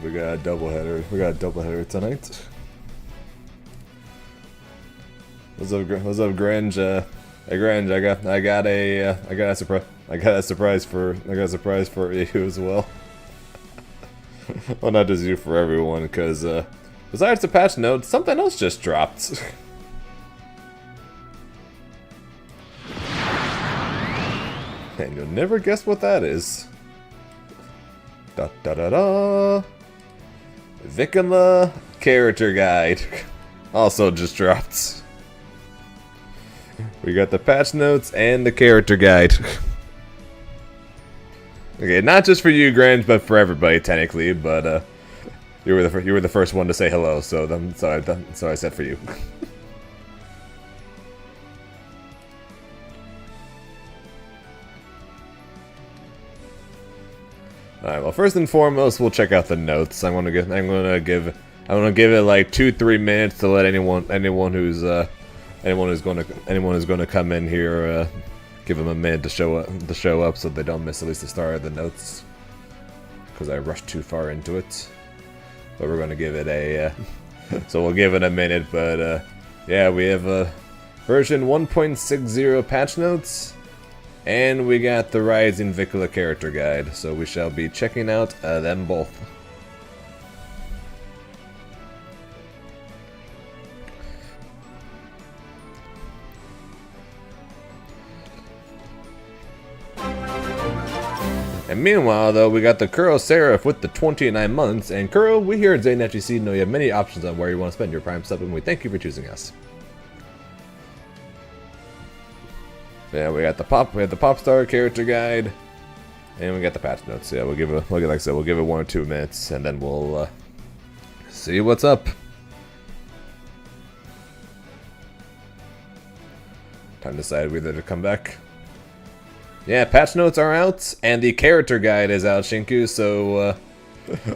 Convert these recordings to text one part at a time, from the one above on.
We got a doubleheader. We got a doubleheader tonight. What's up, Grange? Hey, Grange, I got a surprise for you as well. Well, not just you, for everyone, because besides the patch notes, something else just dropped. And you'll never guess what that is. Da da da da. Vikala character guide also just dropped. We got the patch notes and the character guide. Okay, not just for you, Grange, but for everybody technically. But you were the first one to say hello, so I said for you. Alright, well, first and foremost, we'll check out the notes. I'm gonna give it like 2-3 minutes to let anyone who's gonna come in here, give them a minute to show up, so they don't miss at least the start of the notes, because I rushed too far into it. But we're gonna give it a, so we'll give it a minute. But yeah, we have a version 1.60 patch notes. And we got the Rising Vikala character guide, so we shall be checking out them both. And meanwhile, though, we got the Kuro Seraph with the 29 months. And Kuro, we here at ZNFGC know you have many options on where you want to spend your Prime sub, and we thank you for choosing us. Yeah, we got the pop star character guide, and we got the patch notes. Yeah, like I said, we'll give it 1 or 2 minutes, and then we'll see what's up. Time to decide whether to come back. Yeah, patch notes are out, and the character guide is out, Shinku. So,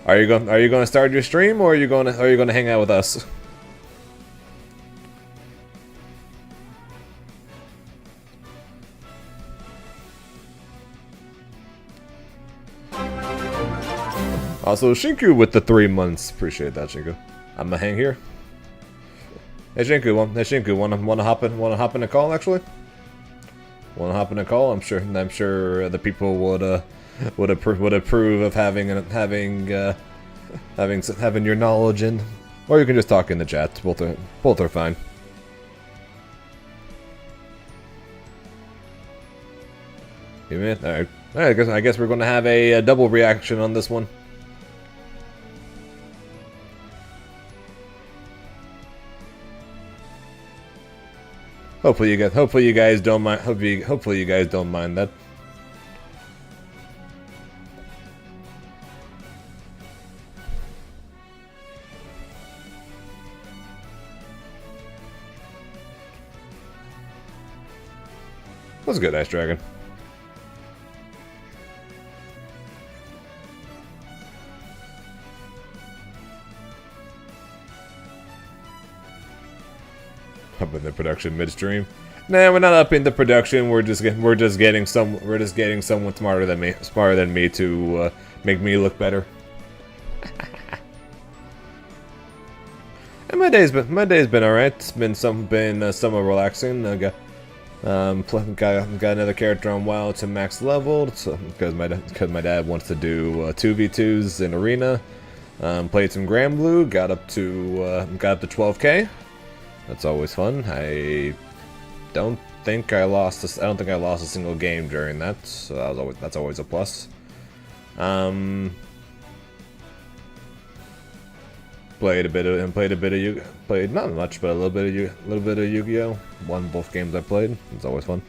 are you going to start your stream, or are you going to hang out with us? Also, Shinku with the 3 months. Appreciate that, Shinku. I'm gonna hang here. Hey Shinku, wanna hop in a call actually? Wanna hop in a call? I'm sure the people would approve of having your knowledge in, or you can just talk in the chat. Both are fine. You man, all right. I guess we're gonna have a double reaction on this one. Hopefully you guys don't mind. Hopefully you guys don't mind that. What's good, Ice Dragon? Up in the production midstream. Nah, we're not upping the production. We're just getting someone smarter than me to make me look better. And my day's been alright. It's been somewhat relaxing. I got another character on WoW to max level, so, because my dad wants to do 2v2s in arena. Played some Grand Blue. Got up to 12k. That's always fun. I don't think I lost a single game during that, so that's always a plus. Played not much, but a little bit of Yu-Gi-Oh. Won both games I played. It's always fun.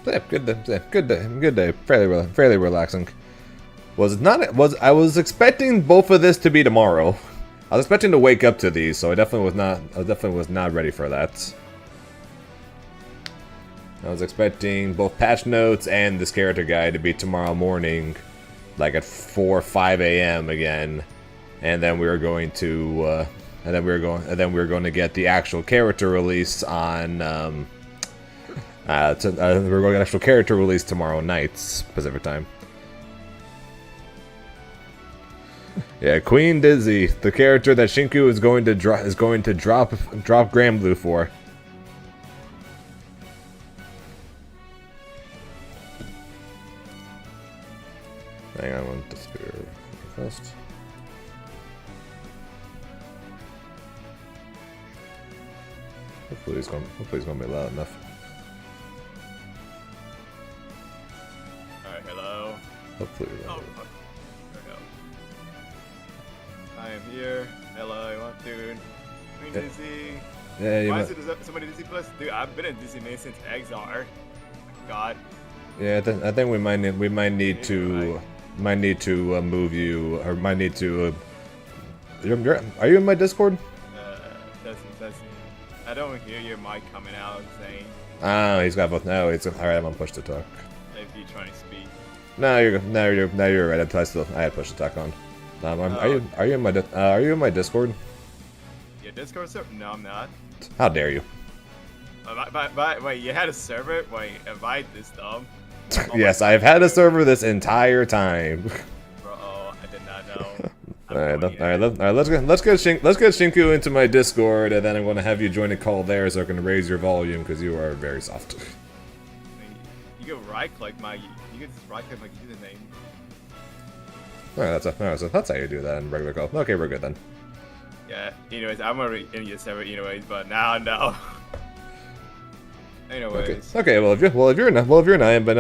Yeah, good day. Fairly relaxing. I was expecting both of this to be tomorrow. I was expecting to wake up to these, so I definitely was not ready for that. I was expecting both patch notes and this character guide to be tomorrow morning, like at 4 or 5 a.m. again, and then we were going to get the actual character release on We're going to actual character release tomorrow night, Pacific time. Yeah, Queen Dizzy, the character that Shinku is going to drop Granblue for. Hang on, I want to disappear first. Hopefully he's gonna be loud enough. Alright, hello. Hopefully. Oh, fuck. There we go. I am here. Hello, what dude? Queen Dizzy. Yeah, you Why might. is it somebody Dizzy Plus? Dude, I've been in Dizzy Main since XR. God. Yeah, I think we might need to move you, or might need to. Are you in my Discord? That's I don't hear your mic coming out saying Oh, he's got both. No, it's alright. I'm on push to talk. if you're trying to speak. No, you're right. I had push to talk on. Are you in my Discord? Your Discord server? No, I'm not. How dare you? Wait, you had a server? Wait, invite this dumb. Oh Yes, I've had a server this entire time. Bro, I did not know. Alright, let's get Shinku into my Discord, and then I'm gonna have you join a call there so I can raise your volume because you are very soft. You can right click you can just right click my username. Alright, that's how you do that in regular call. Okay, we're good then. Yeah. Anyways, I'm already in your server anyways, but now no. Anyways. Okay. Well, if you're not in, but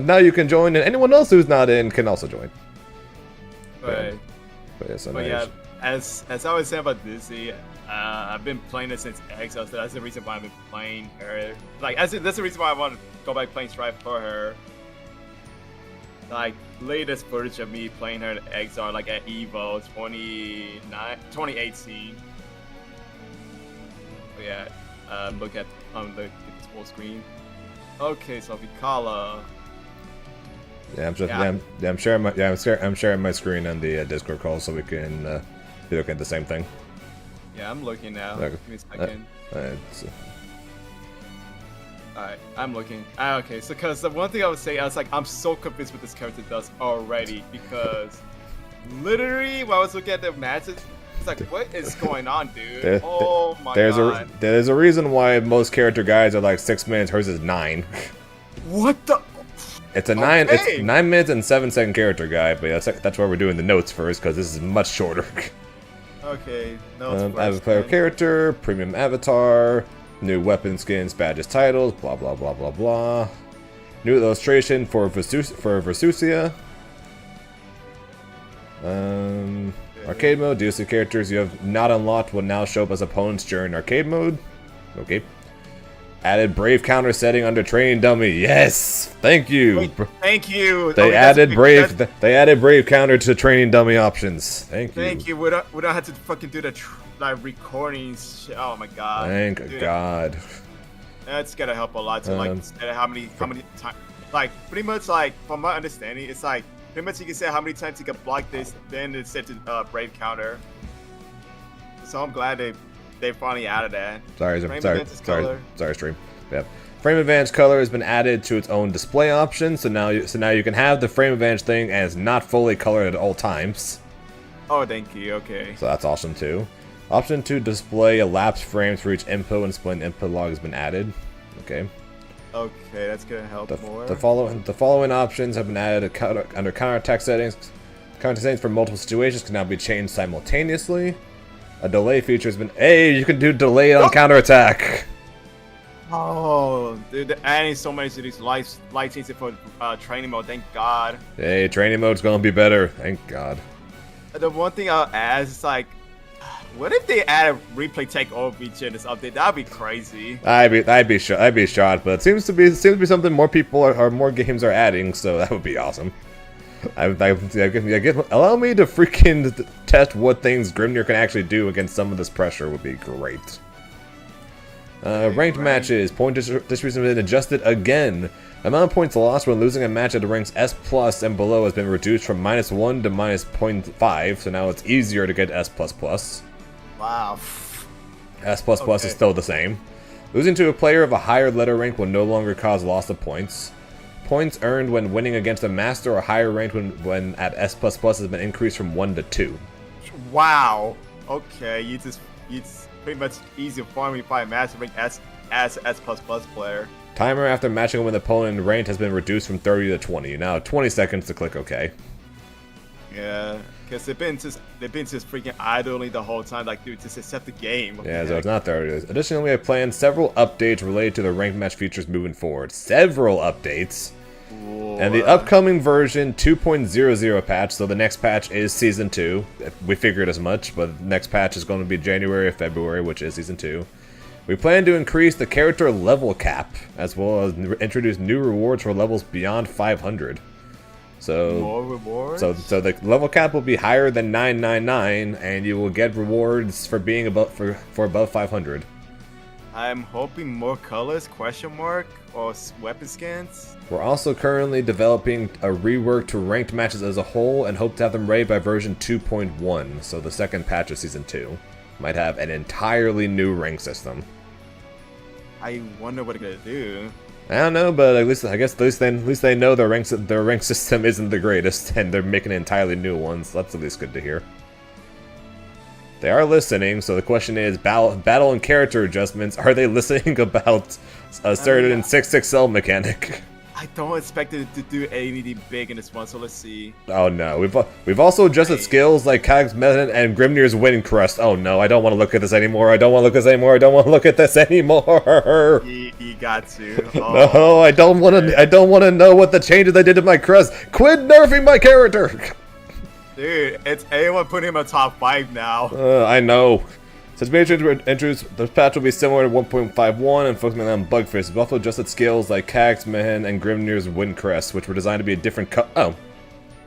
now you can join, and anyone else who's not in can also join. But yeah, as I was saying about Dizzy, I've been playing it since Exile, so that's the reason why I've been playing her. Like, that's the reason why I want to go back playing Strife for her. Like, latest footage of me playing her at Exile, like at EVO 2018. But yeah, look at the full screen. Okay, so Vikala. I'm sharing my screen on the Discord call so we can be looking at the same thing. Yeah, I'm looking now. Okay. Give me a second. Alright, I'm looking. Okay, so because the one thing I would say, I was like, I'm so confused what this character does already, because literally when I was looking at the matches, it's like, what is going on, dude? Oh my god. There's a reason why most character guides are like 6 minutes, hers is 9. What the? It's a 9 minutes and 7-second character guide, but that's why we're doing the notes first, because this is much shorter. Okay, notes first. Avatar character, premium avatar, new weapon skins, badges, titles, blah blah blah blah blah. New illustration for Versusia. Arcade mode, DLC characters you have not unlocked will now show up as opponents during arcade mode. Okay. Added brave counter setting under training dummy. Yes, thank you. Thank you. They added brave. They added brave counter to training dummy options. Thank you. Thank you. We don't have to fucking do the like recordings. Oh my god. Thank God. That's gonna help a lot. To like how many times, like pretty much like from my understanding, it's like pretty much you can say how many times you can block this, then it's set to brave counter. So I'm glad they finally added that. Sorry, stream. Yeah. Frame advantage color has been added to its own display option, so now you can have the frame advantage thing and it's not fully colored at all times. Oh, thank you. Okay. So that's awesome too. Option to display elapsed frames for each input and displaying input log has been added. Okay. Okay, that's gonna help more. The following options have been added under counterattack settings. Counter settings for multiple situations can now be changed simultaneously. A delay feature has been. Hey, you can do delay on counterattack. Oh, dude, they're adding so many to these light changes for training mode. Thank God. Hey, training mode's gonna be better. Thank God. The one thing I'll add is like, what if they add a replay takeover feature in this update? That'd be crazy. I'd be shocked, but it seems to be something more people or more games are adding, so that would be awesome. Allow me to freaking test what things Grimnir can actually do against some of this pressure would be great. Ranked matches. Point distribution has been adjusted again. Amount of points lost when losing a match at the ranks S+ and below has been reduced from -1 to -0.5, so now it's easier to get S++. Wow. S++ is still the same. Losing to a player of a higher letter rank will no longer cause loss of points. Points earned when winning against a master or higher ranked when at S++ has been increased from 1 to 2. Wow. Okay, you just pretty much easy for me to find master rank as S++ player. Timer after matching with an opponent ranked has been reduced from 30 to 20. Now 20 seconds to click OK. Yeah, because they've been just freaking idling the whole time. Like, dude, just accept the game. Yeah, so it's not 30. Additionally, we have planned several updates related to the ranked match features moving forward. Several updates. Whoa. And the upcoming version 2.00 patch, so the next patch is Season 2. We figured as much, but the next patch is going to be January or February, which is Season 2. We plan to increase the character level cap, as well as introduce new rewards for levels beyond 500. So, more rewards? So the level cap will be higher than 999, and you will get rewards for being above above 500. I'm hoping more colors, question mark, or weapon skins. We're also currently developing a rework to ranked matches as a whole, and hope to have them ready by version 2.1, so the second patch of Season 2 might have an entirely new rank system. I wonder what they're gonna do. I don't know, but at least they know their rank system isn't the greatest, and they're making entirely new ones. So that's at least good to hear. They are listening, so the question is, battle and character adjustments. Are they listening about a certain 6XL mechanic? I don't expect it to do anything big in this one, so let's see. Oh no, we've also adjusted skills like Kag's Method and Grimnir's Wind Crest. Oh no, I don't want to look at this anymore. I don't want to look at this anymore. I don't want to look at this anymore. You got to. Oh. No, I don't want to. I don't want to know what the changes they did to my crest. Quit nerfing my character. Dude, it's anyone putting him in top 5 now. I know. Since major entries, the patch will be similar to 1.51 and focusing on bug fixes. We've also adjusted skills like Kag's Mehen and Grimnir's Wind Crest, which were designed to be a different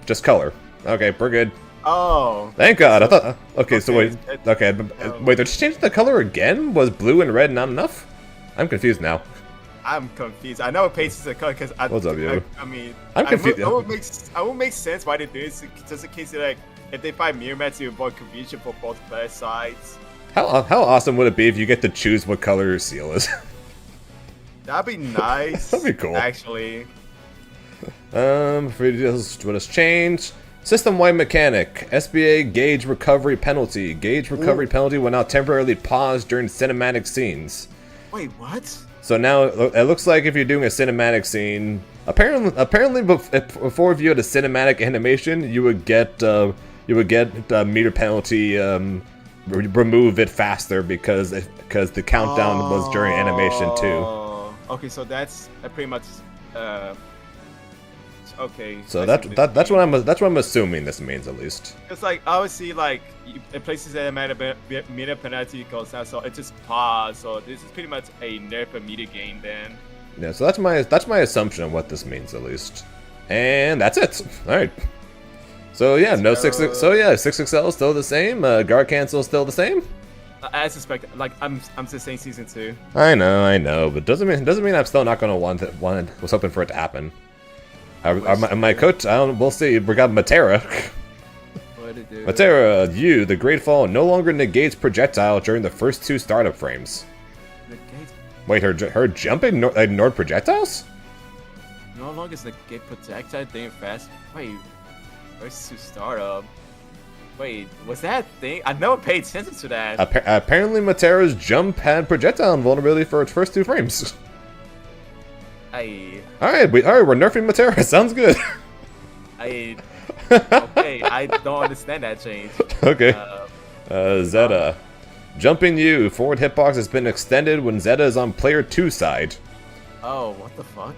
just color. Okay, we're good. Oh. Thank God. I thought. Okay, so wait. Okay, wait. They're just changing the color again? Was blue and red not enough? I'm confused now. I'm confused. I know it paces the color because What's up, yo? I mean, I'm confused. I would make sense why they do this, just in case like if they find mirror match to avoid confusion for both player sides. How awesome would it be if you get to choose what color your seal is? That'd be nice. That'd be cool. Actually. Free details, what has changed? System-wide mechanic. SBA gauge recovery penalty. Gauge recovery penalty will now temporarily pause during cinematic scenes. Wait, what? So now it looks like if you're doing a cinematic scene, apparently before if you had a cinematic animation, you would get meter penalty. Remove it faster because the countdown was during animation too. Okay, so that's pretty much okay. So that's what I'm assuming this means at least. It's like obviously like it places a meter penalty goes down, so it just pause. So this is pretty much a nerf meter game then. Yeah, so that's my assumption of what this means at least, and that's it. All right. So yeah, no 6XL is still the same. Guard cancel is still the same. I suspect, like I'm just saying season 2. I know, but doesn't mean I'm still not gonna want was hoping for it to happen. My coach, we'll see. We got Matera. What did it do? Matera, you, the Great Fall no longer negates projectile during the first 2 startup frames. Negate? Wait, her jumping ignored projectiles? No longer is negate projectile thing fast. Wait. First to startup. Wait, was that a thing? I never paid attention to that. Apparently, Matera's jump had projectile invulnerability for its first 2 frames. Alright, we're nerfing Matera. Sounds good. Okay, I don't understand that change. Okay. Zeta. Jumping you. Forward hitbox has been extended when Zeta is on player 2 side. Oh, what the fuck?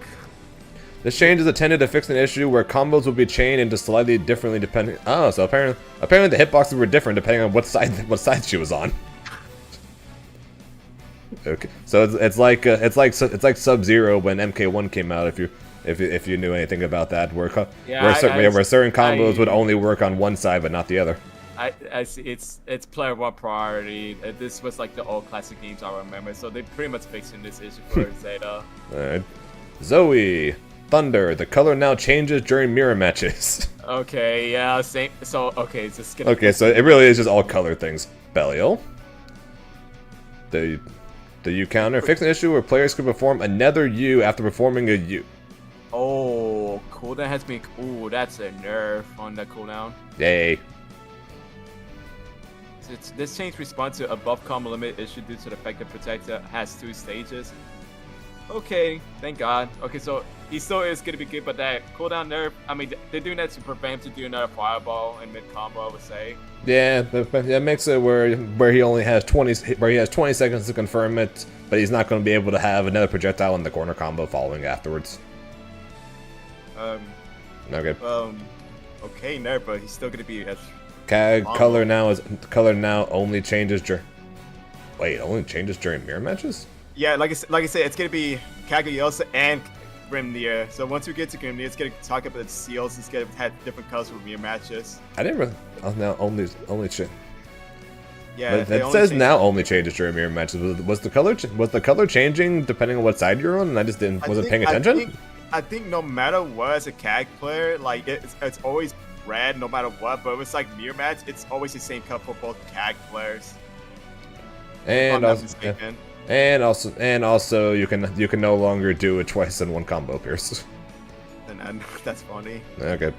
This change is intended to fix an issue where combos will be chained into slightly differently depending. Oh, so apparently the hitboxes were different depending on what side she was on. Okay, so it's like Sub-Zero when MK1 came out. If you knew anything about that, where certain combos would only work on one side but not the other. I see. It's player 1 priority. This was like the old classic games I remember. So they pretty much fixing this issue for Zeta. Alright, Zoe. Thunder. The color now changes during mirror matches. Okay, yeah, same. So, okay, it's just okay, so it really is just all color things. Belial. The U counter. Fix an issue where players can perform another U after performing a U. Oh, cooldown has been. Ooh, that's a nerf on the cooldown. Yay. This change responds to above combo limit issue due to the fact that Protector has 2 stages. Okay, thank God. Okay, so he still is gonna be good, but that cooldown nerf, I mean, they're doing that to prevent him to do another fireball in mid combo, I would say. Yeah, that makes it where he only has 20 seconds to confirm it, but he's not going to be able to have another projectile in the corner combo following afterwards. Okay. Okay, nerf, but he's still gonna be. Color now only changes during. Wait, only changes during mirror matches? Yeah, like I said, it's gonna be Kaguyosa and Grimnir. So once we get to Grimnir, it's gonna talk about the seals. It's gonna have different colors for mirror matches. I didn't really. Oh, now only change. Yeah, but it says now only changes during mirror matches. Was the color changing depending on what side you're on? And I just wasn't paying attention. I think no matter what, as a CAG player, like it's always red no matter what. But if it's like mirror match, it's always the same color for both CAG players. And also, you can no longer do it twice in one combo, Pierce. And that's funny. Okay.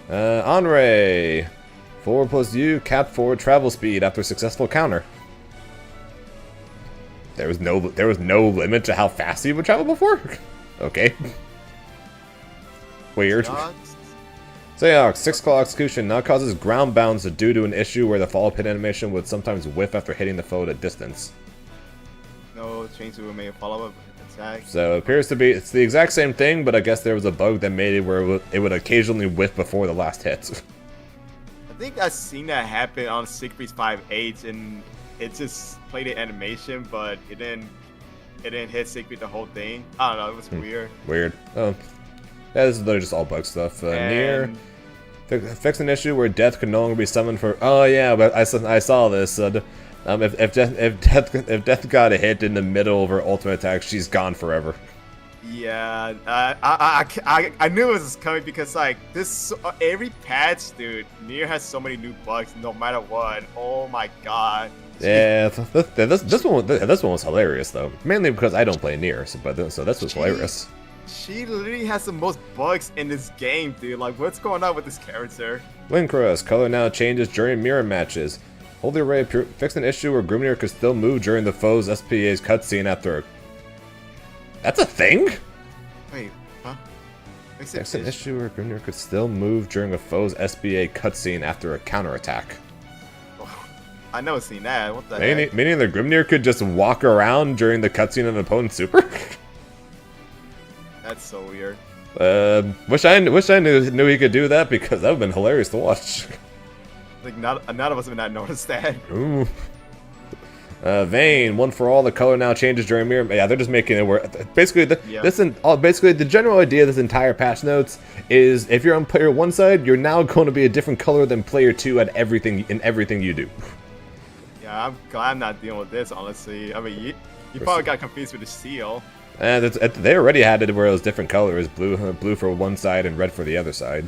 Onray, 4+U, cap 4 travel speed after successful counter. There was no limit to how fast he would travel before. Okay. Weird. Seox, 6 claw execution now causes ground bounds due to an issue where the follow-up hit animation would sometimes whiff after hitting the foe at a distance. No change to make a follow-up attack. So it appears to be it's the exact same thing, but I guess there was a bug that made it where it would occasionally whiff before the last hit. I think I've seen that happen on Siegfried's 5H, and it just played the animation, but it didn't hit Siegfried the whole thing. I don't know, it was weird. Weird. Oh, yeah, this is literally just all bug stuff. Near fix an issue where death could no longer be summoned for. Oh yeah, but I saw this. If death got a hit in the middle of her ultimate attack, she's gone forever. Yeah, I knew it was coming because like this every patch, dude. Nier has so many new bugs, no matter what. Oh my god. Yeah, this one was hilarious though. Mainly because I don't play Nier, so this was hilarious. She literally has the most bugs in this game, dude. Like, what's going on with this character? Windcrest, color now changes during mirror matches. Holy Ray fixed an issue where Grimnir could still move during the foe's SPA's cutscene after. That's a thing? Wait, huh? Fixed an issue where Grimnir could still move during a foe's SPA cutscene after a counterattack. Oh, I never seen that. What the heck? Meaning the Grimnir could just walk around during the cutscene of an opponent's super? That's so weird. Wish I knew he could do that because that would have been hilarious to watch. Like none of us have not noticed that. Ooh. Vayne, one for all. The color now changes during mirror. Yeah, they're just making it work. Basically, basically the general idea of this entire patch notes is if you're on player 1 side, you're now going to be a different color than player 2 at everything you do. Yeah, I'm glad I'm not dealing with this. Honestly, I mean, you probably got confused with the seal. They already had it where it was different colors, blue for one side and red for the other side.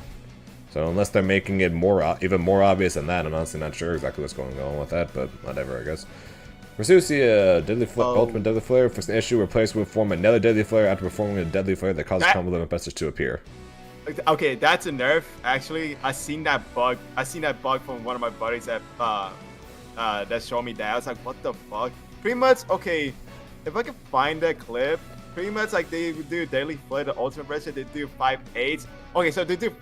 So unless they're making it even more obvious than that, I'm honestly not sure exactly what's going on with that, but whatever, I guess. Rasucia, ultimate deadly flare. For an issue where players will perform another deadly flare after performing a deadly flare that causes combo limit message to appear. Okay, that's a nerf. Actually, I seen that bug from one of my buddies that showed me that. I was like, what the fuck? Pretty much, okay, if I can find that clip, pretty much like they do deadly flare, the ultimate version, they do 5/8. Okay, so they do.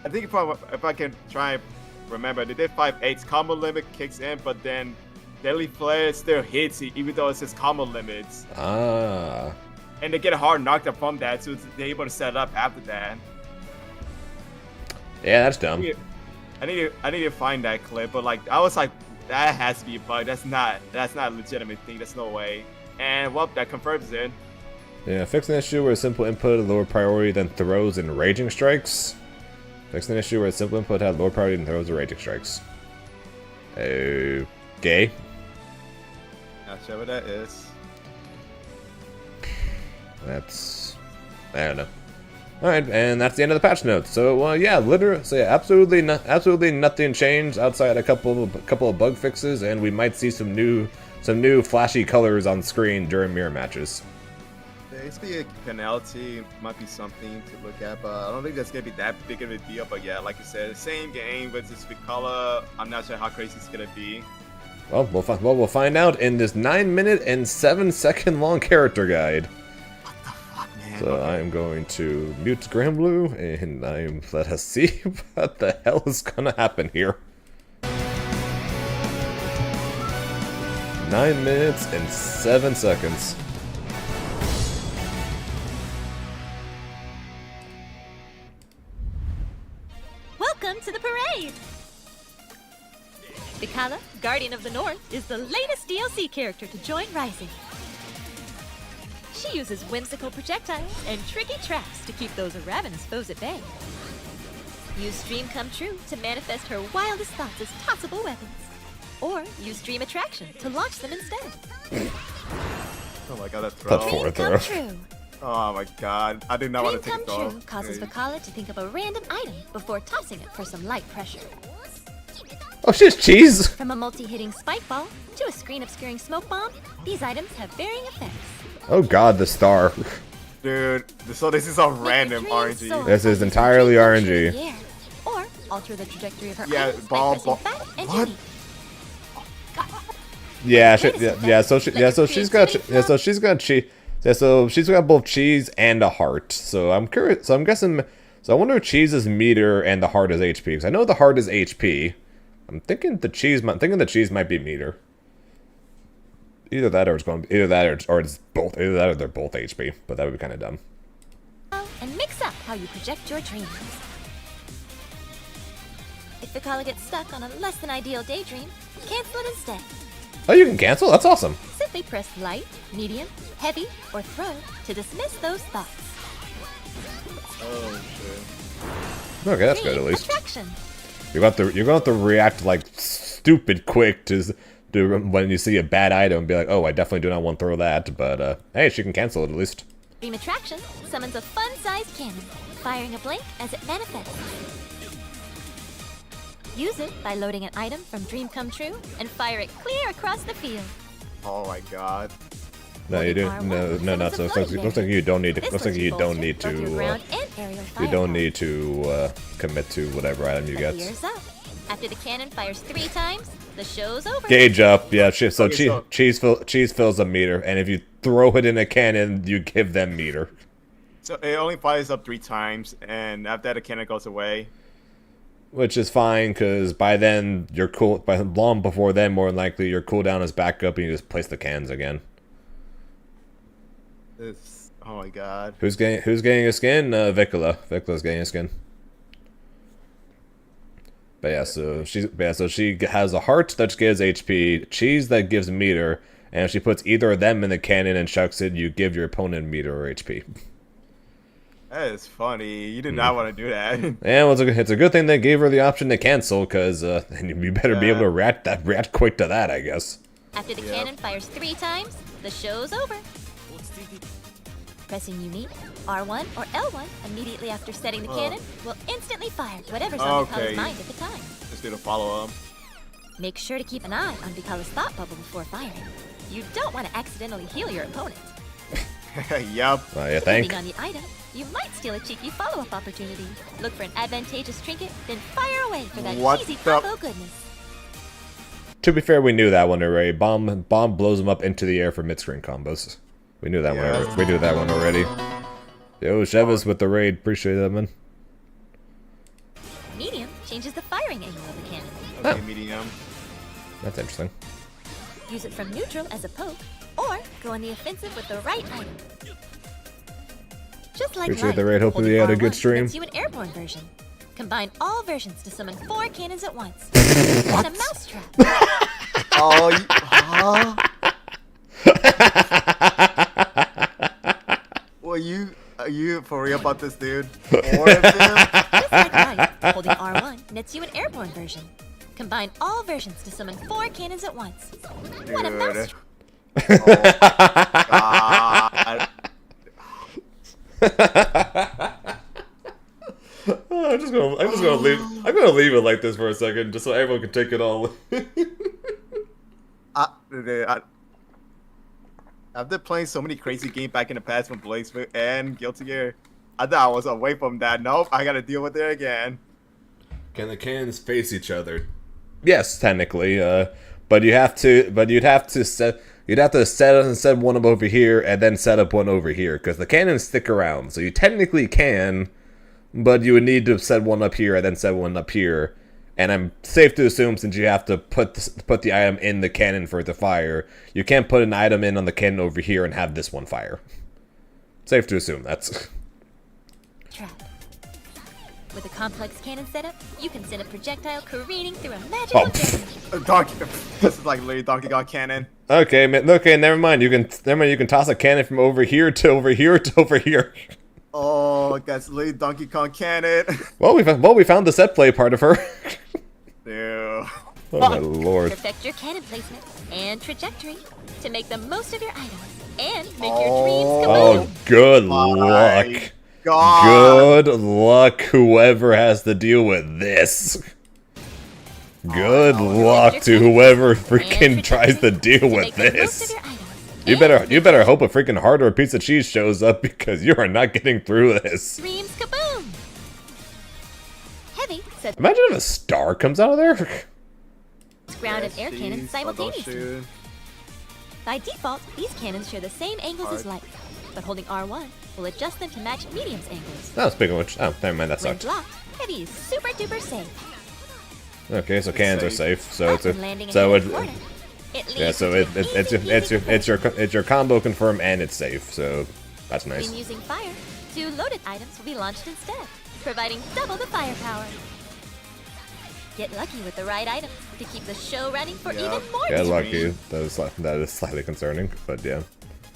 I think if I can try and remember, they did 5/8. Combo limit kicks in, but then deadly flare still hits you, even though it says combo limits. Ah. And they get a hard knockdown from that, so they're able to set it up after that. Yeah, that's dumb. I need to find that clip, but like I was like, that has to be a bug. That's not a legitimate thing. There's no way. And well, that confirms it. Yeah, fix an issue where simple input had lower priority than throws and raging strikes. Fix an issue where simple input had lower priority than throws and raging strikes. Okay. Not sure what that is. I don't know. Alright, and that's the end of the patch notes. So, yeah, absolutely nothing changed outside a couple of bug fixes, and we might see some new some new flashy colors on screen during mirror matches. Basically, a penalty might be something to look at, but I don't think that's gonna be that big of a deal. But yeah, like you said, same game with this Vikala. I'm not sure how crazy it's gonna be. Well, we'll find out in this 9-minute and 7-second long character guide. What the fuck, man? So Okay. I'm going to mute Granblue, and let us see what the hell is gonna happen here. 9 minutes and 7 seconds. Welcome to the parade! Vikala, Guardian of the North, is the latest DLC character to join Rising. She uses whimsical projectiles and tricky traps to keep those ravenous foes at bay. Use Dream Come True to manifest her wildest thoughts as tossable weapons. Or use Dream Attraction to launch them instead. Oh my god, that throw. That's forward Dream throw. Come True. Oh my god, I did not want Dream to take Come a throw. True causes Vikala to think of a random item before tossing it for some light pressure. Oh, she's cheese! From a multi-hitting spike ball to a screen-obscuring smoke bomb, these items have varying effects. Oh god, the star. Dude, so this is all Make random your dreams RNG. soar This is as you entirely dream come true in RNG. the air, or alter the trajectory of her Yeah, items ball- by pressing back and what? delete. Yeah, Wait a second. so she's got both cheese and a heart. So I'm curious. So I'm guessing. So I wonder if cheese is meter and the heart is HP. Because I know the heart is HP. I'm thinking the cheese might be meter. Either that or it's going. Either that or it's both. Either that or they're both HP. But that would be kind of dumb. And mix up how you project your dreams. If Vikala gets stuck on a less than ideal daydream, cancel it instead. Oh, you can cancel. That's awesome. Simply press light, medium, heavy, or throw to dismiss those thoughts. Oh shit. Okay, that's good Dream at least. Attraction. You're going to have to react like stupid quick to when you see a bad item and be like, oh, I definitely do not want to throw that. But hey, she can cancel it at least. Dream Attraction summons a fun-sized cannon, firing a blank as it manifests. Use it by loading an item from Dream Come True and fire it clear across the field. Oh my god. No, you do. No, not so. Looks like you don't need to. This Looks lets like you don't bolster need both your to. ground and aerial You don't firepower. need to commit to whatever item you The get. year's up. After the cannon fires 3 times, the show's over. Gauge up, yeah. So Okay, so- cheese fills a meter, and if you throw it in a cannon, you give them meter. So it only fires up 3 times, and after that, the cannon goes away. Which is fine, because by then you're cool. By long before then, more than likely your cooldown is back up, and you just place the cans again. It's, oh my god. Who's getting a skin? Vikala. Vikala's getting a skin. But yeah, so she has a heart that gives HP, cheese that gives meter, and if she puts either of them in the cannon and chucks it, you give your opponent meter or HP. That is funny. You did not want to do that. And well, it's a good thing they gave her the option to cancel, because you better be able to react quick to that, I guess. After the Yep. cannon fires 3 times, the show's over. Pressing unique, R1 or L1 immediately after setting the cannon will instantly fire whatever's on Okay. Vikala's mind at the time. Just do the follow-up. Make sure to keep an eye on Vikala's thought bubble before firing. You don't want to accidentally heal your opponent. Yup. You think? Depending on the item, you might steal a cheeky follow-up opportunity. Look for an advantageous trinket, then fire away for that What cheesy the- combo goodness. To be fair, we knew that one already. Bomb blows them up into the air for mid-screen combos. We knew that Yeah. one. We knew that one already. Yo, Sheva's with the raid. Appreciate that, man. Medium changes the firing angle of the cannon. Okay, medium. That's interesting. Use it from neutral as a poke, or go on the offensive with the right item. Just like Appreciate light, the raid. Hopefully you holding had a good R1 stream. lets you an airborne version. Combine all versions to summon 4 cannons at once. And a mousetrap. Oh, you, huh? Are you for real about this, dude? 4 of them? Just like light, holding R1 nets you an airborne version. Combine all versions to summon 4 cannons at once. What a Dude. mousetrap. God. I'm gonna leave it like this for a second, just so everyone can take it all. I've been playing so many crazy games back in the past with Blaze and Guilty Gear. I thought I was away from that. Nope, I gotta deal with it again. Can the cannons face each other? Yes, technically. But you have to. But you'd have to set. You'd have to set one up over here and then set up one over here because the cannons stick around. So you technically can, but you would need to set one up here and then set one up here. And I'm safe to assume since you have to put the item in the cannon for it to fire, you can't put an item in on the cannon over here and have this one fire. Safe to assume that's. Trap. With a complex cannon setup, you can send a projectile careening through a magical barrier. Donkey, this is like literally Donkey Kong cannon. Okay, never mind. You can toss a cannon from over here to over here to over here. Oh, that's literally Donkey Kong cannon. Well, we found the set play part of her. Ew. Oh my lord. Perfect your cannon placement and trajectory to make the most of your items and make your dreams come Oh, true. good My luck. God. Good luck, whoever has to deal with this. Good luck to whoever freaking tries to deal with this. You better hope a freaking hardware piece of cheese shows up because you are not getting through this. Dreams kaboom! Heavy sets Imagine if a star comes out of there. ground and air cannons Jeez, simultaneously. troubleshoot. By default, these cannons share the same angles as light, but holding R1 will adjust them to match medium's angles. Oh, speaking of which, never mind, that When sucked. blocked, Heavy is super duper safe. Okay, so cannons are safe. So But it's when landing a, in so heavy it, corner, it leads yeah, so you to it's your combo confirm and it's safe. So that's nice. When using fire, 2 loaded items will be launched instead, providing double the firepower. Get lucky with the right item to keep the show running for Yeah. even more Yeah, damage. lucky. That is slightly concerning, but yeah.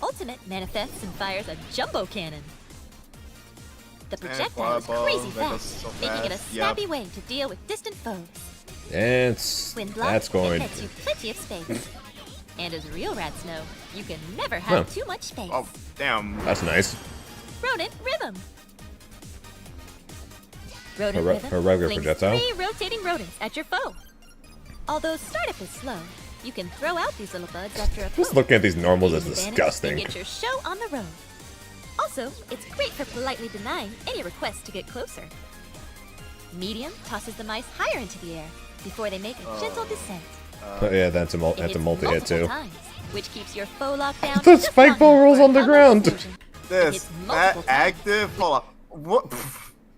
Ultimate manifests and fires a jumbo cannon. The projectile is fireball, crazy that goes fast, so making it a fast. snappy way to deal with distant foes. And When blocked, that's going. it nets you plenty of space. And as real rats know, you can never have too much space. Oh, damn. That's nice. Rodent Rhythm. A Rodent re- Rhythm a regular flings projectile? 3 rotating rodents at your foe. Although startup is slow, you can throw out these little buds after a Just poke. looking at these normals is Gain advantage disgusting. And get your show on the road. Also, it's great for politely denying any requests to get closer. Medium tosses the mice higher into the air before they make a gentle descent. Oh, yeah, that's a It hits multi-hit multiple too. times, which keeps your foe locked down. The just spike long ball enough rolls for a on the combo ground. explosion. This, It's that multiple times. active. Hold up. What?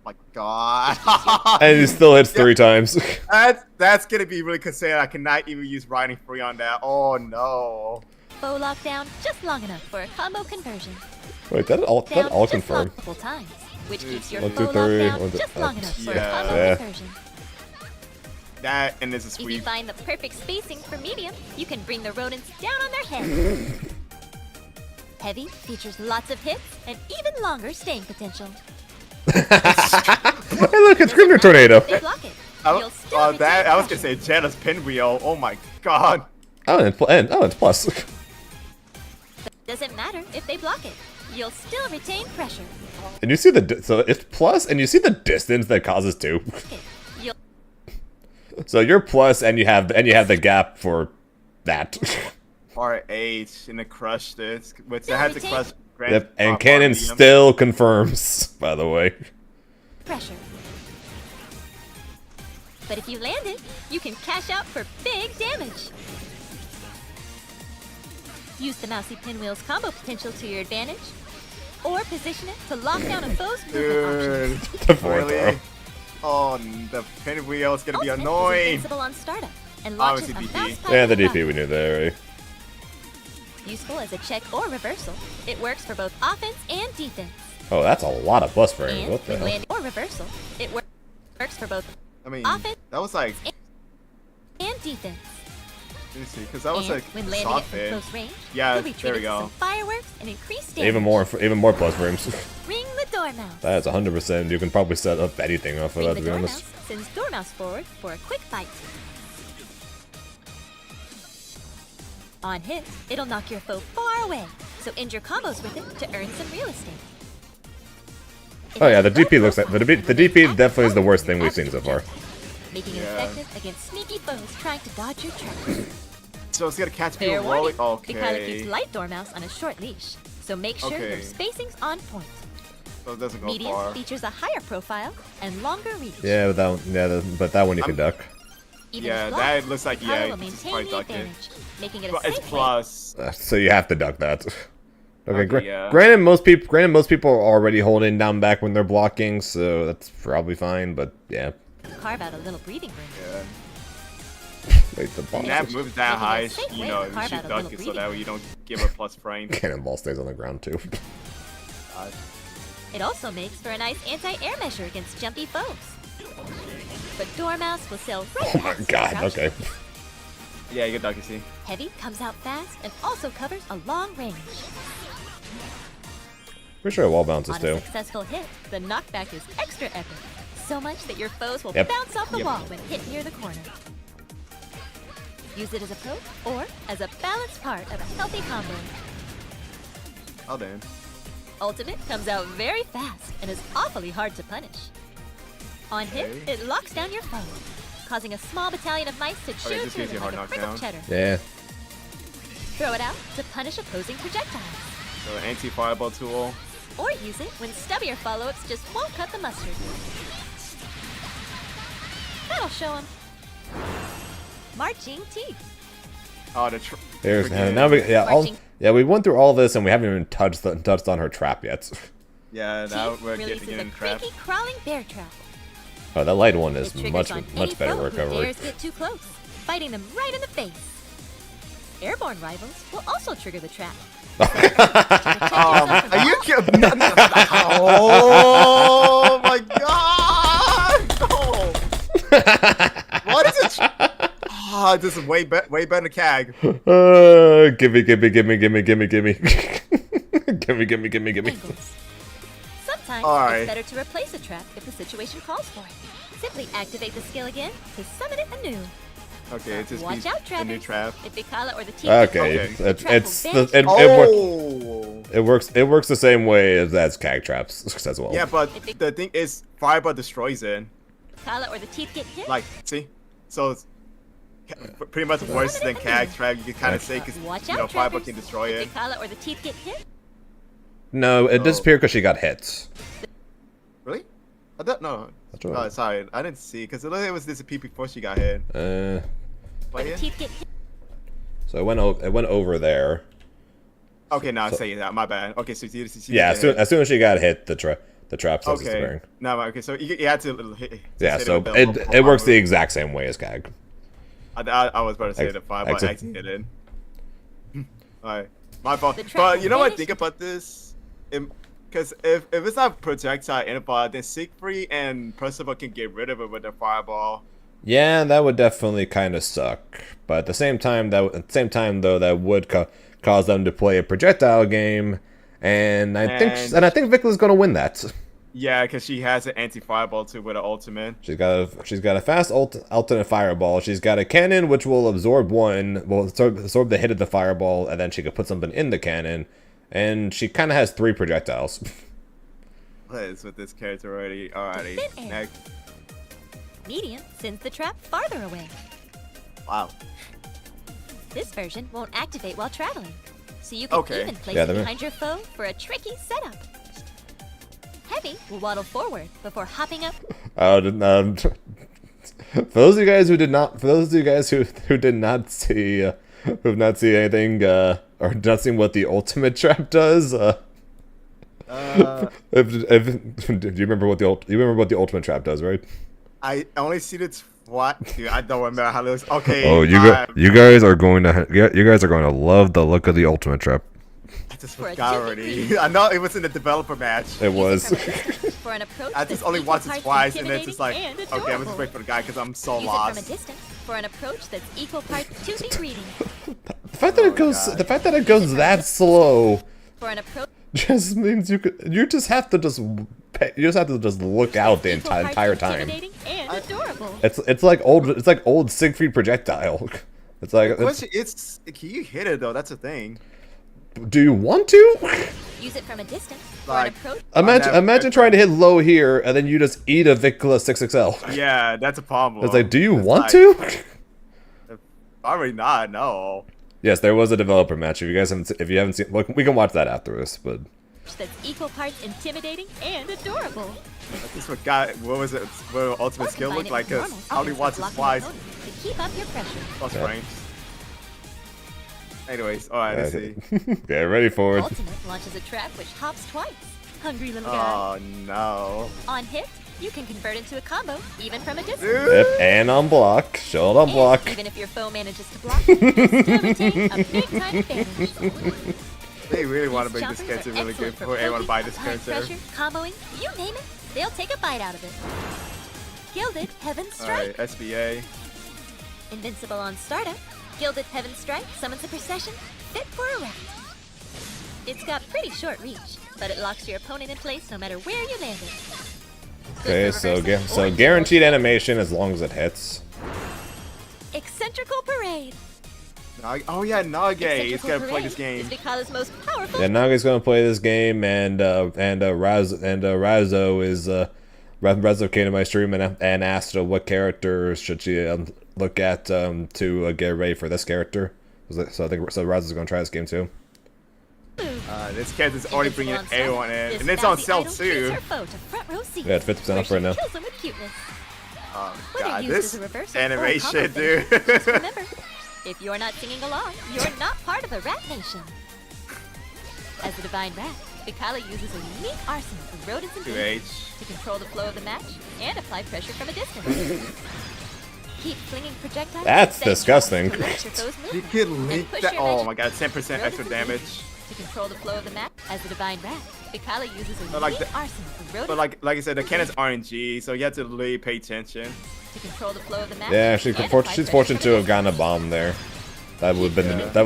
My God. And it still hits 3 times. That's gonna be really concerning. I cannot even use riding free on that. Oh no. Foe locked down just long enough for a combo conversion. Wait, that all Down just confirmed. multiple times, which keeps your 1, foe 2, 3, locked down 1, 2, just long enough for a yeah. combo Yeah. conversion. That and this is If you sweet. find the perfect spacing for medium, you can bring the rodents down on their heads. Heavy features lots of hits and even longer staying potential. Hey, look, it's Grimner Tornado. If they block it, I, you'll still retain I was gonna pressure. say Janna's pinwheel. Oh my God. Oh, and it's plus. Doesn't matter if they block it, you'll still retain pressure. And you see so it's plus, and you see the distance that causes 2. Okay, you'll So you're plus, and you have the gap for that. RH in the crush this, which Yeah, I had to retain- crush. Grand Yep, and Pop Cannon Medium. still confirms, by the way. pressure. But if you land it, you can cash out for big damage. Use the Mousy Pinwheel's combo potential to your advantage, or position it to lock down a foe's movement options. Dude, The fourth really? row. Oh, the pinwheel is gonna be Ultimate is annoying. invincible on startup and launches Obviously a DP. mouse Yeah, the pilot DP, we rocket. knew that already. Useful as a check or reversal, it works for both offense and defense. Oh, that's a lot of plus frames. And What the when hell? landing or reversal, it works for both I mean, Offense. that was like, and defense. let me see, because that was And like when landing soft it hit. from close range, Yeah, you'll be there we treated to go. some fireworks and increased damage. Even more plus frames. Ring the Dormouse. That's 100%. You can probably set up anything off of Ring that, the to be Dormouse honest. sends Dormouse forward for a quick fight. On hit, it'll knock your foe far away, so end your combos with it to earn some real estate. It Oh yeah, has the a DP looks like the DP active definitely is the worst thing we've active seen so far. making it Yeah. effective against sneaky foes trying to dodge your tracks. So it's gonna catch Fair people rolling. warning, Vikala Okay. keeps light Dormouse on a short leash, so make sure Okay. your spacing's on point. So it doesn't go Medium far. features a higher profile and longer reach. Yeah, but but that one you can duck. Even Yeah, if lost, that looks like, Vikala yeah, will it's maintain probably the ducked it. advantage, making it a But safe it's way. plus. So you have to duck that. Okay, Okay, yeah. granted most people are already holding down back when they're blocking, so that's probably fine. But yeah, Carve out a little breathing room. Yeah. wait, the When ball that moves that Making it a high, safe you way know, to you carve should out a duck little it so breathing that way you don't give a plus frame. cannonball stays on the ground too. It also makes for a nice anti-air measure against jumpy foes. But Dormouse will sail right Oh my past god. crouching. Okay. Yeah, you can duck it, see. Heavy comes out fast and also covers a long range. Pretty sure it wall bounces On a too. successful hit, the knockback is extra epic. So much that your foes will Yep. bounce off the Yep. wall when hit near the corner. Use it as a poke or as a balanced part of a healthy combo. Oh, damn. Ultimate comes out very fast and is awfully hard to punish. On hit, Okay. it locks down your foe, causing a small battalion of mice to chew this through gives you them a like hard a brick of knockdown. cheddar. Yeah. Throw it out to punish opposing projectiles. So anti-fireball tool. Or use it when stubbier follow-ups just won't cut the mustard. That'll show them. Marching teeth. Oh, Here's freaking- now Marching. we went through all this and we haven't even touched on her trap yet. Yeah, now Teeth we're releases getting a in trap. creaky crawling bear trap. Oh, that light one is It triggers much on any better foe who recovery. dares get too close, biting them right in the face. Airborne rivals will also trigger the trap. Protect yourself from Are you kidding? Oh my god! No. What is it? Ah, this is way better than CAG. Gimme. gimme. Angles. Sometimes Alright. it's better to replace a trap if the situation calls for it. Simply activate the skill again to summon it anew. Okay, it's just Watch out, a new Travis. trap. If Vikala or the team Okay, Okay. Oh! it works the same way as CAG traps as well. Yeah, but the thing is, fireball destroys it. Vikala or the teeth get hit. Like, see? So it's pretty much worse than CAG trap, you can kind of say, because, Watch you out, know, fireball Travis. can destroy If it. Vikala or the teeth get hit. No, it disappeared because she got hit. Really? I don't know. That's right. Oh, sorry, I didn't see, because it looked like it was disappeared before she got hit. Or But the yeah. teeth get hit. So it went over there. Okay, now I say that. My bad. Okay, so you Yeah, as soon as she got hit, the trap starts Okay. disappearing. No, okay, so you had to hit. Yeah, hit so with the it works fire the move. exact same way as CAG. I was about to say Ex- the fireball exit. actually hit it. Alright, my fault. The trap But will you know what I vanish. think about this? Because if it's not projectile info, then Siegfried and Percival can get rid of it with their fireball. Yeah, that would definitely kind of suck. But at the same time, that would cause them to play a projectile game, and I think Vikala's gonna win that. Yeah, because she has an anti-fireball too with her ultimate. She's got a fast alternate fireball. She's got a cannon which will absorb absorb the hit of the fireball, and then she could put something in the cannon. And she kind of has 3 projectiles. What is with this character already? Alrighty, Thin air. next. Medium sends the trap farther away. Wow. This version won't activate while traveling, so you can Okay. even place Yeah, it that behind your foe for a tricky setup. Heavy will waddle forward before hopping up. For those of you guys who did not, who did not see, who have not seen anything, or not seen what the ultimate trap does, do you remember what the ultimate trap does, right? I only see it what? Dude, I don't remember how it looks. Okay. Oh, you guys are going to love the look of the ultimate trap. I just For a forgot jiffy already. cream. I know it was in the developer match. It Use was. it from a distance for an approach I that's just only equal watched it parts twice, and then it's just like, intimidating okay, and I'm just waiting for the guy because I'm so Use it from a lost. distance for an approach that's equal parts toothy reading. The fact that God. the fact that it goes that slow For an approach just means you just have to look out the equal parts entire time. intimidating and adorable. It's like old Siegfried projectile. It's like, The question is, can you hit it though? That's the thing. do you want to? Use it from a distance for Like- an approach. Imagine trying to hit low here and then you just eat a Vikala 6XL. Yeah, that's a problem. It's like, do you It's want like- to? Probably not. No. Yes, there was a developer match. If you haven't seen, look, we can watch that after this. But That's equal parts intimidating and adorable. I just forgot what was it? What ultimate skill looked like? Cause I only watched it twice. To keep up your pressure. Plus Yeah. range. Anyways, alright, let's see. get ready for it. Ultimate launches a trap which hops twice. Hungry little guy. Oh no. On hit, you can convert into a combo, even from a distance. Yep, and on block. Show it on block. And even if your foe manages to block, you still retain a big time advantage. They really want to These make this chompers character are really good excellent for everyone to buy poking, this hard character. pressure, comboing, you name it, they'll take a bite out of it. Gilded Heaven Strike. Alright, SBA. Invincible on startup, Gilded Heaven Strike summons a procession fit for a round. It's got pretty short reach, but it locks your opponent in place no matter where you land it. Okay, so guaranteed animation as long as it hits. Eccentrical Parade. Oh yeah, Nage is Eccentrical gonna play Parade this game. is Vikala's most powerful. Yeah, Naga's gonna play this game, and Razo is Razo came to my stream and asked what character should she look at to get ready for this character. So I think Razo's gonna try this game too. This character's already bringing Invincible on everyone stealth, in, this and it's on bouncy stealth idol too. treats her foe to front row seats, Yeah, it's 50% where off right she now. kills them with cuteness. Oh Whether god, used this as a reversal or a animation, combo dude. finish, just remember, if you're not singing along, you're not part of the Rat Nation. As the Divine Rat, Vikala uses a unique arsenal of rodents and beasts 2H. to control the flow of the match and apply pressure from a distance. Keep flinging projectiles. That's and disgusting. to limit your foe's You movement. could link push that. your Oh magic my god, 10% extra damage. To control the flow of the match, as the Divine Rat, Vikala uses a But like unique the- arsenal of rodents But like I said, the cannon's RNG, so you have to really pay attention. to control the flow of the match. Yeah, and apply she's pressure fortunate from to a have gotten a distance. bomb there. That would have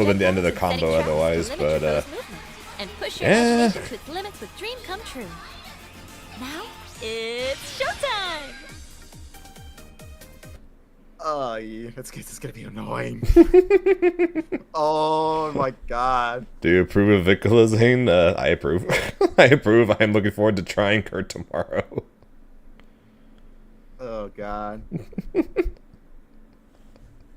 been the end of the combo otherwise, but And push your yeah. imagination to its limits with dream come true. Now it's showtime. Oh yeah, this is gonna be annoying. Oh my god. do you approve of Vikala, Zane? I approve. I approve. I'm looking forward to trying her tomorrow. Oh god.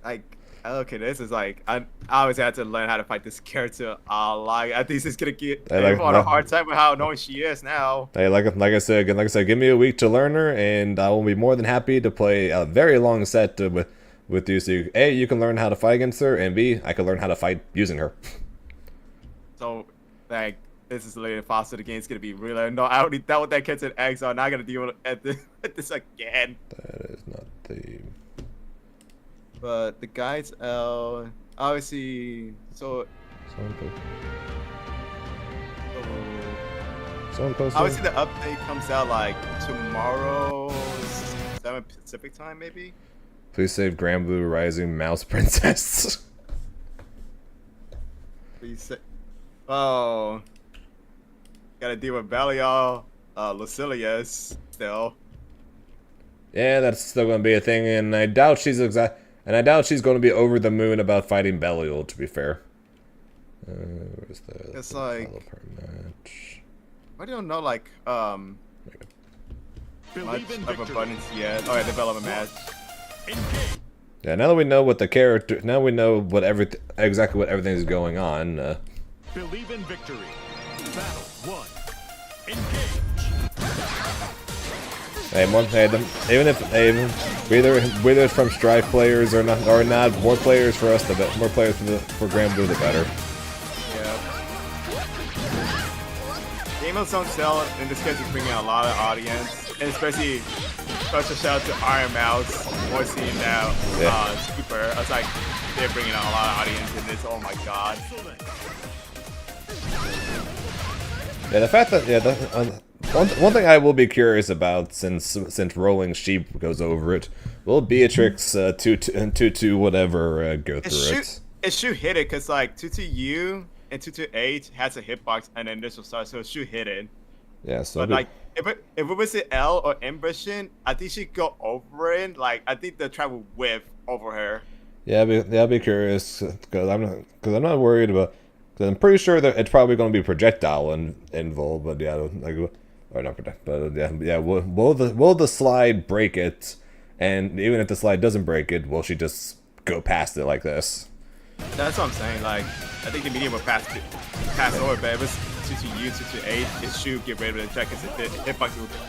Like, okay, this is like I always had to learn how to fight this character a lot. I think this is gonna get I like everyone a that. hard time with how annoying she is now. Hey, like I said, give me a week to learn her, and I will be more than happy to play a very long set with you. So you can learn how to fight against her, and B, I can learn how to fight using her. So like this is literally faster. The game's gonna be really no. I already dealt with that character in X, so I'm not gonna deal with this again. That is not the. But the guides L obviously so. Someone posted. Obviously, the update comes out like tomorrow, 7 Pacific time, maybe. Please save Grand Blue Rising Mouse Princess. Please say, oh, gotta deal with Belial, Lucilius still. Yeah, that's still going to be a thing, and I doubt she's going to be over the moon about fighting Belial. To be fair. Where's the It's like- developer match? I don't know, like much Believe in of victory. abundance yet. Oh yeah, development match. Engage. Yeah, now that we know what the character, now we know what exactly what everything's going on. Believe in victory. Battle 1. Engage. Even if whether it's from Strife players or not, more players for us, more players for Grand Blue, the better. Yeah. Game modes don't sell, and this guy's bringing a lot of audience, and especially special shout out to Iron Mouse voicing now Yeah. Super. I was like, they're bringing out a lot of audience in this. Oh my god. Excellent. Yeah, the fact that one thing I will be curious about since Rolling Sheep goes over it, will Beatrix 2 whatever go through it. It should hit it because like 22U and 22H has a hitbox and an initial start, so it should hit it. Yeah, so But like if it was an L or ambushing, I think she'd go over it. Like I think the trap would whiff over her. yeah, I'll be curious because I'm not worried about. Cause I'm pretty sure that it's probably going to be projectile involved, but yeah, like or not project, but yeah. Will the slide break it? And even if the slide doesn't break it, will she just go past it like this. That's what I'm saying. Like, I think the medium will pass over, but if it's 2-2U, 2-2-8, it should get rid of the check because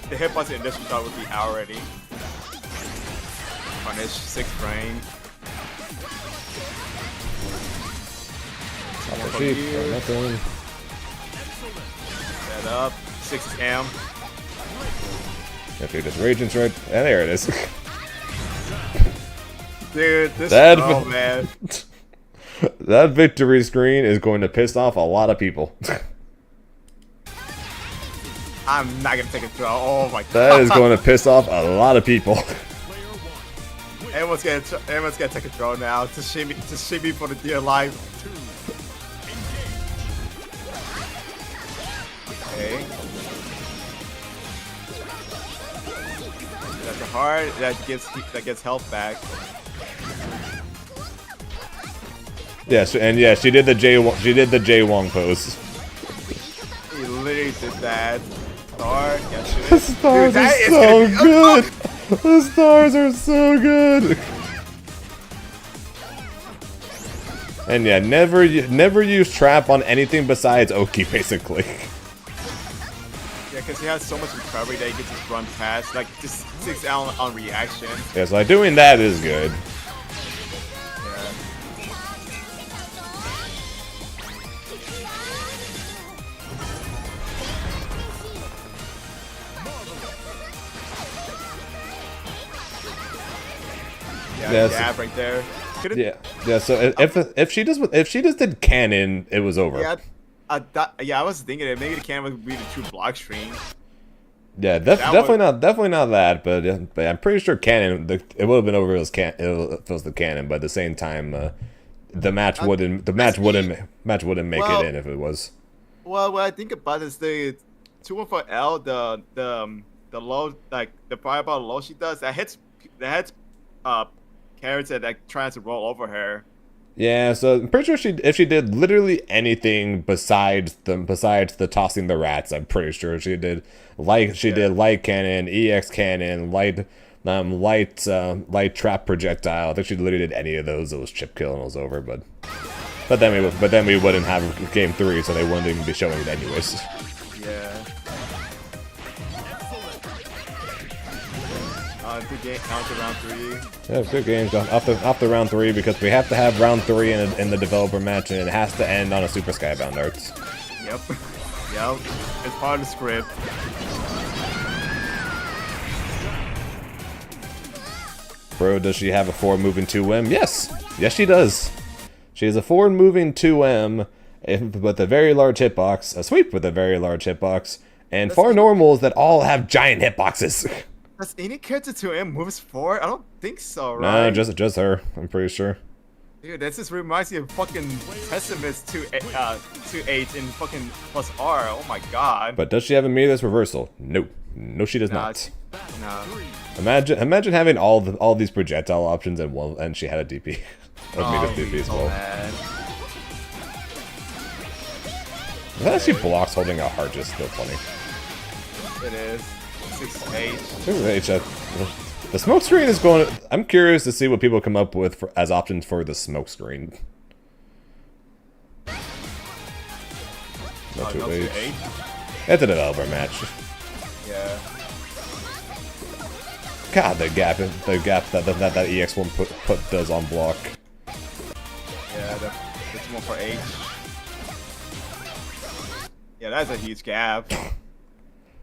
the hitbox and initial shot would be out already. Punish 6 frame. Not for cheap, or nothing. Set up. 6M. Okay, just Raging Strike. And there it is. Dude, this oh man. That victory screen is going to piss off a lot of people. I'm not gonna take a draw. Oh my god. That is going to piss off a lot of people. Everyone's gonna take a draw now to shimmy for the dear life. Okay. That's a hard that gets health back. Yes, and yeah, she did the J Wong pose. He literally did that. Star, yeah, The stars are so good. The stars are so good. And yeah, never use trap on anything besides Oki, basically. Yeah, because he has so much recovery that he can just run past, like just 6 out on reaction. Yeah, so like doing that is good. Yeah, jab right there. Yeah. So if she just did cannon, it was over. Yeah, I was thinking that maybe the cannon would be the true block stream. Yeah, definitely not that, but I'm pretty sure cannon. It would have been over if it was the cannon, but at the same time, the match wouldn't make it in if it was. Well, what I think about is the 214L, the low, like the fireball low she does that hits carrots that tries to roll over her. Yeah, so I'm pretty sure if she did literally anything besides the tossing the rats, I'm pretty sure she did did light cannon, EX cannon, light trap projectile. I think she literally did any of those. It was chip kill and it was over. But then we wouldn't have game 3, so they wouldn't even be showing it anyways. Yeah. Good game. On to round 3. Yeah, good games off the round 3 because we have to have round 3 in the developer match, and it has to end on a Super Skybound Arts. Yep. Yep. It's part of the script. Bro, does she have a forward moving 2M? Yes! Yes, she does. She has a forward moving 2M with a very large hitbox, a sweep with a very large hitbox, and 4 normals that all have giant hitboxes. Does any character 2M moves forward? I don't think so, right? No, just her. I'm pretty sure. Dude, that just reminds me of fucking Pessimist 2-8 in fucking plus R. Oh my god. But does she have a meterless reversal? No. No, she does not. No. Imagine having all these projectile options and she had a DP. DP as well. That she blocks holding a heart is still funny. It is. 6H. 6H. The smoke screen is going. I'm curious to see what people come up with as options for the smoke screen. No 2H. It's a developer match. Yeah. God, the gap that EX1 does on block. Yeah, that's one for H. Yeah, that's a huge gap.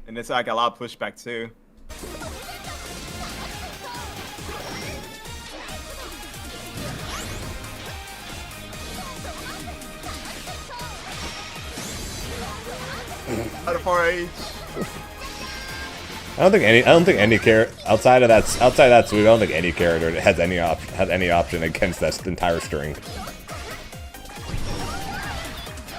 And it's like a lot of pushback too. Out of 4H. I don't think any character outside of that sweep. I don't think any character has any option against that entire string.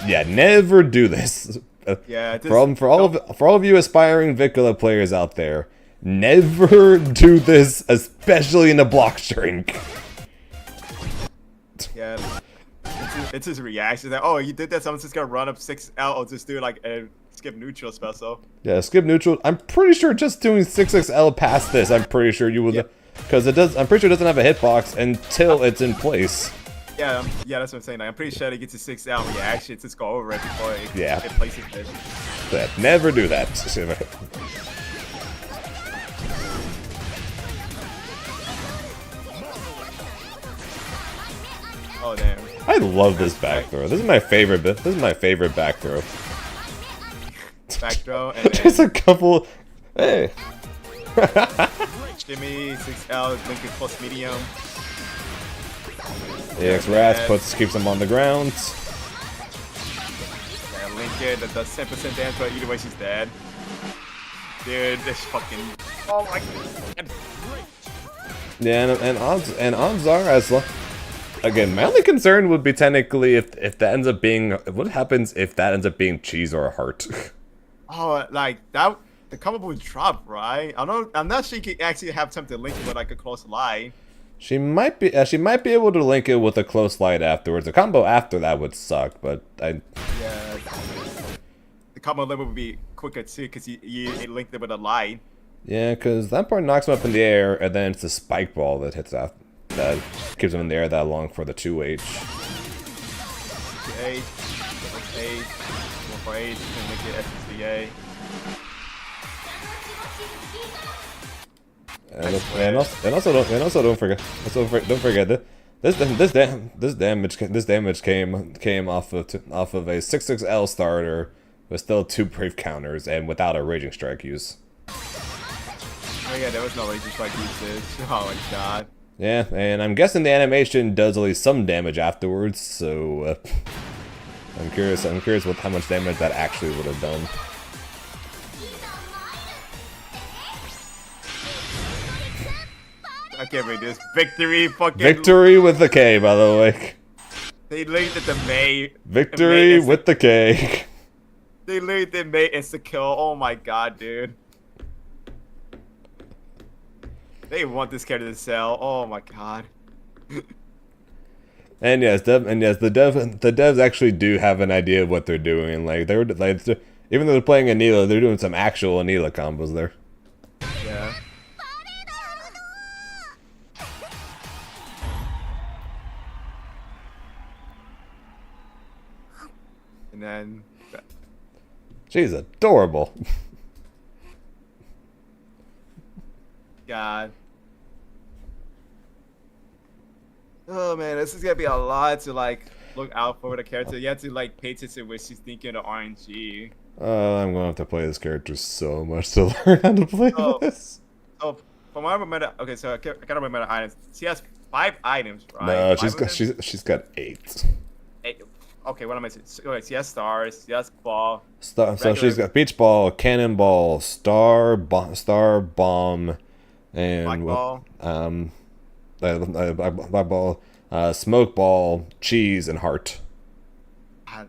Yeah, never do this. Yeah, for all of you aspiring Vikala players out there, never do this, especially in a block string. Yeah, it's his reaction that, oh, you did that, someone's just gonna run up 6L or just do like a skip neutral special. Yeah, skip neutral. I'm pretty sure just doing 6XL past this, I'm pretty sure you would. Yeah. Because it does. I'm pretty sure it doesn't have a hitbox until it's in place. Yeah, yeah, that's what I'm saying. Like, I'm pretty sure it gets a 6L reaction to go over it before it, Yeah. it places it. But never do that. Oh damn. I love this back throw. This is my favorite bit. This is my favorite back throw. Back throw and Just then a couple. Hey. Jimmy 6L Lincoln plus medium. EX Rats keeps him on the ground. Yeah, Lincoln that does 10% damage, but either way she's dead. Dude, this fucking. Oh my god. Yeah, and odds are as well. Again, my only concern would be technically if that ends up being what happens if that ends up being cheese or a heart. Oh, like that. The combo would drop, right? I'm not sure you can actually have time to link it with like a close line. She might be able to link it with a close light afterwards. The combo after that would suck, but Yeah. The combo limit would be quicker too, because you linked it with a light. Yeah, because that part knocks him up in the air, and then it's the spike ball that hits that keeps him in the air that long for the 2H. 2H, 1 for H, you can link it SSDA. And also don't forget this damage came off of a 6/6L starter with still 2 brave counters and without a raging strike use. Oh yeah, there was no laser strike usage. Oh my god. Yeah, and I'm guessing the animation does at least some damage afterwards. So I'm curious with how much damage that actually would have done. I can't believe this. Victory fucking. Victory with the K, by the way. They linked it to May. Victory with the K. They linked it May insta kill. Oh my god, dude. They want this character to sell. Oh my god. And yes, the devs actually do have an idea of what they're doing. Like even though they're playing Anila, they're doing some actual Anila combos there. Yeah. And then She's adorable. God. Oh man, this is gonna be a lot to like look out for with a character. You have to like pay attention when she's thinking of RNG. I'm gonna have to play this character so much to learn how to play this. So from what I remember, okay, so I gotta remember the items. She has 5 items, right? No, 5 she's got 8. 8. Okay, what am I saying? Okay, she has stars. She has ball. So she's got beach ball, cannonball, star bomb, and Black ball. black ball, smoke ball, cheese, and heart.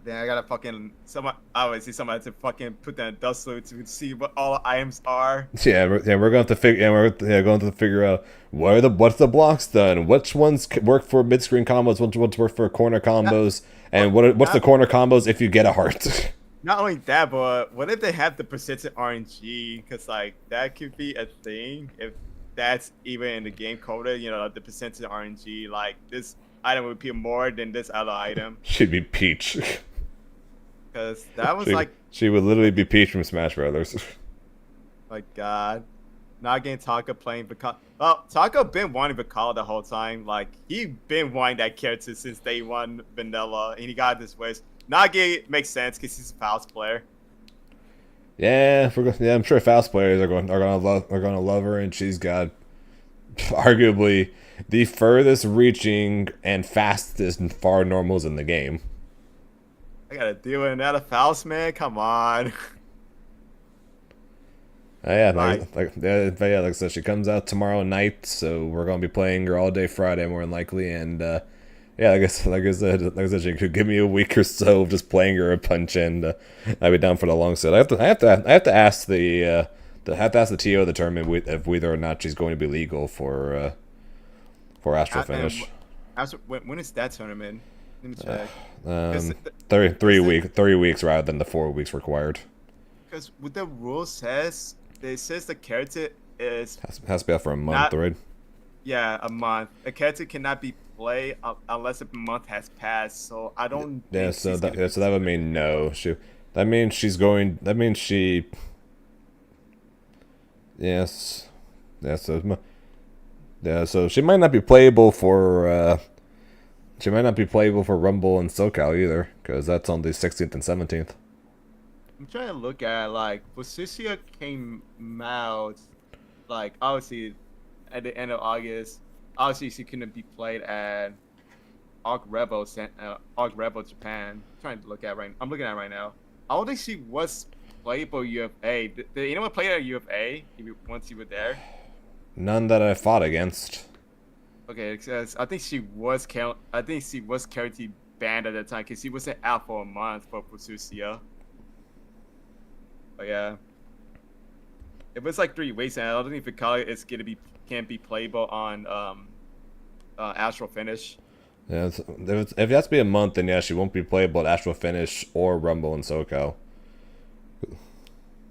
Then I gotta fucking I always see someone to fucking put that in dust loop to see what all the items are. Yeah, we're going to have to figure. Yeah, we're going to figure out what's the blocks done, which ones work for mid screen combos, which ones work for corner combos, and what's the corner combos if you get a heart. Not only that, but what if they have the percentage RNG? Because like that could be a thing if that's even in the game coded. You know, the percentage RNG. Like this item would be more than this other item. She'd be Peach. Because that was she would literally be Peach from Smash Brothers. My God, not getting Taka playing Vikala. Well, Taka been wanting Vikala the whole time. Like he been wanting that character since day one vanilla, and he got this wish. Nagi makes sense because he's a Faust player. Yeah, I'm sure Faust players are gonna love her, and she's got arguably the furthest reaching and fastest and far normals in the game. I gotta deal with another Faust, man. Come on. Like I said, she comes out tomorrow night, so we're gonna be playing her all day Friday more than likely, and yeah, like I said, she could give me a week or so of just playing her a punch, and I'd be down for the long set. I have to ask the TO of the tournament if whether or not she's going to be legal for Astral Finish. When is that tournament? Let me check. 3 weeks rather than the 4 weeks required. Because what the rule says, it says the character has to be out for a month, right? Yeah, a month. A character cannot be played unless a month has passed. So I don't. Yeah, think so she's gonna that be so that would mean no. That means she's going. That means she. Yes. Yeah. Yeah. So she might not be playable for. She might not be playable for Rumble and SoCal either, because that's on the 16th and 17th. I'm trying to look at like Patricia came out like obviously at the end of August. Obviously she couldn't be played at Arc Rebel Japan. I'm trying to look at right. I'm looking at it right now. I don't think she was playable UFA. Did anyone play at UFA once you were there? None that I fought against. Okay, it says I think she was currently banned at the time because she wasn't out for a month for Patricia. But yeah, it was like 3 weeks, and I don't think Vikala is can't be playable on Astral Finish. Yeah, if it has to be a month, then yeah, she won't be playable at Astral Finish or Rumble and SoCal.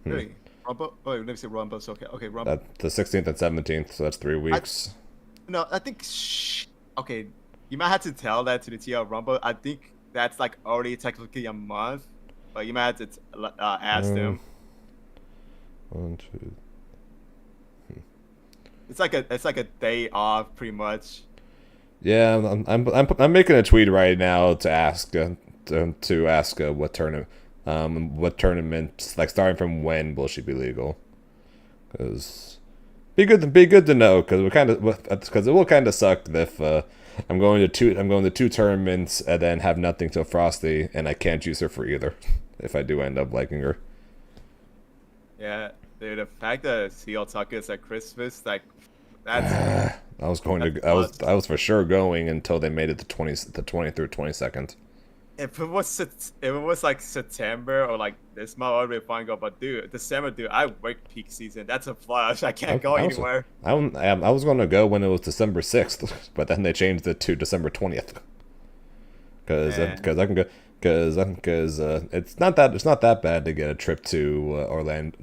Really? Rumble? Oh, let me see Rumble. So okay, Rumble. The 16th and 17th, so that's 3 weeks. No, I think. Okay, you might have to tell that to the TL Rumble. I think that's like already technically a month, but you might have to ask them. 1, 2. It's like a day off, pretty much. Yeah, I'm making a tweet right now to ask what tournament, like starting from when will she be legal? Because be good to know, because it will kind of suck if I'm going to two tournaments and then have nothing till Frosty, and I can't use her for either if I do end up liking her. Yeah, dude, the fact that CL Tucker is at Christmas, like, that's. I was for sure going until they made it the 20th through 22nd. If it was like September or like this month, I would be fine go. But dude, December, dude, I work peak season. That's a flush. I can't go anywhere. I was going to go when it was December 6th, but then they changed it to December 20th. Because I can go. Because it's not that bad to get a trip to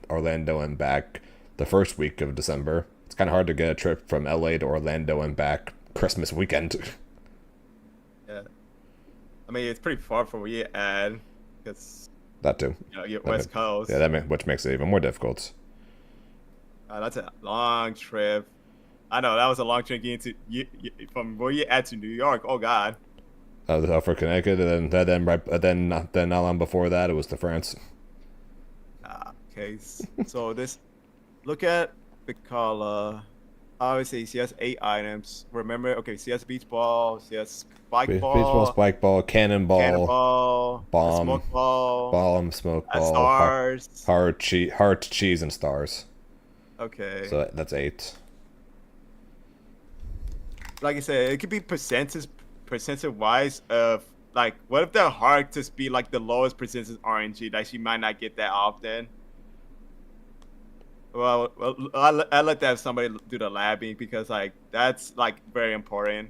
Orlando and back the first week of December. It's kind of hard to get a trip from LA to Orlando and back Christmas weekend. Yeah, I mean it's pretty far from where you're at, because that too. You know, you're West Coast. Yeah, which makes it even more difficult. That's a long trip. I know that was a long trip getting to from where you're at to New York. Oh God. For Connecticut, and then not long before that, it was to France. Okay, so look at Vikala. Obviously, she has 8 items. Remember, okay, she has beach ball, she has spike ball, spike ball, cannonball, bomb, smoke ball, smoke ball, stars, heart, cheese, and stars. Okay. So that's 8. Like I said, it could be percentage wise of like, what if the heart just be like the lowest percentage RNG that she might not get that often? Well, I let that somebody do the labbing, because like that's like very important.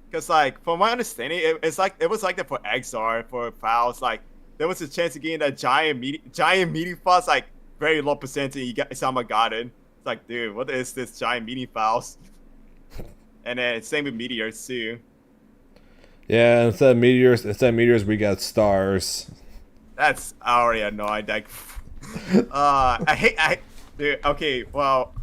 Because like from my understanding, it was like that for XR for fouls. Like there was a chance of getting that giant meaty fouls, like very low percentage. Someone got it. It's like, dude, what is this giant meaty fouls? And then same with meteors too. Yeah, instead of meteors, we got stars. That's already annoying. Like, dude. Okay, well,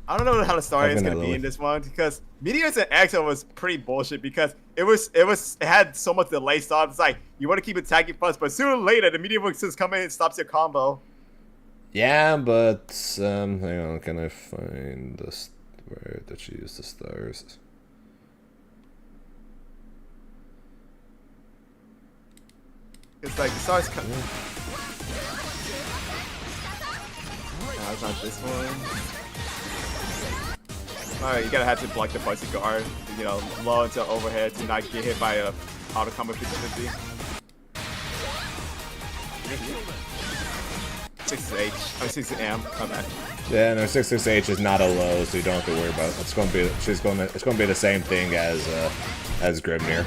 I don't know how the story is gonna be in this one, because meteors and Exo was pretty bullshit, because it had so much delay stop. It's like you want to keep attacking first, but sooner or later the meteor will just come in and stops your combo. Yeah, but hang on, can I find this? Where did she use the stars? It's like the stars come. No, it's not this one. Alright, you gotta have to block the fuzzy guard. You know, low until overhead to not get hit by a auto combo 50-50. 6-H. Come back. Yeah, no, 6-H is not a low, so you don't have to worry about it. It's gonna be the same thing as Grimnir.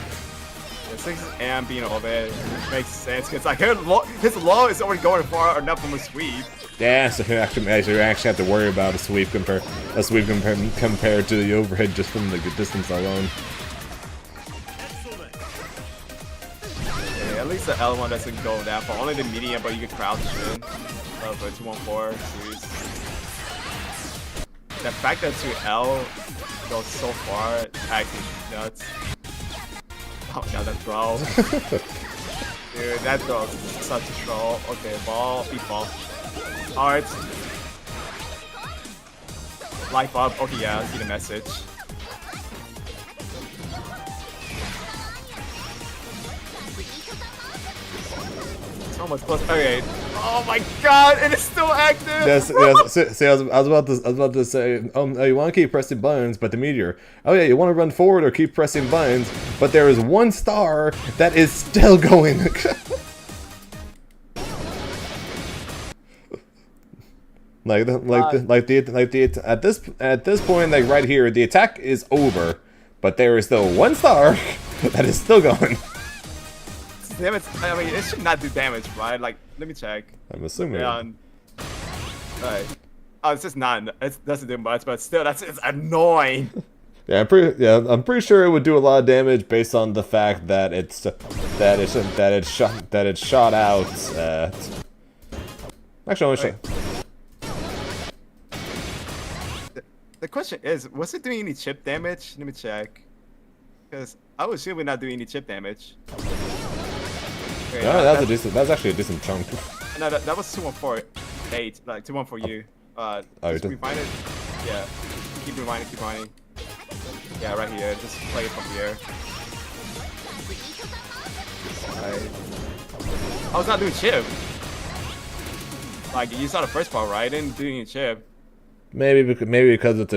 Yeah, 6 and being over it makes sense because like his low is already going far enough from a sweep. Yeah, so you actually have to worry about a sweep compared to the overhead just from the distance alone. Yeah, at least the L1 doesn't go that far. Only the medium, but you can crouch in. Of a 214 series. The fact that 2L goes so far is actually nuts. Oh god, that throw. Dude, that throw is such a troll. Okay, ball, beat ball. Alright. Life up. Okay, yeah, I see the message. So much plus. Okay. Oh my god, and it's still active. Yes, yes. See, I was about to say, you want to keep pressing buttons, but the meteor. Oh yeah, you want to run forward or keep pressing buttons, but there is one star that is still going. At this point, like right here, the attack is over, but there is still one star that is still going. Damage. I mean, it should not do damage, right? Like, let me check. I'm assuming. Yeah. Right. Oh, it's just not. It doesn't do much, but still, it's annoying. Yeah, I'm pretty sure it would do a lot of damage based on the fact that it's shot out at. Actually, only shot. The question is, was it doing any chip damage? Let me check. Because I would assume we're not doing any chip damage. Okay, No, that's actually a decent chunk. No, that was 2148, like 2148. Just rewind it. Yeah, keep rewinding. Yeah, right here. Just play it from here. I was not doing chip. Like you saw the first part, right? I didn't do any chip. Maybe because it's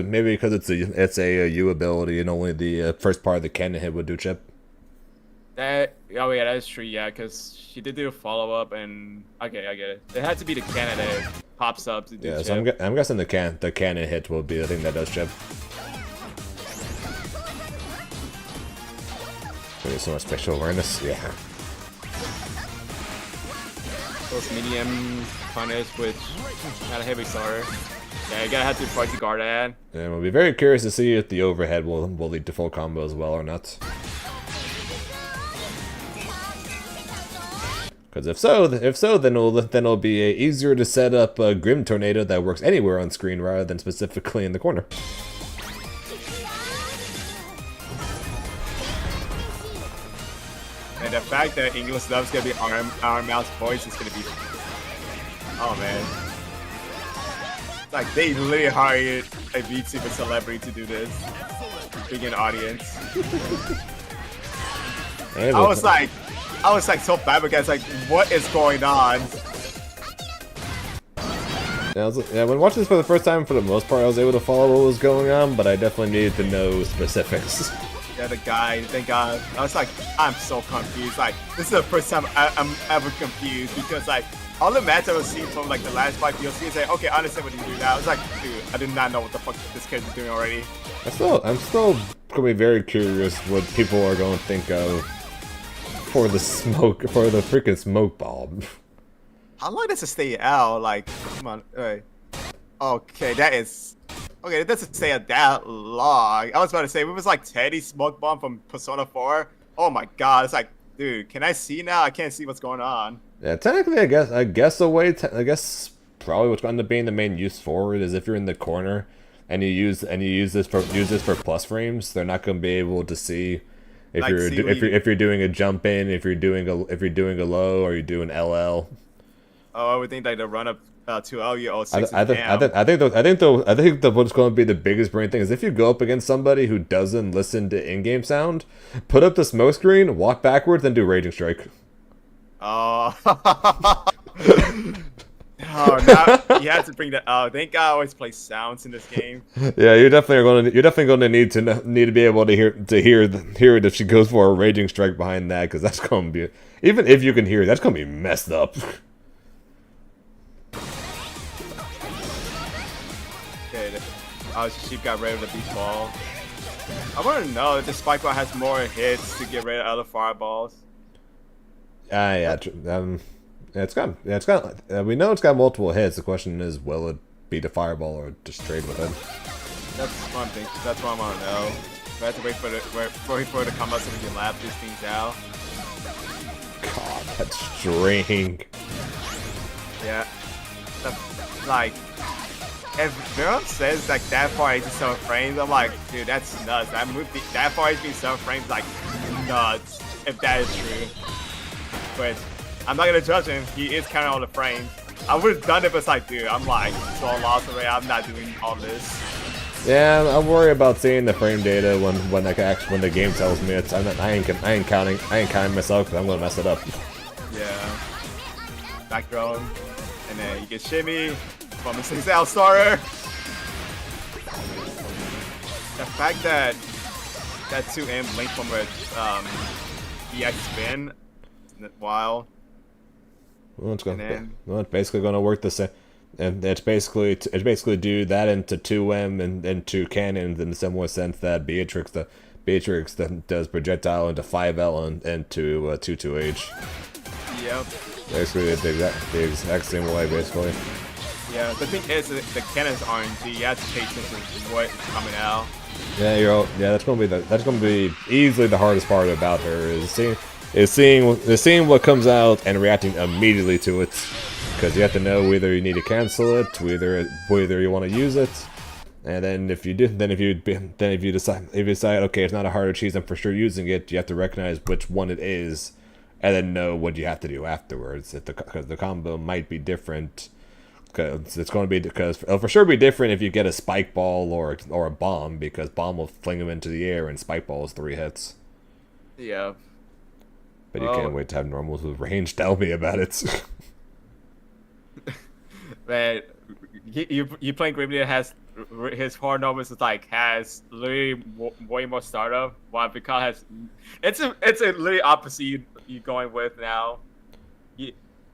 a U ability and only the first part of the cannon hit would do chip. Oh yeah, that's true. Yeah, because she did do a follow up, and okay, I get it. It had to be the cannon that pops up to do chip. So I'm guessing the cannon hit will be the thing that does chip. Maybe so much spatial awareness. Yeah. Those medium punish, which not a heavy starter. Yeah, you gotta have to fight to guard that. And we'll be very curious to see if the overhead will lead to full combo as well or not. Because if so, then it'll be easier to set up a Grim Tornado that works anywhere on screen rather than specifically in the corner. And the fact that English loves gonna be Arm Mouse voice is gonna be. Oh man. Like they literally hired a VTuber celebrity to do this. Big an audience. I was like so bad because like, what is going on? Yeah, when watching this for the first time, for the most part, I was able to follow what was going on, but I definitely needed to know specifics. Yeah, the guy, thank God. I was like, I'm so confused. Like, this is the first time I'm ever confused because like, all the matches I was seeing from like the last 5 DLCs, like, okay, I understand what he's doing now. I was like, dude, I did not know what the fuck this character's doing already. I'm still gonna be very curious what people are gonna think of for the freaking smoke bomb. How long does it stay out? Like, come on, alright. Okay, that is. Okay, it doesn't stay out that long. I was about to say, it was like Teddy's smoke bomb from Persona 4. Oh my god, it's like, dude, can I see now? I can't see what's going on. Yeah, technically, I guess probably what's going to be the main use for it is if you're in the corner and you use this for plus frames, they're not going to be able to see if like you're doing a jump in, if you're doing a low, or you're doing LL. Oh, I would think like the run up to LU 06 I think what's going to be the biggest brain thing is if you go up against somebody who doesn't listen to in-game sound, put up the smoke screen, walk backwards, and do Raging Strike. Oh. Oh, now you have to bring that. Oh, thank God I always play sounds in this game. Yeah, you're definitely going to need to be able to hear it if she goes for a Raging Strike behind that, because that's going to be, even if you can hear it, that's going to be messed up. Okay, oh, she got rid of the beach ball. I want to know if the spike ball has more hits to get rid of other fireballs. Yeah. It's got. We know it's got multiple hits. The question is, will it beat a fireball or just trade with it? That's one thing. That's what I want to know. We have to wait for it to come out so we can lap these things out. God, that string. Yeah. That's, like, if Viral says like that far is 7 frames, I'm like, dude, that's nuts. That far is being 7 frames, like nuts. If that is true, but I'm not gonna judge him. He is counting all the frames. I would have done it, but it's like, dude, I'm like so lost already. I'm not doing all this. Yeah, I'm worried about seeing the frame data when the game tells me it's. I ain't counting myself because I'm gonna mess it up. Yeah. Back throw him, and then you get shimmy from the 6L starter. The fact that 2M linked from a EX spin, wild. Well, it's basically going to work the same, and it's basically do that into 2M and into cannons in the similar sense that Beatrix that does projectile into 5L and into 22H. Yep. Basically the exact same way, basically. Yeah, the thing is the cannons RNG. You have to pay attention to what's coming out. Yeah, that's gonna be easily the hardest part about her is seeing what comes out and reacting immediately to it, because you have to know whether you need to cancel it, whether you want to use it, and then if you decide okay, it's not a hard to choose, I'm for sure using it. You have to recognize which one it is, and then know what you have to do afterwards. Because the combo might be different. Because it'll for sure be different if you get a spike ball or a bomb, because bomb will fling him into the air and spike ball is 3 hits. Yeah. But you can't wait to have normals with range tell me about it. Man, you playing Grimnir has his hard normals has literally way more startup, while Vikala has it's a literally opposite you going with now.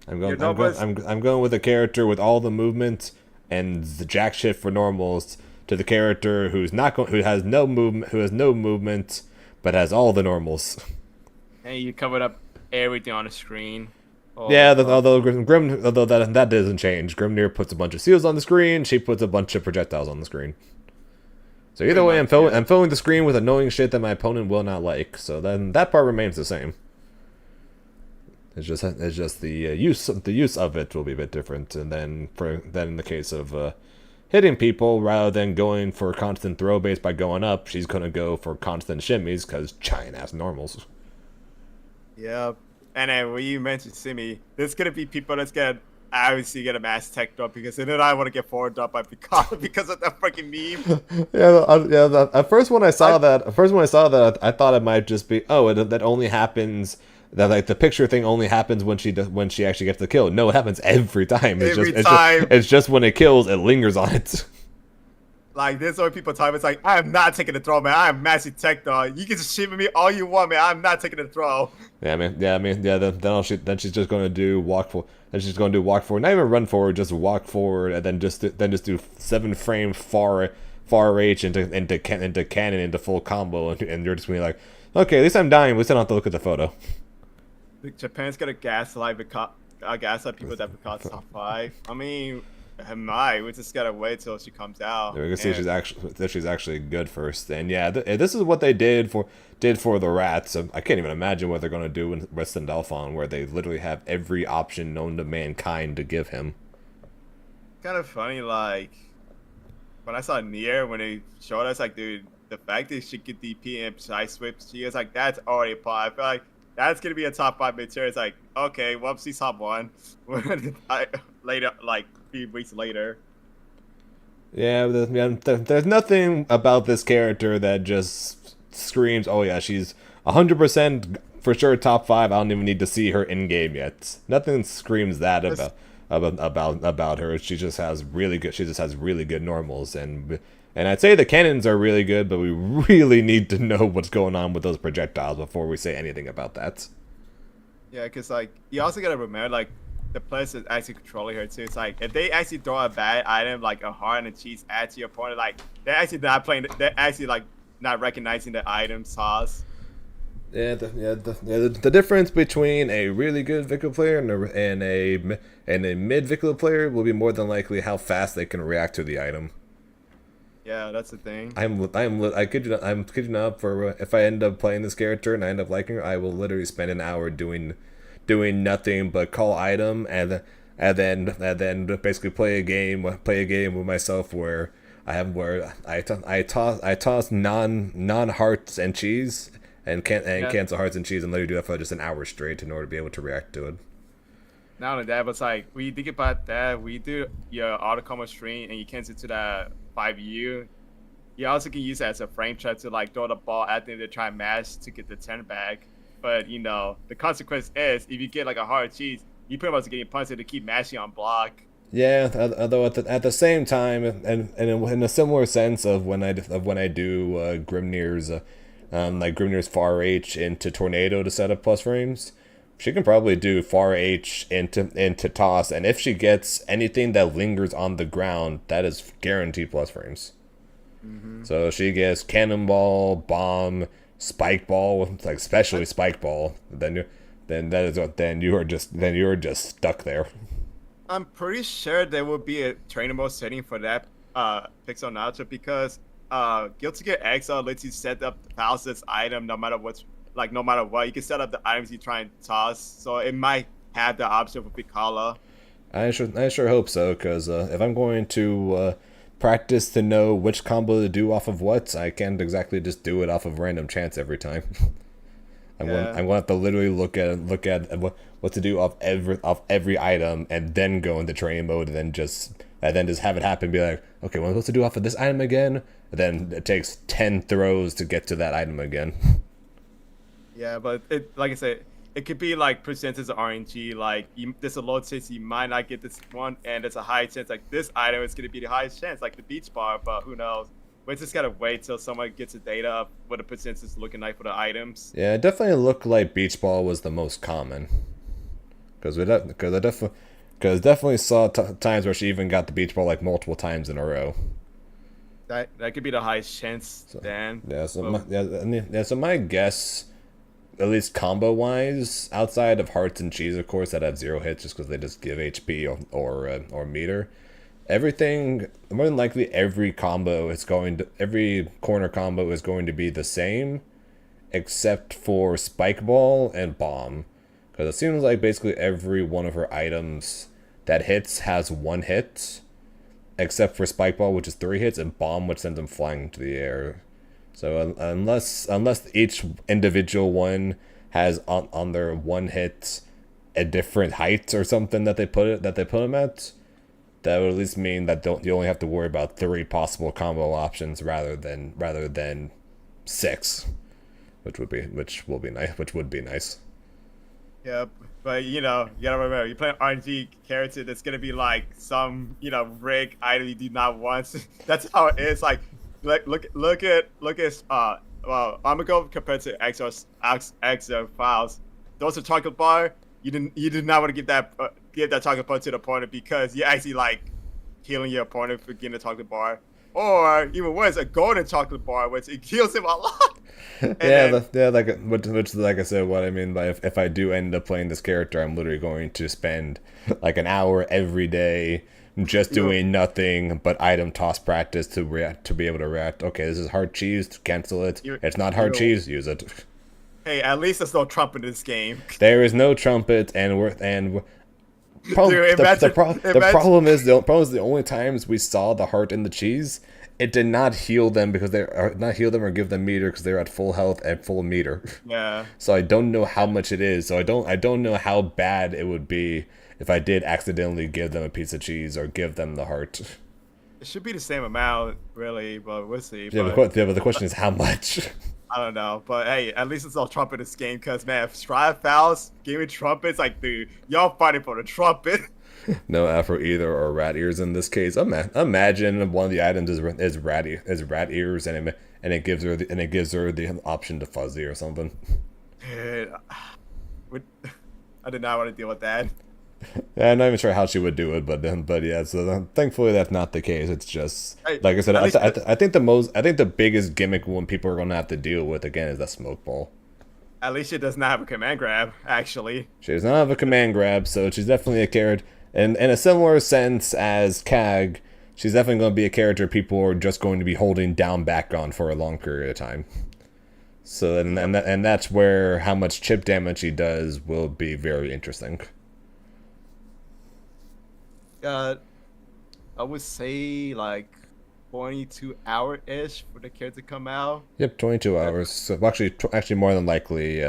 I'm going with a character with all the movement and the jack shit for normals to the character who has no movement but has all the normals. And you covered up everything on the screen. Yeah, although that doesn't change. Grimnir puts a bunch of seals on the screen. She puts a bunch of projectiles on the screen. So either way, I'm filling the screen with annoying shit that my opponent will not like. So then that part remains the same. It's just the use of it will be a bit different, and then in the case of hitting people, rather than going for constant throw base by going up, she's gonna go for constant shimmies because giant ass normals. Yeah, and then when you mentioned Simi, there's gonna be people that's gonna obviously get a mass tech drop because then I want to get forward drop by because of that freaking meme. Yeah. At first when I saw that, I thought it might just be that only happens. That the picture thing only happens when she actually gets the kill. No, it happens every time. It's just when it kills, it lingers on it. Like there's other people talking. It's like I am not taking the throw, man. I am massive tech dog. You can just shimmy me all you want, man. I'm not taking the throw. Then she's just going to do walk forward. Then she's going to do walk forward. Not even run forward, just walk forward, and then just do 7 frame far H into cannon into full combo, and you're just going to be like, okay, at least I'm dying. At least I don't have to look at the photo. Japan's gonna gaslight people that because top 5. I mean, we just gotta wait till she comes out. We're gonna see if she's actually good first. And yeah, this is what they did for the rats. I can't even imagine what they're gonna do with Sindelphon, where they literally have every option known to mankind to give him. Kind of funny, like when I saw Nier when they showed us, like, dude, the fact that she could DP and side swip, she was like, that's already a pot. I feel like that's gonna be a top 5 material. It's like, okay, whoopsie, top 1. Later, like 3 weeks later. Yeah, there's nothing about this character that just screams, oh yeah, she's 100% for sure top 5. I don't even need to see her in game yet. Nothing screams that about her. She just has really good normals, and I'd say the cannons are really good, but we really need to know what's going on with those projectiles before we say anything about that. Yeah, because, like, you also got to remember, like, the players is actually controlling her, too. It's like, if they actually throw a bad item, like a heart and a cheese at your opponent, like, they're actually not playing, they're actually, like, not recognizing the item toss. The difference between a really good Vikala player and a mid Vikala player will be more than likely how fast they can react to the item. Yeah, that's the thing. I kid you not, I'm kidding not for if I end up playing this character and I end up liking her, I will literally spend an hour doing nothing but call item and then basically play a game with myself where I toss non hearts and cheese and cancel hearts and cheese and literally do that for just an hour straight in order to be able to react to it. Not only that, but it's like when you think about that, we do your auto combo stream and you cancel to that 5U. You also can use it as a frame trap to like throw the ball at them to try and mash to get the turn back. But you know, the consequence is if you get like a hard cheese, you pretty much getting punched to keep mashing on block. Yeah, although at the same time, and in a similar sense of when I do Grimnir's, like Grimnir's far H into tornado to set up plus frames, she can probably do far H into toss, and if she gets anything that lingers on the ground, that is guaranteed plus frames. Mm-hmm. So if she gets cannonball, bomb, spike ball, like especially spike ball, then you are just stuck there. I'm pretty sure there will be a trainable setting for that Pixel Nacho because Guilty Gear Exile lets you set up the fastest item no matter what. You can set up the items you try and toss. So it might have the option for Vikala. I sure hope so, because if I'm going to practice to know which combo to do off of what, I can't exactly just do it off of random chance every time. I'm going to have to literally look at what to do off every item and then go into training mode and then just have it happen and be like, okay, what am I supposed to do off of this item again? And then it takes 10 throws to get to that item again. Yeah, but like I said, it could be like percentage of RNG. Like there's a low chance you might not get this one, and there's a high chance like this item is going to be the highest chance, like the beach bar. But who knows? We just gotta wait till someone gets the data of what the percentage is looking like for the items. Yeah, it definitely looked like beach ball was the most common, because I definitely saw times where she even got the beach ball like multiple times in a row. That could be the highest chance then. Yeah, so my guess, at least combo wise, outside of hearts and cheese, of course, that have 0 hits just because they just give HP or meter. Everything, more than likely, every corner combo is going to be the same, except for spike ball and bomb, because it seems like basically every one of her items that hits has 1 hit, except for spike ball, which is 3 hits, and bomb, which sends them flying into the air. So unless each individual one has on their 1 hit a different height or something that they put them at, that would at least mean that you only have to worry about 3 possible combo options rather than 6, which would be nice. Yep, but you gotta remember, you're playing RNG character that's gonna be like some rig item you do not want. That's how it is. Like look at well, I'm gonna go compared to Exo files. Those are chocolate bar. You did not want to give that chocolate bar to the opponent because you're actually like healing your opponent for getting a chocolate bar, or even worse, a golden chocolate bar, which it heals him a lot. Like I said, what I mean by if I do end up playing this character, I'm literally going to spend like an hour every day just doing nothing but item toss practice to be able to react. Okay, this is hard cheese, cancel it. It's not hard cheese, use it. Hey, at least there's no trumpet in this game. There is no trumpet, the problem is the only times we saw the heart in the cheese, it did not heal them or give them meter because they're at full health and full meter. Yeah. So I don't know how much it is. So I don't know how bad it would be if I did accidentally give them a piece of cheese or give them the heart. It should be the same amount, really, but we'll see. But the question is how much. I don't know, but hey, at least it's all trumpet in this game, because man, if Strive fouls, giving trumpets, like, dude, y'all fighting for the trumpet. No afro either or rat ears in this case. Imagine one of the items is rat ears, and it gives her the option to fuzzy or something. Dude, I did not want to deal with that. Yeah, I'm not even sure how she would do it, but yeah. So thankfully that's not the case. It's just Hey, like I said. at least I think the biggest gimmick one people are gonna have to deal with again is that smoke ball. At least she does not have a command grab, actually. She does not have a command grab, so she's definitely a character. And in a similar sense as Kag, she's definitely going to be a character people are just going to be holding down back on for a long period of time. So and that's where how much chip damage she does will be very interesting. I would say like 22-hour-ish for the character to come out. Yep, 22 hours. So actually more than likely,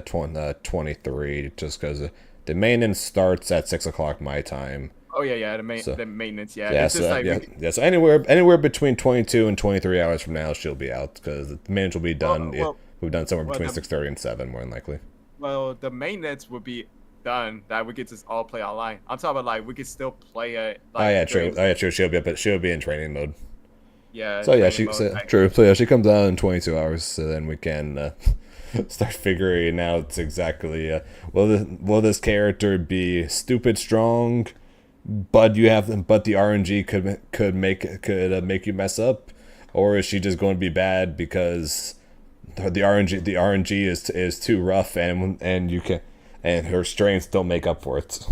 23, just because the maintenance starts at 6 o'clock my time. Oh yeah, So- the maintenance, yeah. Yeah, It's just so like so anywhere between 22 and 23 hours from now, she'll be out because the maintenance will be done. We've done somewhere between 6:30 and 7, more than likely. the maintenance would be done that we could just all play online. I'm talking about like we could still play it. Like, Oh yeah, true. She'll be in training mode. Yeah. So yeah, training mode, like- true. So yeah, she comes out in 22 hours. So then we can start figuring out exactly will this character be stupid strong, but the RNG could make you mess up, or is she just going to be bad because the RNG is too rough and you can and her strengths don't make up for it.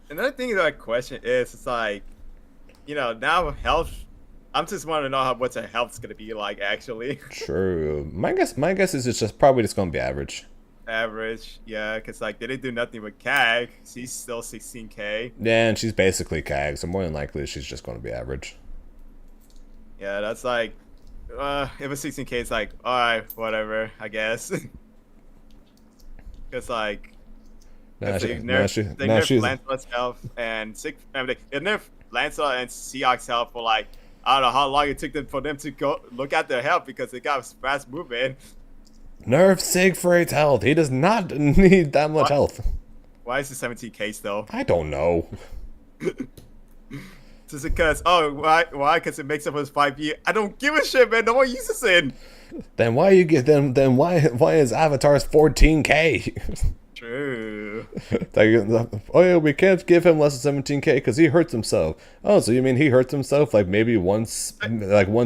Another thing that I question is, it's like, now health. I'm just want to know what her health's gonna be like actually. True. My guess is it's just probably just gonna be average. Average, yeah, because like they didn't do nothing with Kag. She's still 16k. Yeah, and she's basically Kag, so more than likely she's just gonna be average. Yeah, that's like, if it's 16k, it's like, all right, whatever, I guess. Because like, Nah, they she- nerf, nah, she- they nah, nerf she's- Lancelot's health and they nerf Lancelot and Seahawk's health for like, I don't know how long it took them for them to go look at their health because they got fast movement. Nerf Siegfried's health. He does not need that much What? health. Why is it 17k still? I don't know. Just because, why? Because it makes up his 5 year. I don't give a shit, man. No one uses it. Then why you get then why is Avatar's 14k? True. Oh yeah, we can't give him less than 17k because he hurts himself. Oh, so you mean he hurts himself like maybe once,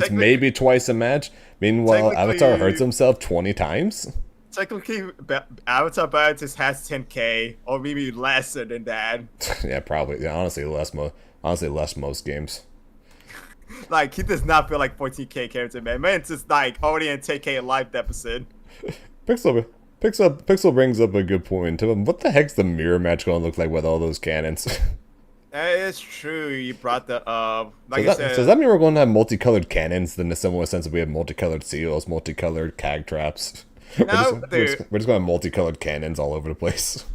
maybe twice a match? Meanwhile, Avatar technically- hurts himself 20 times. Technically, Avatar Bad just has 10k, or maybe less than that. Yeah, probably. Yeah, honestly, less most games. Like, he does not feel like 14k character, man. Man's just like already in 10k live deficit. Pixel brings up a good point. What the heck's the mirror match going to look like with all those cannons? It's true, you brought that up. Like So I said, does that mean we're going to have multicolored cannons in a similar sense that we have multicolored seals, multicolored Kag traps? No, we're just going to have multicolored cannons all over the place.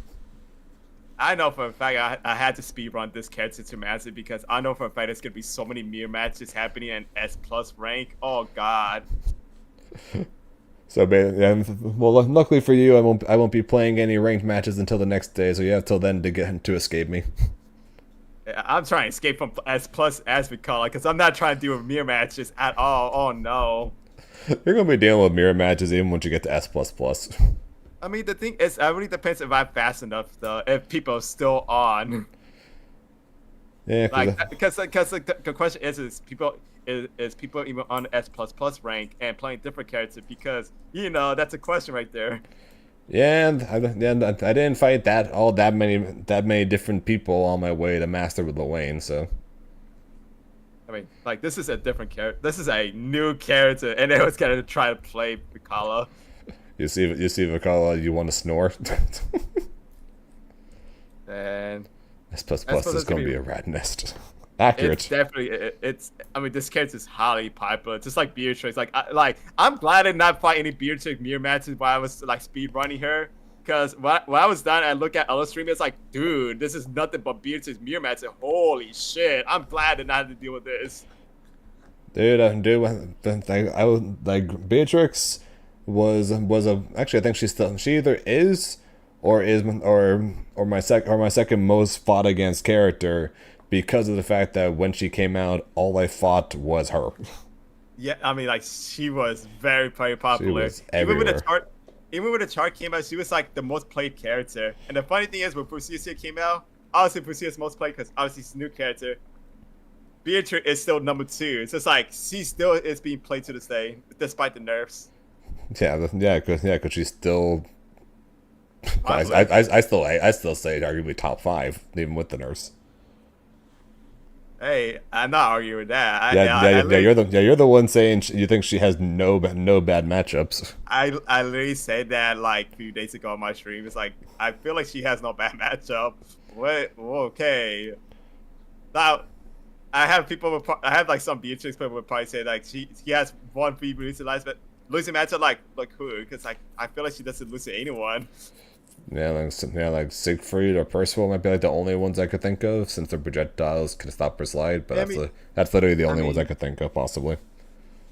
I know for a fact I had to speedrun this character to master because I know for a fact there's gonna be so many mirror matches happening in S+ rank. Oh god. So, well, luckily for you, I won't be playing any ranked matches until the next day. So you have till then to escape me. I'm trying to escape from S+ as Vikala because I'm not trying to do mirror matches at all. Oh no. You're gonna be dealing with mirror matches even once you get to S++. I mean, the thing is, it really depends if I'm fast enough, though, if people are still on. Yeah, Like, because the question is people even on S++ rank and playing different characters? Because that's a question right there. yeah, I didn't fight that many different people on my way to master with Lane. So I mean, like, this is a different character. This is a new character, and they was gonna try to play Vikala. you see Vikala, you want to snore. And S++ is gonna be a rat nest. Accurate. it's definitely I mean, this character is highly popular, just like Beatrix. I'm glad I did not fight any Beatrix mirror matches while I was like speed running her, because when I was done, I look at other streamers like, dude, this is nothing but Beatrix mirror matches. Holy shit! I'm glad I did not have to deal with this. Dude, I was like Beatrix was actually I think she either is or my second most fought against character because of the fact that when she came out, all I fought was her. Yeah, I mean, like, she was very popular. was everywhere. even when the chart came out, she was like the most played character. And the funny thing is, when Fusia came out, obviously Fusia's most played because obviously it's a new character. Beatrix is still number 2. It's just like she still is being played to this day, despite the nerfs. Yeah, because she's still. I still say arguably top 5, even with the nerfs. Hey, I'm not arguing with that. You're the one saying you think she has no bad matchups. I literally said that like a few days ago on my stream. It's like I feel like she has no bad matchup. What? Okay. Now, I have like some Beatrix people would probably say like she has one free losing matchup like who? Because like I feel like she doesn't lose to anyone. Yeah, like Siegfried or Percival might be like the only ones I could think of, since their projectiles can stop her slide. But that's literally the only ones I could think of, possibly.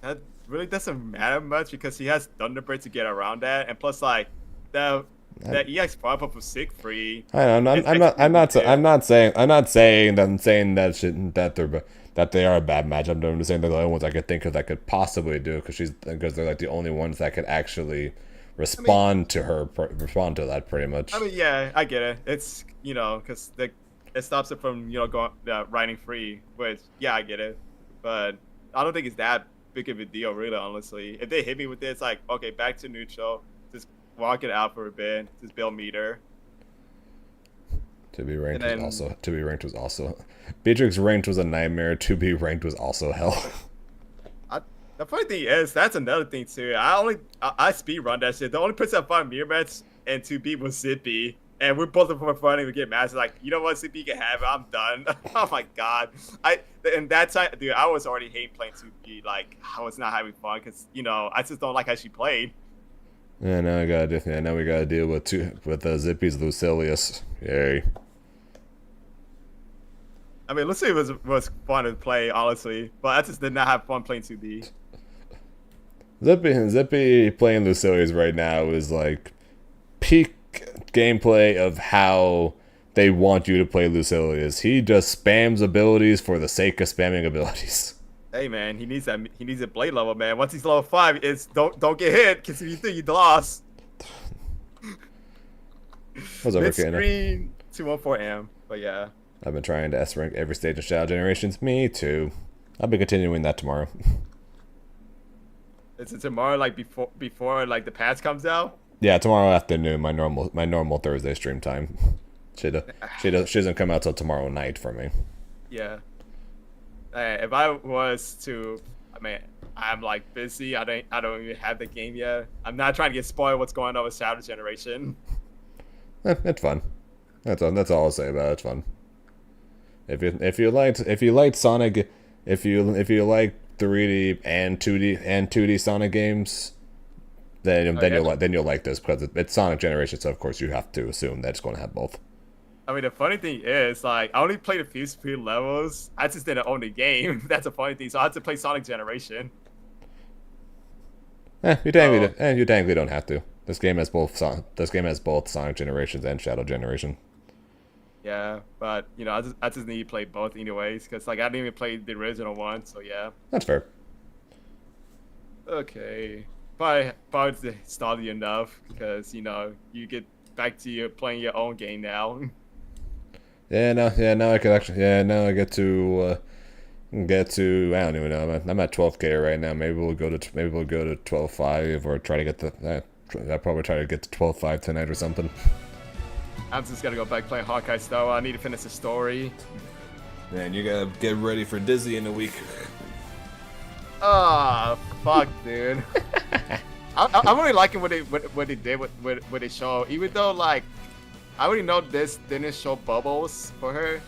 That really doesn't matter much because he has Thunderbird to get around that, and plus like the EX pop up for Siegfried. I'm not saying that they are a bad matchup. I'm just saying they're the only ones I could think of that could possibly do it because they're like the only ones that could actually respond to that pretty much. I mean, yeah, I get it. It's because it stops it from going riding free, which yeah, I get it, but I don't think it's that big of a deal, really. Honestly, if they hit me with it, it's like okay, back to neutral, just walk it out for a bit, just build meter. To be ranked was also Beatrix ranked was a nightmare. To be ranked was also hell. The funny thing is, that's another thing too. I speed run that shit. The only person I found mirror match and 2B was Zippy, and we're both for fun to get matches. Like, you know what, Zippy can have it. I'm done. Oh my god. And that time, dude, I was already hating playing 2B. Like, I was not having fun because I just don't like how she played. Yeah, now we gotta deal with Zippy's Lucilius. Yay. I mean, Lucilius was fun to play, honestly, but I just did not have fun playing 2B. Zippy playing Lucilius right now is like peak gameplay of how they want you to play Lucilius. He just spams abilities for the sake of spamming abilities. Hey man, he needs a blade level, man. Once he's level 5, it's don't get hit, because if you think you lost. What's over, Screen 214M, but yeah. I've been trying to S rank every stage of Shadow Generations. Me too. I'll be continuing that tomorrow. Is it tomorrow, like before like the patch comes out? Yeah, tomorrow afternoon, my normal Thursday stream time. She doesn't come out till tomorrow night for me. Yeah. If I was to, I mean, I'm like busy. I don't even have the game yet. I'm not trying to get spoiled what's going on with Shadow Generation. It's fun. That's all I'll say about it. It's fun. If you liked Sonic, if you like 3D and 2D Sonic games, then you'll like this because it's Sonic Generation. So of course you have to assume that it's going to have both. I mean, the funny thing is, like, I only played a few speed levels. I just didn't own the game. That's a funny thing. So I had to play Sonic Generation. You technically don't have to. This game has both Sonic Generations and Shadow Generation. Yeah, but I just need to play both anyways, because like I didn't even play the original one. So yeah. That's fair. Okay, probably started enough because you get back to playing your own game now. Now I could actually. Yeah, now I get to. I don't even know. I'm at 12K right now. Maybe we'll go to 12.5 or try to get the. I'll probably try to get to 12.5 tonight or something. I'm just gonna go back playing Hawkeye Star. I need to finish the story. Man, you gotta get ready for Dizzy in a week. Oh, fuck, dude. I'm really liking what they did with the show. Even though, like, I already know this didn't show bubbles for her.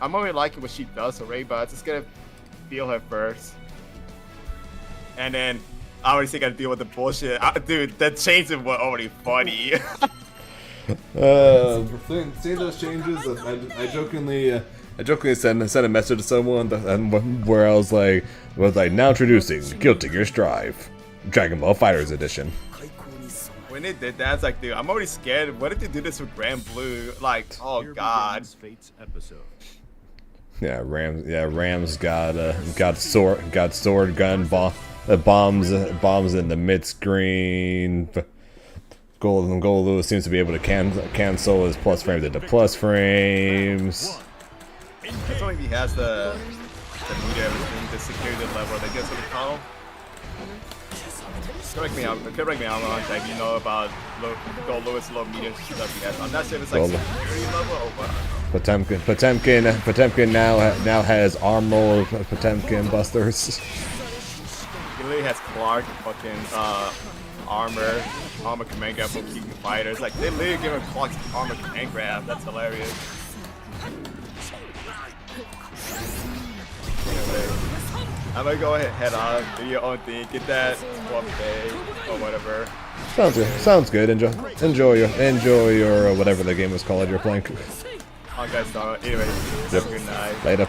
I'm already liking what she does already, but I'm just gonna feel her first. And then I already think I deal with the bullshit. Dude, that changes were already funny. Seeing those changes, I jokingly sent a message to someone where I was like, now introducing Guilty Gear Strive, Dragon Ball FighterZ Edition. When they did that, I was like, dude, I'm already scared. What if they do this with Grand Blue? Like, oh god. Yeah, Rams got sword gun bombs in the mid screen. Goldu seems to be able to cancel his plus frames into plus frames. I don't think he has the meter everything, the security level, they just what they call. Correct me if I'm wrong, if you know about Goldu's low meter stuff he has. I'm not sure if it's like security level or what. Potemkin now has armor Potemkin busters. He literally has Clark fucking armor command grab from King Fighters. Like they literally give him Clark's armor command grab. That's hilarious. Anyway, I'm gonna go head on, do your own thing, get that swap day or whatever. Sounds good. Enjoy your whatever the game was called you're playing. Alright guys, so anyway, have a good night. Later.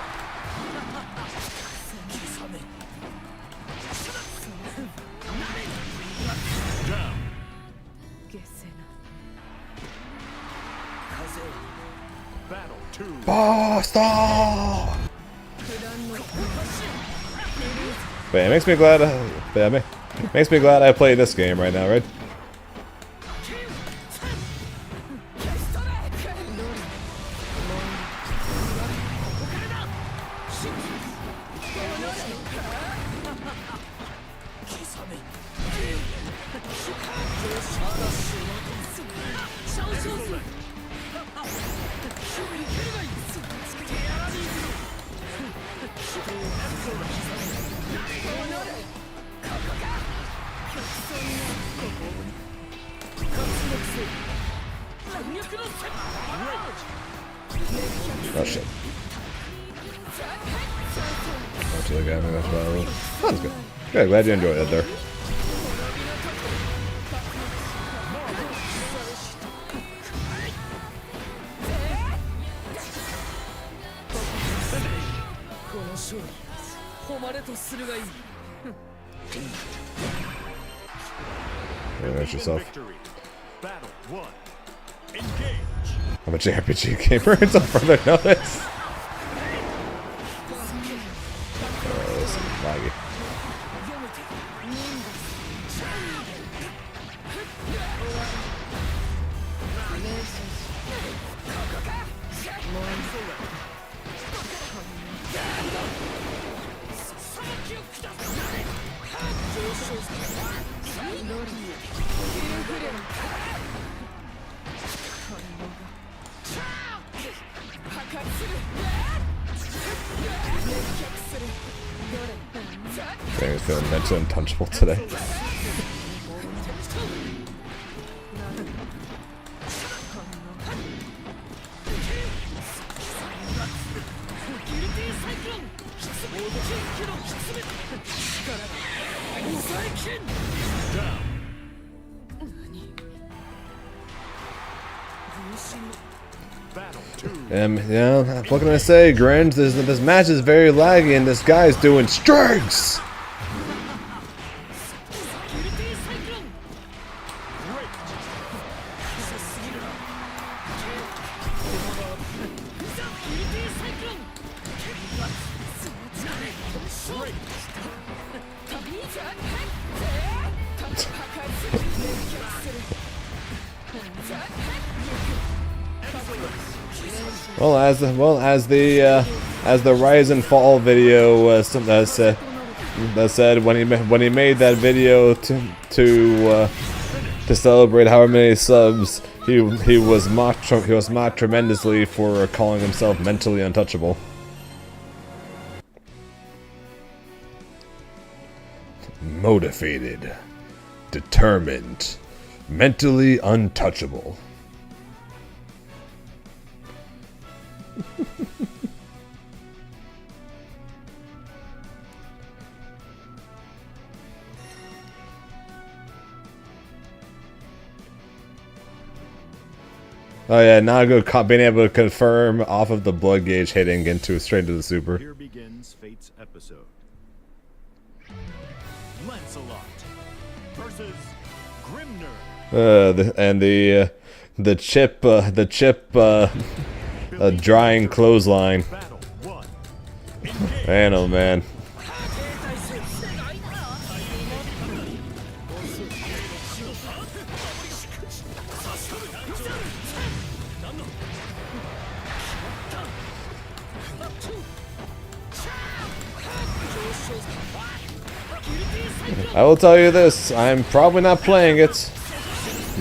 Battle 2. Basta! But it makes me glad. Makes me glad I play this game right now, right? Oh shit. Oh, to the guy, maybe that's about it. Sounds good. Good, glad you enjoyed it there. Finish yourself. Battle 1. Engage. I'm a JRPG gamer until further notice. Oh, this is laggy. I'm feeling mentally untouchable today. Yeah, what can I say, Grinch? This match is very laggy and this guy's doing strikes! as the rise and fall video that said when he made that video to celebrate however many subs, he was mocked tremendously for calling himself mentally untouchable. Motivated, determined, mentally untouchable. Oh yeah, Nago being able to confirm off of the blood gauge hitting into straight to the super. Here begins Fate's episode. Lancelot versus Grimner. The chip drying clothesline. Battle 1. Man, oh man. I will tell you this: I'm probably not playing it,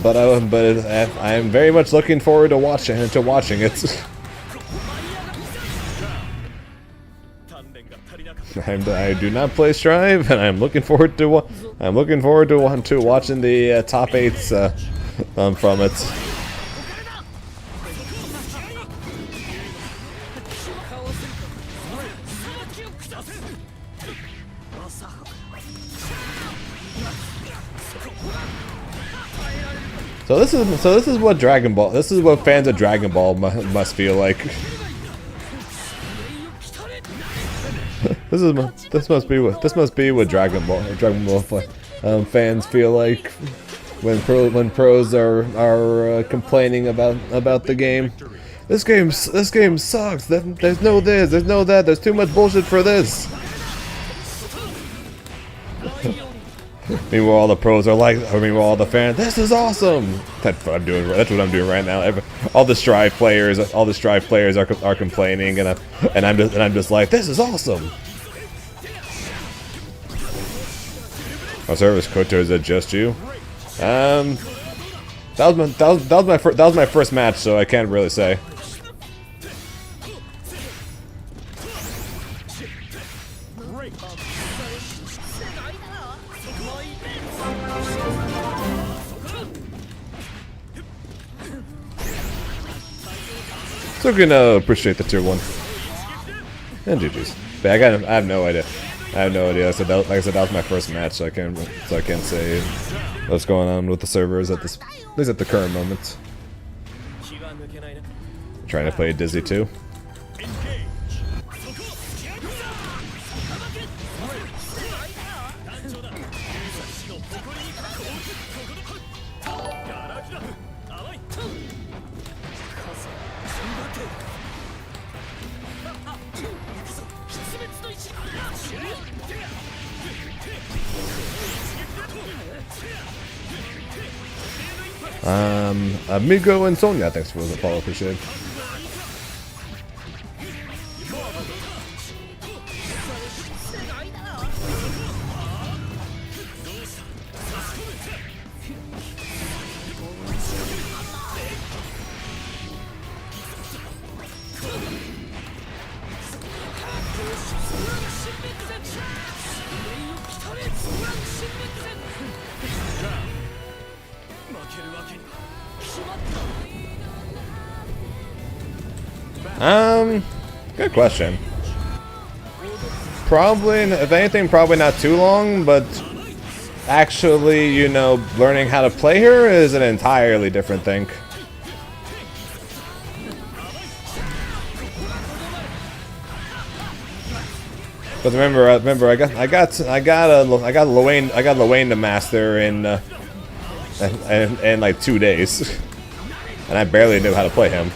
but I am very much looking forward to watching it. I do not play Strive, and I'm looking forward to watching the top 8s from it. So this is what Dragon Ball. This is what fans of Dragon Ball must feel like. This must be what Dragon Ball fans feel like when pros are complaining about the game. This game sucks. There's no this, there's no that. There's too much bullshit for this. Meanwhile, all the pros are like, all the fans, this is awesome. That's what I'm doing. That's what I'm doing right now. All the Strive players are complaining, and I'm just like, this is awesome. Oh, service Koto, is it just you? That was my first match, so I can't really say. So gonna appreciate the tier 1. And GG's. But I have no idea. Like I said, that was my first match, so I can't say what's going on with the servers at least at the current moment. Trying to play Dizzy too. Amigo and Sonia, thanks for the follow, appreciate it. Good question. Probably, if anything, probably not too long, but actually, you know, learning how to play her is an entirely different thing. Because remember, I got Luane to master in like 2 days, and I barely knew how to play him.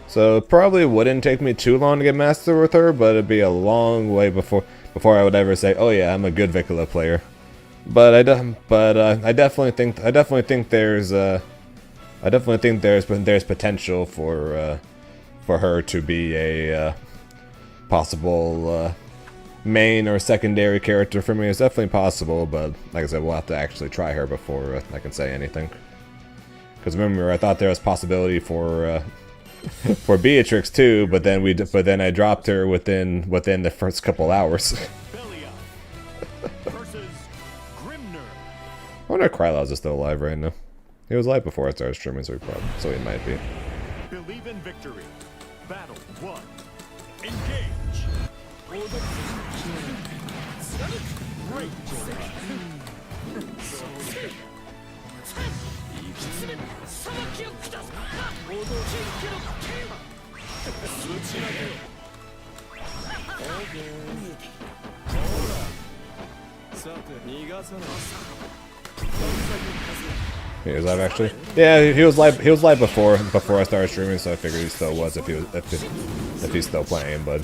So it probably wouldn't take me too long to get master with her, but it'd be a long way before I would ever say, "Oh yeah, I'm a good Vikala player." But I definitely think there's potential for her to be a possible main or secondary character for me. It's definitely possible, but like I said, we'll have to actually try her before I can say anything. Because remember, I thought there was possibility for Beatrix too, but then I dropped her within the first couple hours. I wonder if Krylaz is still alive right now. He was live before I started streaming, so he might be. Believe in victory. Battle 1. Engage. Great. He was live actually. Yeah, he was live. He was live before I started streaming, so I figured he still was if he's still playing. But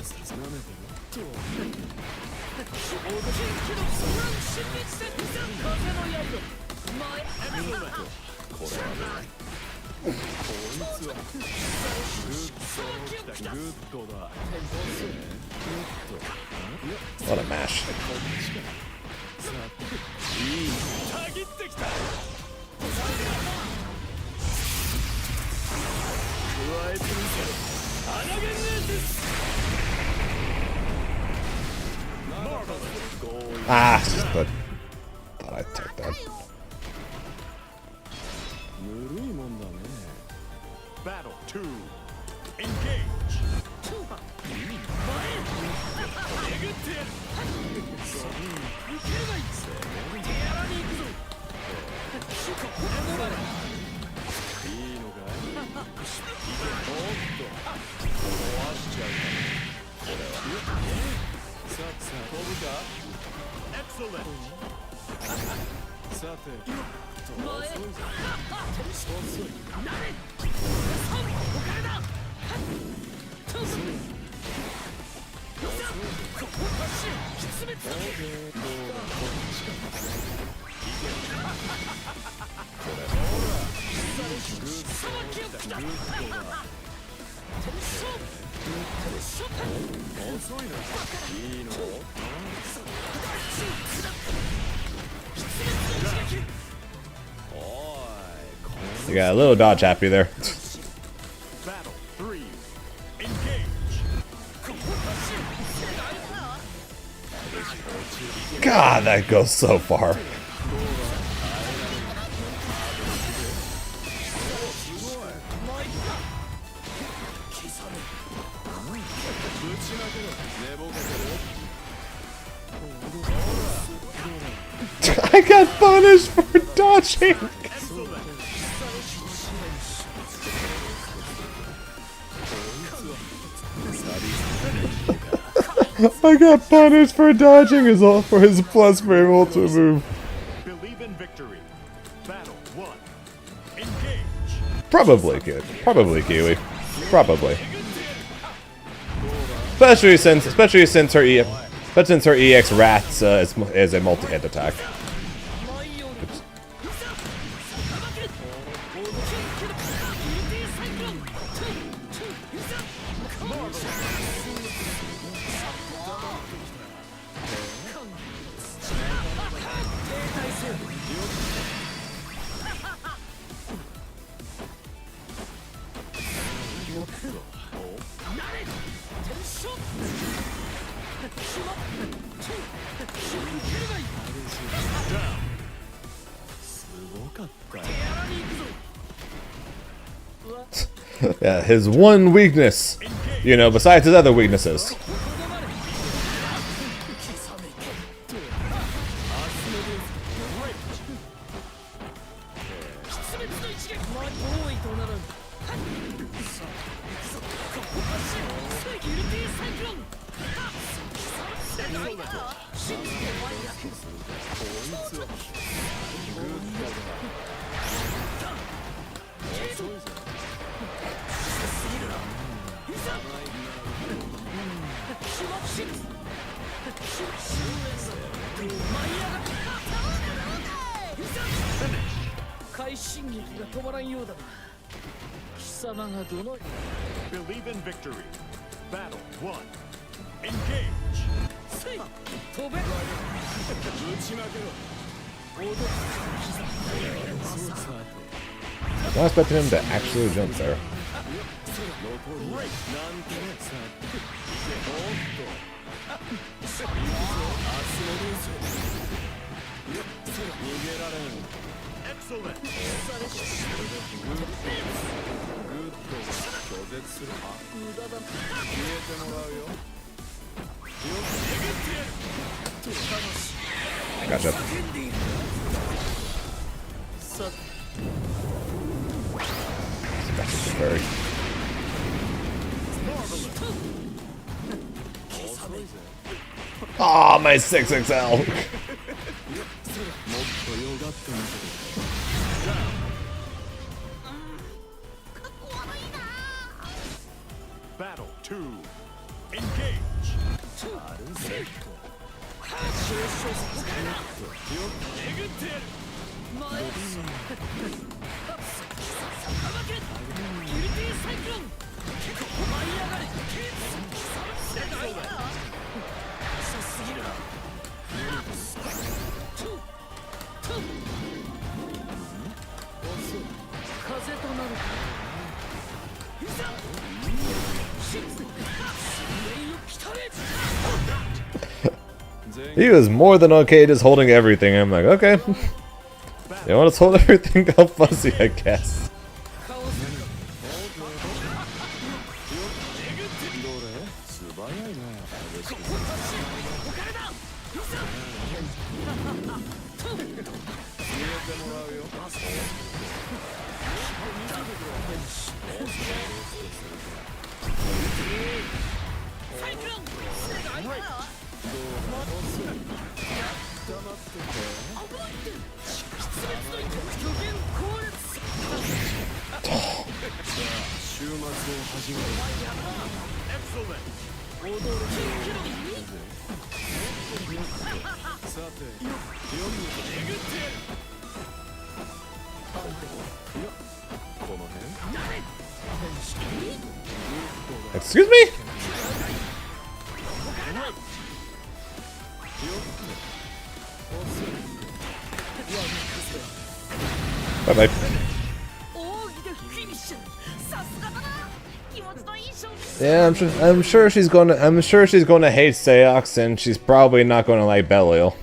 What a mash. Ah, but thought I'd take that. Battle 2. Engage. Excellent. You got a little dodge happy there. Battle 3. Engage. God, that goes so far. I got punished for dodging. I got punished for dodging for his plus frame ultimate move. Believe in victory. Battle 1. Engage. Probably kid. Probably Kiwi. Probably. Especially since her EX Rats is a multi-hit attack. Oops. Yeah, his one weakness, you know, besides his other weaknesses. Believe in victory. Battle 1. Engage. I was expecting him to actually jump there. Excellent. Gotcha. Very. Aw, my 6XL. Battle 2. Engage. He was more than okay just holding everything. I'm like, okay. You want to hold everything all fuzzy, I guess. Excuse me? Bye bye. Yeah, I'm sure she's gonna hate Seox, and she's probably not gonna like Belial.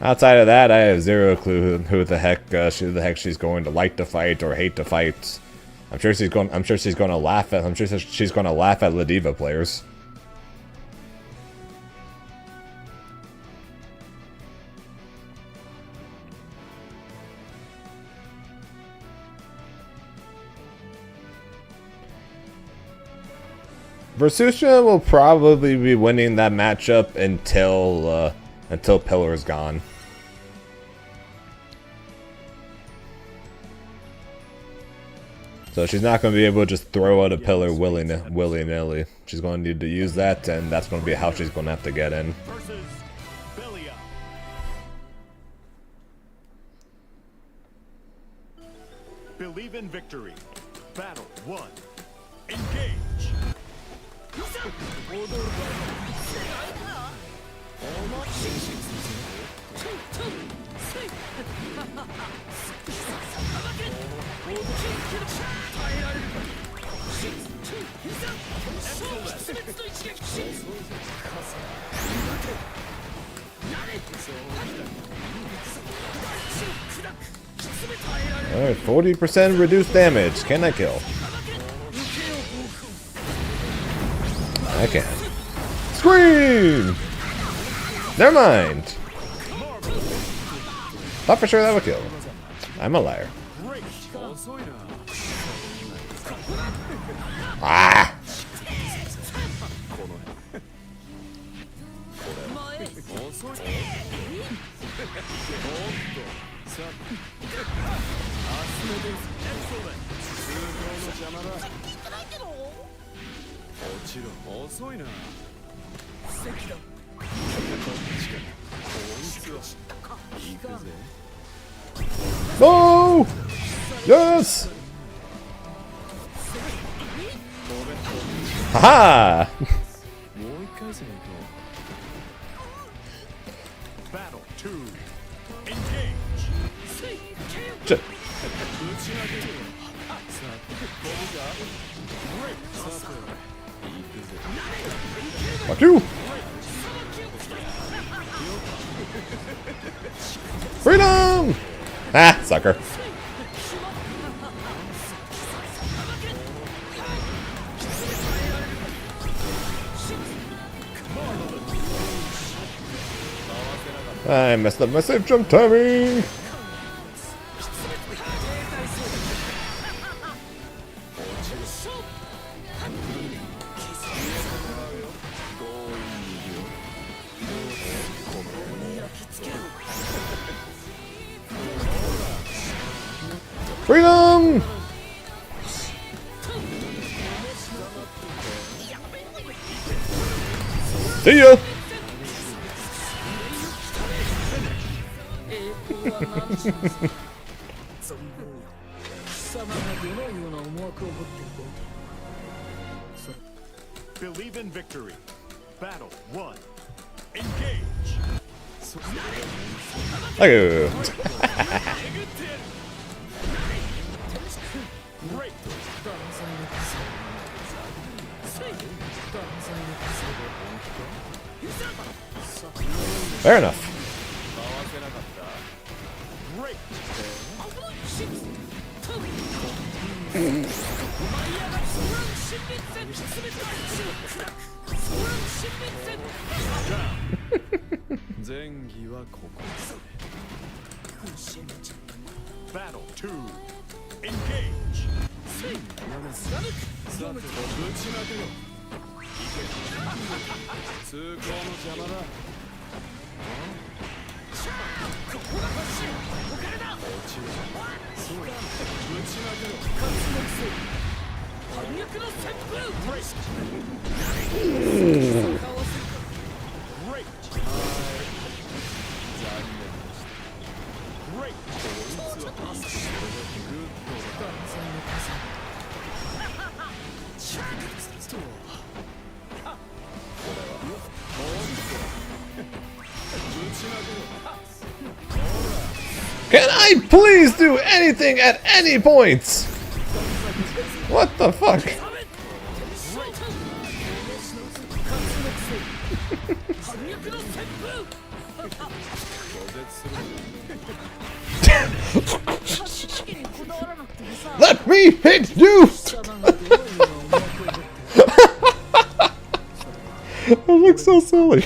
Outside of that, I have zero clue who the heck she's going to like to fight or hate to fight. I'm sure she's gonna laugh at Ladiva players. Versusha will probably be winning that matchup until Pillar's gone. So she's not going to be able to just throw out a Pillar willy-nilly. She's going to need to use that, and that's going to be how she's going to have to get in. Believe in victory. Battle 1. Engage. Alright, 40% reduced damage. Can I kill? I can. Scream! Never mind. Thought for sure that would kill. I'm a liar. Ah! No! Yes! Haha! Battle 2. Engage. Shit. Fuck you! Freedom! Ah, sucker. I messed up my safe jump timing! Freedom! See ya! Believe in victory. Battle 1. Engage. Okay. Great. Fair enough. Great. Battle 2. Engage. Great. Great. Can I please do anything at any point? What the fuck? Let me hit you! That looks so silly.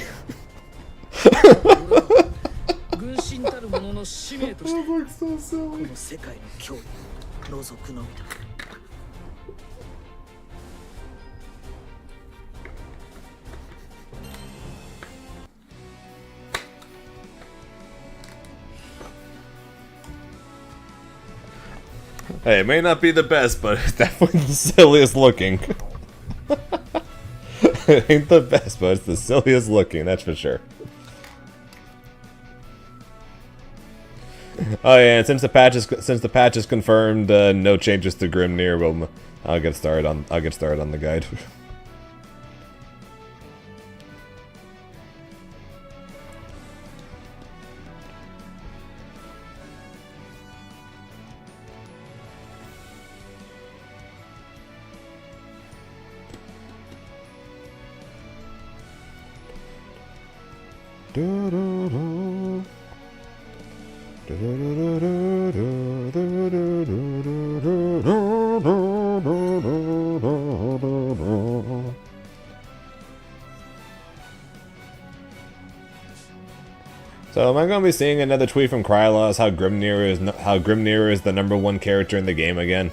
That looks so silly. Hey, it may not be the best, but it's definitely the silliest looking. It ain't the best, but it's the silliest looking, that's for sure. Oh yeah, and since the patch is confirmed, no changes to Grimnir, well, I'll get started on the guide. So am I going to be seeing another tweet from Krylos how Grimnir is the #1 character in the game again?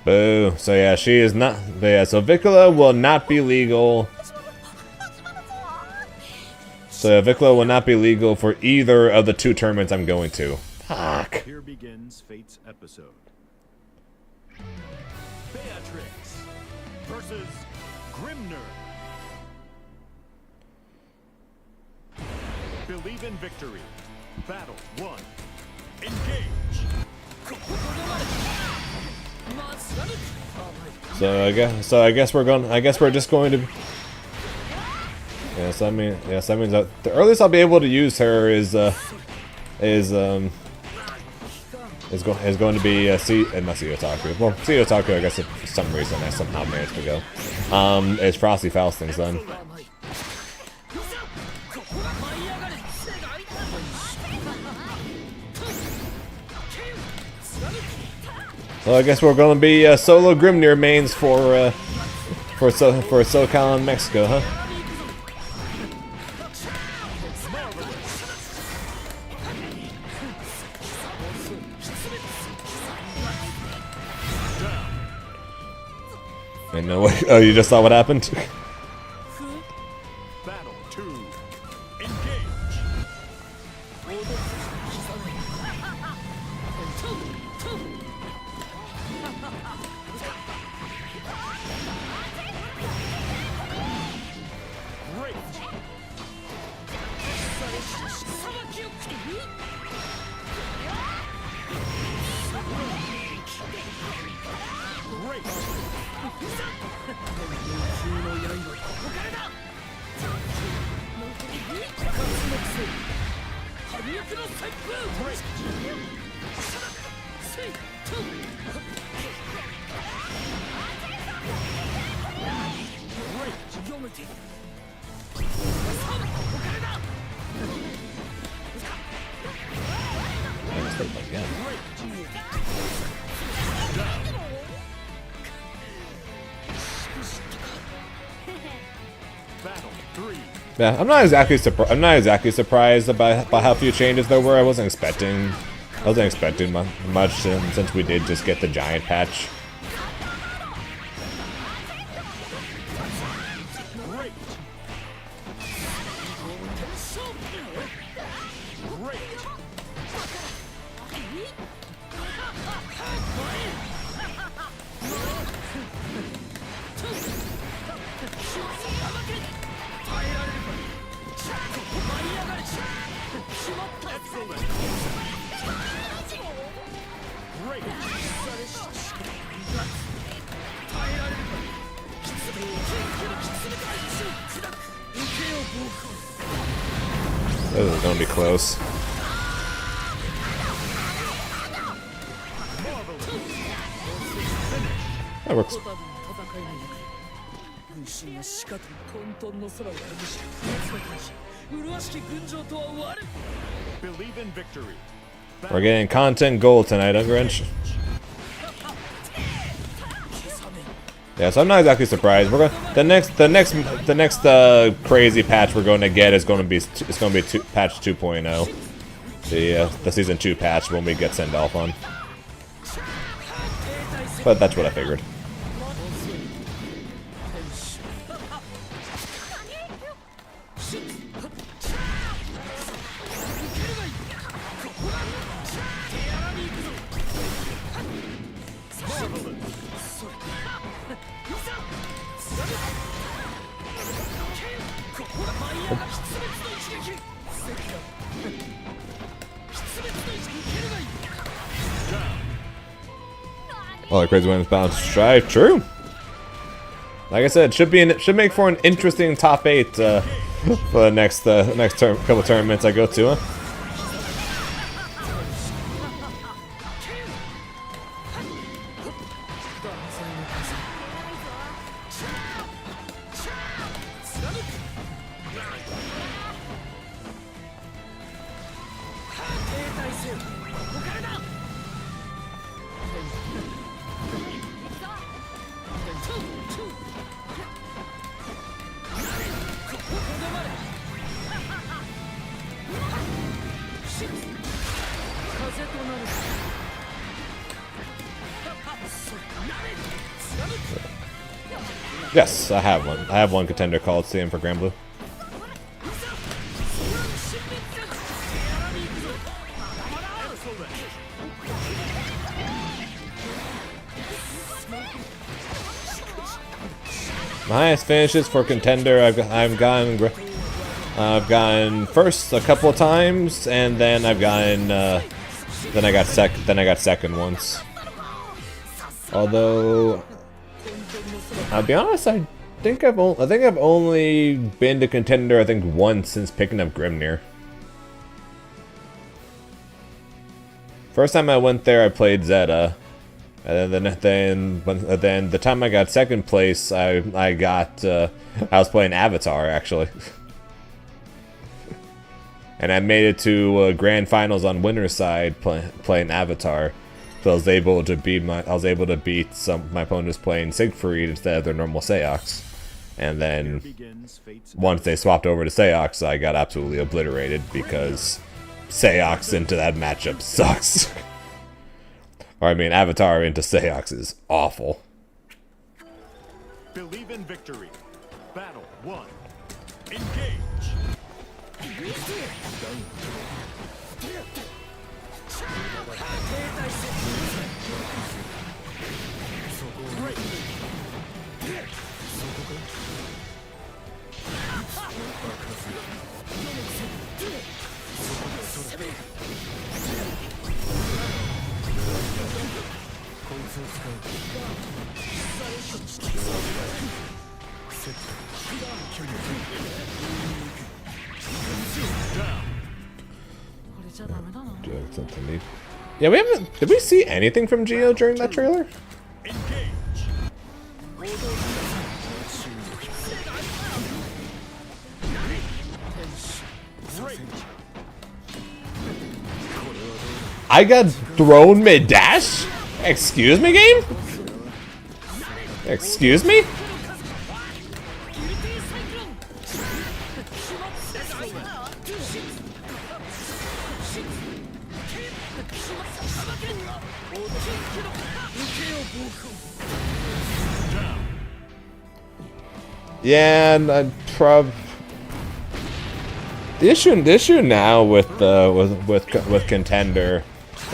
Boo. So yeah, she is not. But yeah, so Vikala will not be legal. So yeah, Vikala will not be legal for either of the 2 tournaments I'm going to. Fuck. Here begins Fate's episode. Beatrix versus Grimnir. Believe in victory. Battle 1. Engage. So I guess we're just going to. Yes, that means that the earliest I'll be able to use her is going to be not Otaku. Well, Otaku, I guess for some reason I somehow managed to go. It's Frosty Faustings then. Well, I guess we're going to be solo Grimnir mains for SoCal and Mexico, huh? And no way. Oh, you just saw what happened? Battle 2. Engage. Great. I missed it again. Battle 3. Yeah, I'm not exactly surprised about how few changes there were. I wasn't expecting much since we did just get the giant patch. Great. Great. Excellent. Great. This is gonna be close. That works. Believe in victory. We're getting content gold tonight, huh, Grinch? Yeah, so I'm not exactly surprised. We're going the next crazy patch we're going to get is going to be patch 2.0. The season 2 patch when we get send off on. But that's what I figured. Oh, the crazy one's bounce drive. True. Like I said, should make for an interesting top 8 for the next couple tournaments I go to. Huh? Yes, I have one. I have one contender called CM for Grand Blue. My highest finishes for contender, I've gotten first a couple of times, and then I've gotten then I got second once. Although, I'll be honest, I think I've only been to contender once since picking up Grimnir. First time I went there, I played Zeta, and then the time I got second place, I was playing Avatar actually, and I made it to grand finals on winner's side playing Avatar. So I was able to beat my opponents playing Siegfried instead of their normal Seox. And then once they swapped over to Seox, I got absolutely obliterated because Seox into that matchup sucks. Or I mean, Avatar into Seox is awful. Believe in victory. Battle 1. Engage. Something neat. Yeah, we haven't. Did we see anything from Geo during that trailer? I got thrown mid-dash? Excuse me, game? Excuse me? Yeah, and I'd the issue now with Contender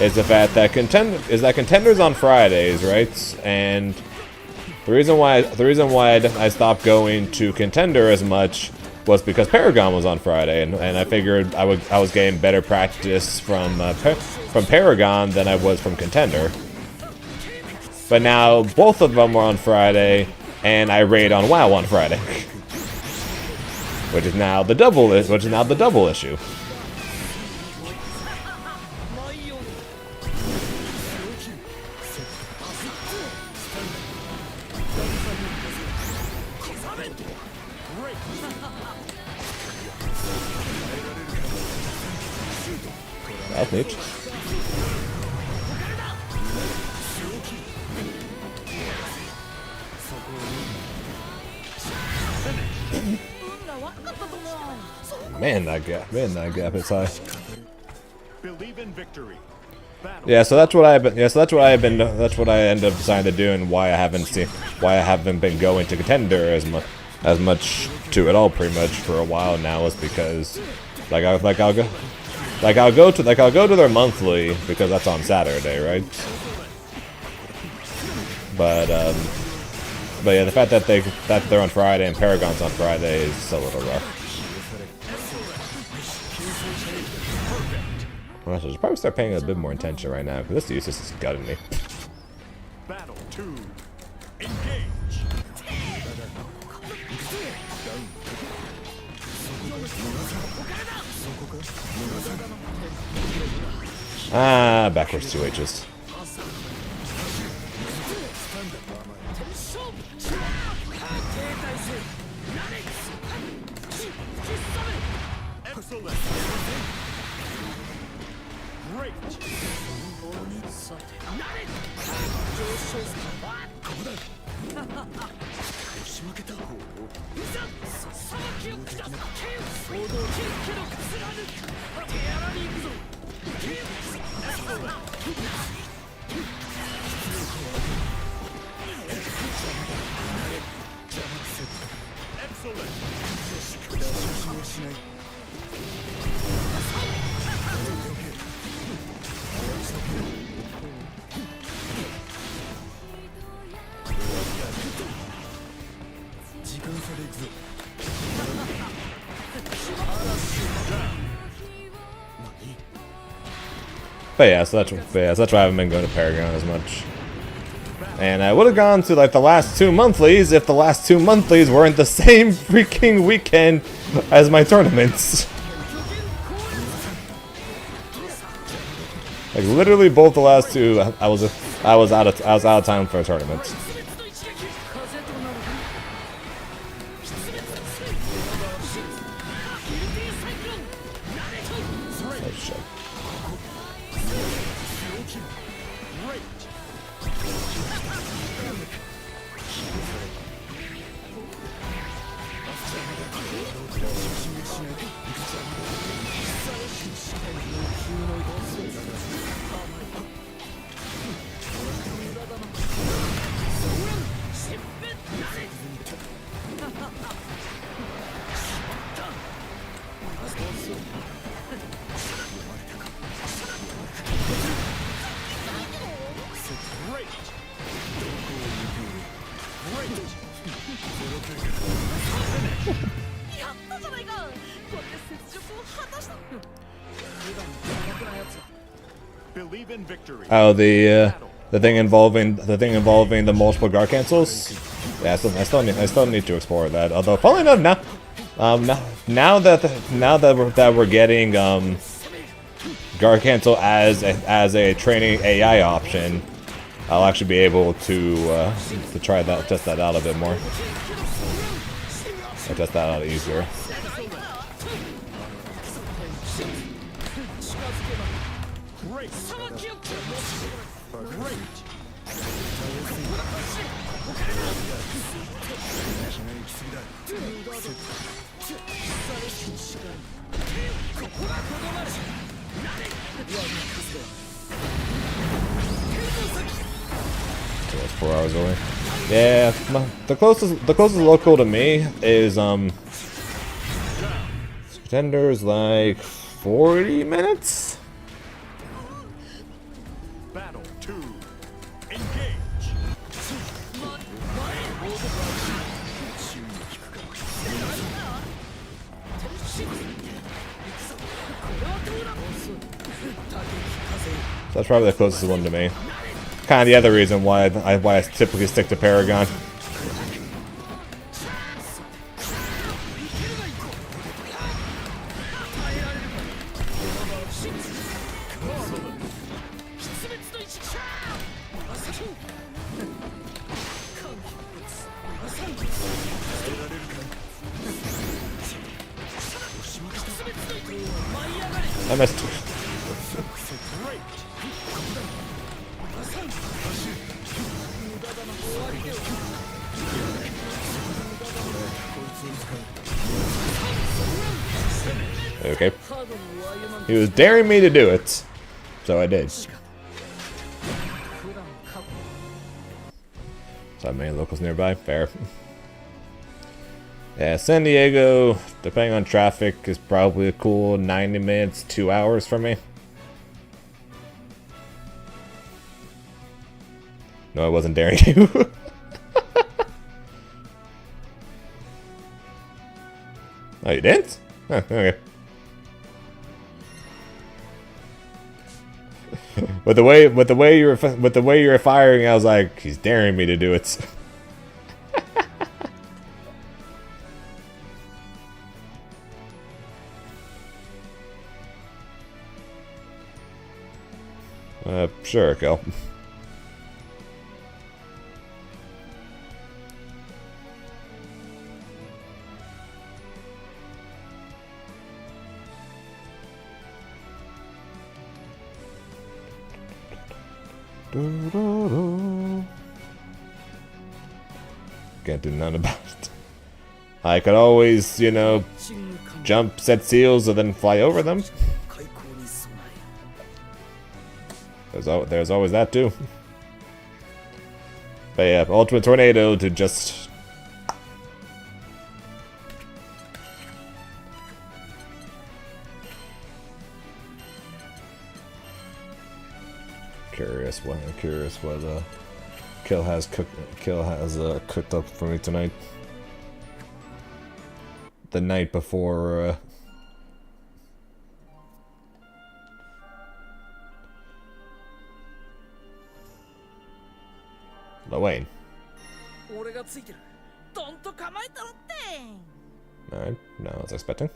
is the fact that Contender's on Fridays, right? And the reason why I stopped going to Contender as much was because Paragon was on Friday, and I figured I was getting better practice from Paragon than I was from Contender. But now both of them are on Friday, and I raid on WoW on Friday, which is now the double issue. That's neat. Man, that gap is high. Believe in victory. Yeah, so that's what I end up deciding to do, and why I haven't been going to Contender as much to it all pretty much for a while now, is because I'll go to their monthly because that's on Saturday, right? But yeah, the fact that they're on Friday and Paragon's on Friday is a little rough. Well, I should probably start paying a bit more attention right now, because this useless is gutting me. Battle 2. Engage. Ah, backwards 2 H's. Excellent. Great. But yeah, so that's why I haven't been going to Paragon as much. And I would have gone to like the last 2 monthlies if the last 2 monthlies weren't the same freaking weekend as my tournaments. Like literally both the last two, I was out of time for tournaments. Oh shit. Believe in victory. Oh, the The thing involving the multiple guard cancels. Yeah, I still need to explore that. Although, probably enough now. Now that we're getting guard cancel as a training AI option, I'll actually be able to try that, test that out a bit more. I'll test that out easier. So it's 4 hours away. Yeah, the closest local to me is Contenders like 40 minutes. Battle 2. Engage. That's probably the closest one to me. Kind of the other reason why I typically stick to Paragon. I missed. Okay. He was daring me to do it, so I did. So I made locals nearby. Fair. Yeah, San Diego, depending on traffic, is probably a cool 90 minutes, 2 hours for me. No, I wasn't daring you. Oh, you didn't? Huh, okay. With the way you were firing, I was like, he's daring me to do it. Sure, go. Can't do nothing about it. I could always, you know, jump, set seals, and then fly over them. There's always that too. But yeah, Ultimate Tornado to just... Curious what Kill has cooked up for me tonight. The night before Wayne. Alright, no, I was expecting.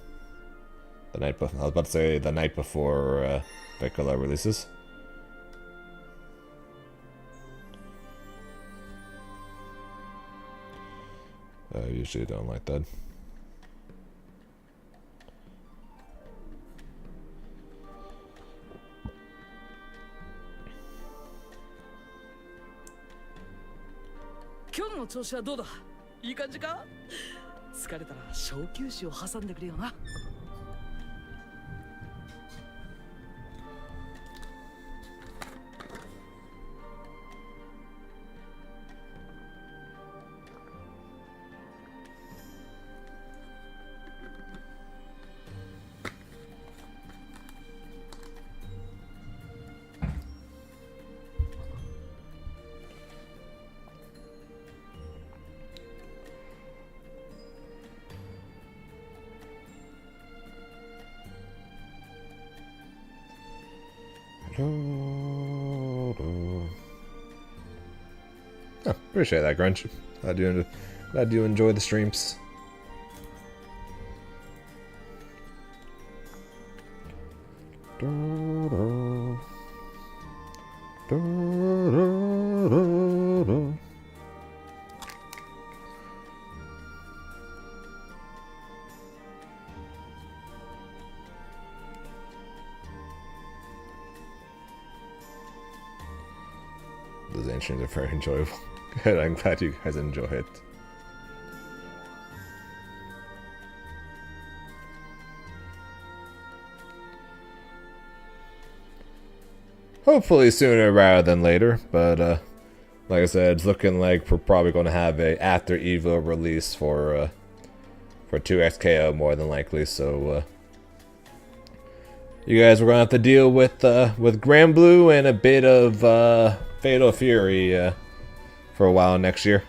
I was about to say the night before Vikala releases. I usually don't like that. Oh, appreciate that, Grunch. Glad you enjoy the streams. Those ancients are very enjoyable. Good, I'm glad you guys enjoy it. Hopefully sooner rather than later, but like I said, it's looking like we're probably going to have a after Evo release for 2XKO more than likely. So you guys are going to have to deal with Grand Blue and a bit of Fatal Fury for a while next year.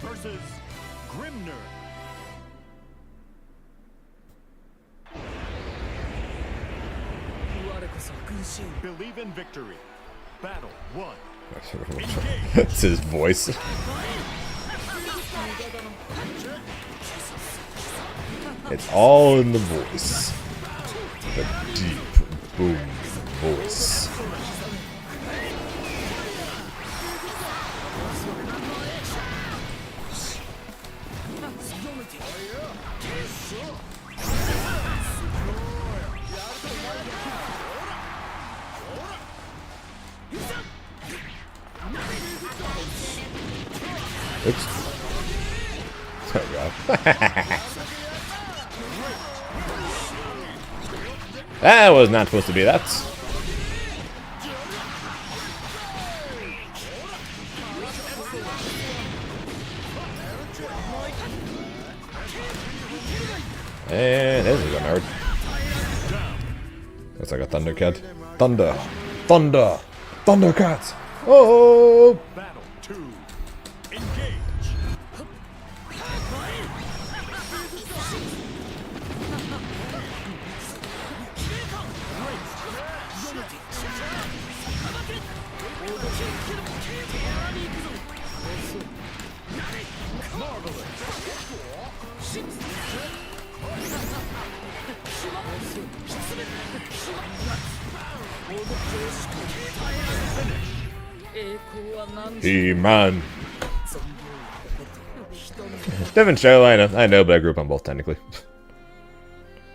Versus Grimner. Believe in victory. Battle 1. That's his voice. It's all in the voice. The deep, boom voice. Oops. Oh god. That was not supposed to be that. And this is a nerd. Looks like a Thundercat. Thundercats! Oh! Battle 2. Engage. He-Man. Different show, I know, but I grew up on both technically.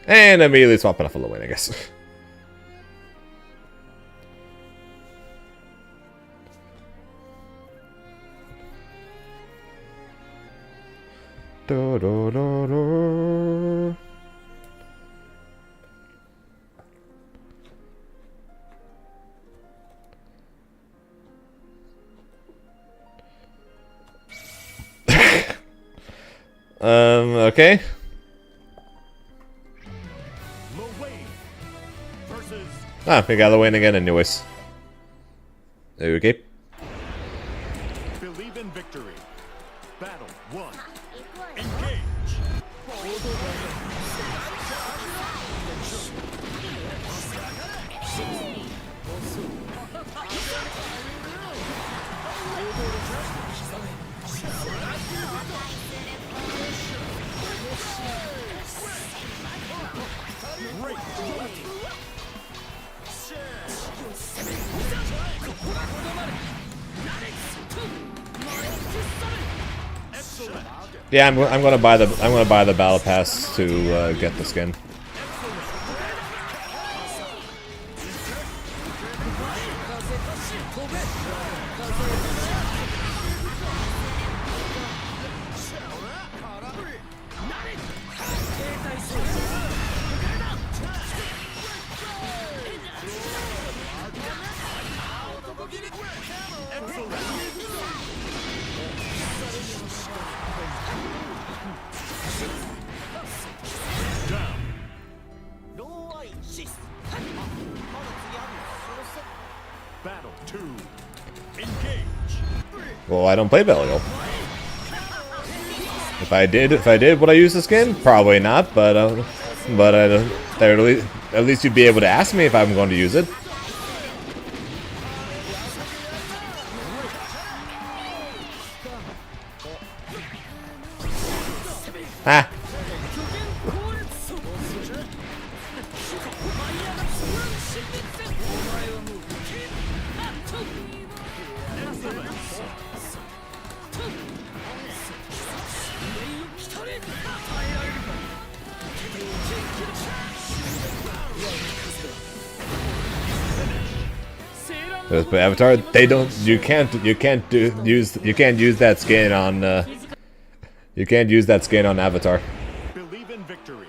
And immediately swapping off a low win, I guess. Do, do, do, do. Okay. Ah, we got the win again anyways. Okay. Believe in victory. Battle 1. Engage. Yeah, I'm gonna buy the battle pass to get the skin. Battle 2. Engage. Well, I don't play Belial. If I did, would I use the skin? Probably not, but at least you'd be able to ask me if I'm going to use it. Ah. But Avatar, they don't. You can't use that skin on. You can't use that skin on Avatar. Believe in victory.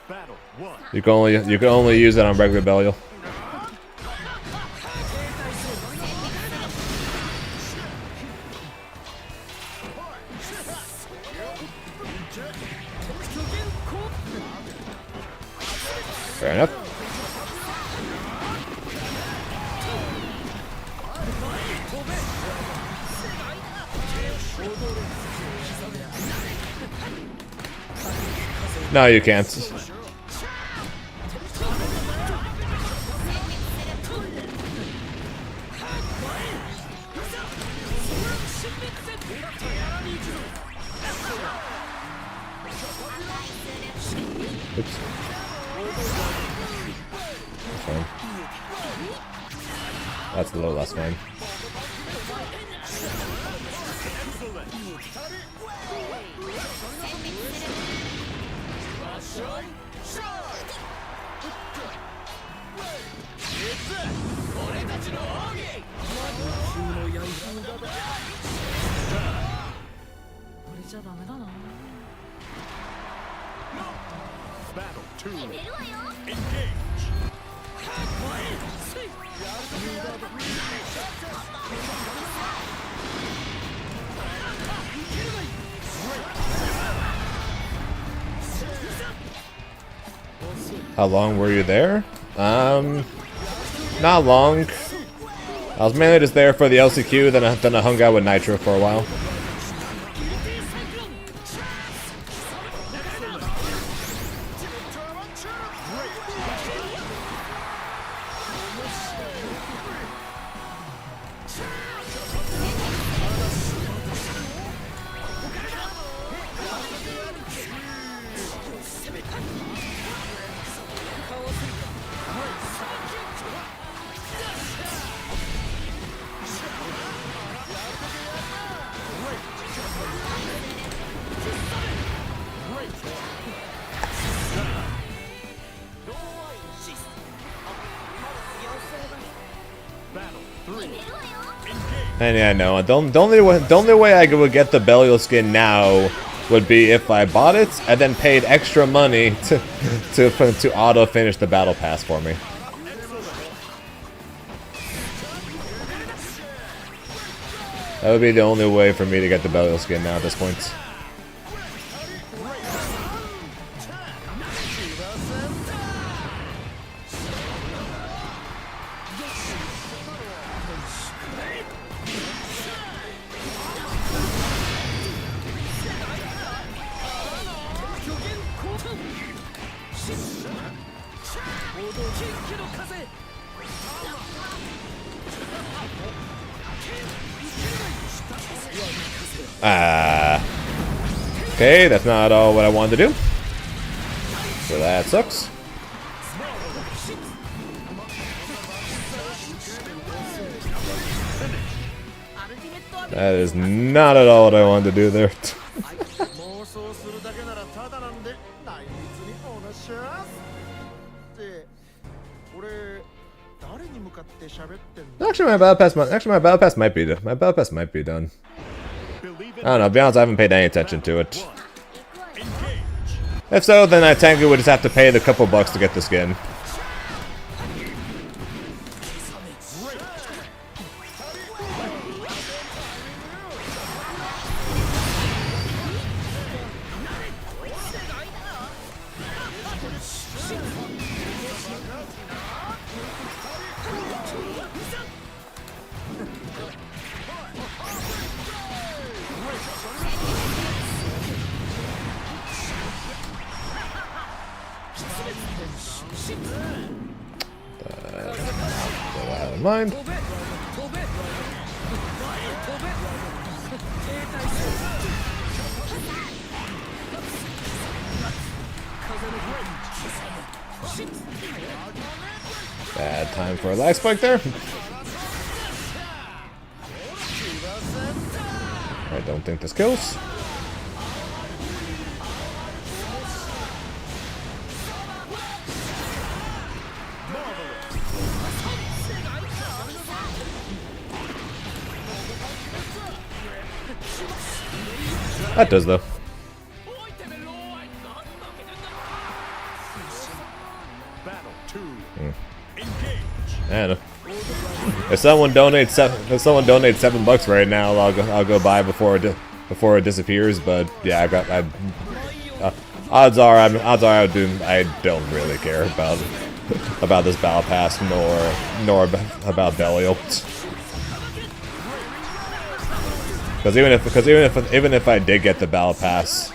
Battle 1. You can only use it on regular Belial. Fair enough. No, you can't. Oops. That's fine. That's a little less fine. Battle 2. Engage. How long were you there? Not long. I was mainly just there for the LCQ, then I hung out with Nitro for a while. And yeah, no. The only way I would get the Belial skin now would be if I bought it and then paid extra money to auto finish the battle pass for me. That would be the only way for me to get the Belial skin now at this point. Okay, that's not all what I wanted to do. So that sucks. That is not at all what I wanted to do there. Actually, my battle pass might be done. My battle pass might be done. I don't know. To be honest, I haven't paid any attention to it. If so, then I technically would just have to pay the couple bucks to get the skin. What I had in mind. Bad time for a life spike there. I don't think this kills. That does though. Battle 2. Engage. I don't know. If someone donates $7 right now, I'll go buy before it disappears. But yeah, odds are I don't really care about this battle pass nor about Belial. Because even if I did get the battle pass,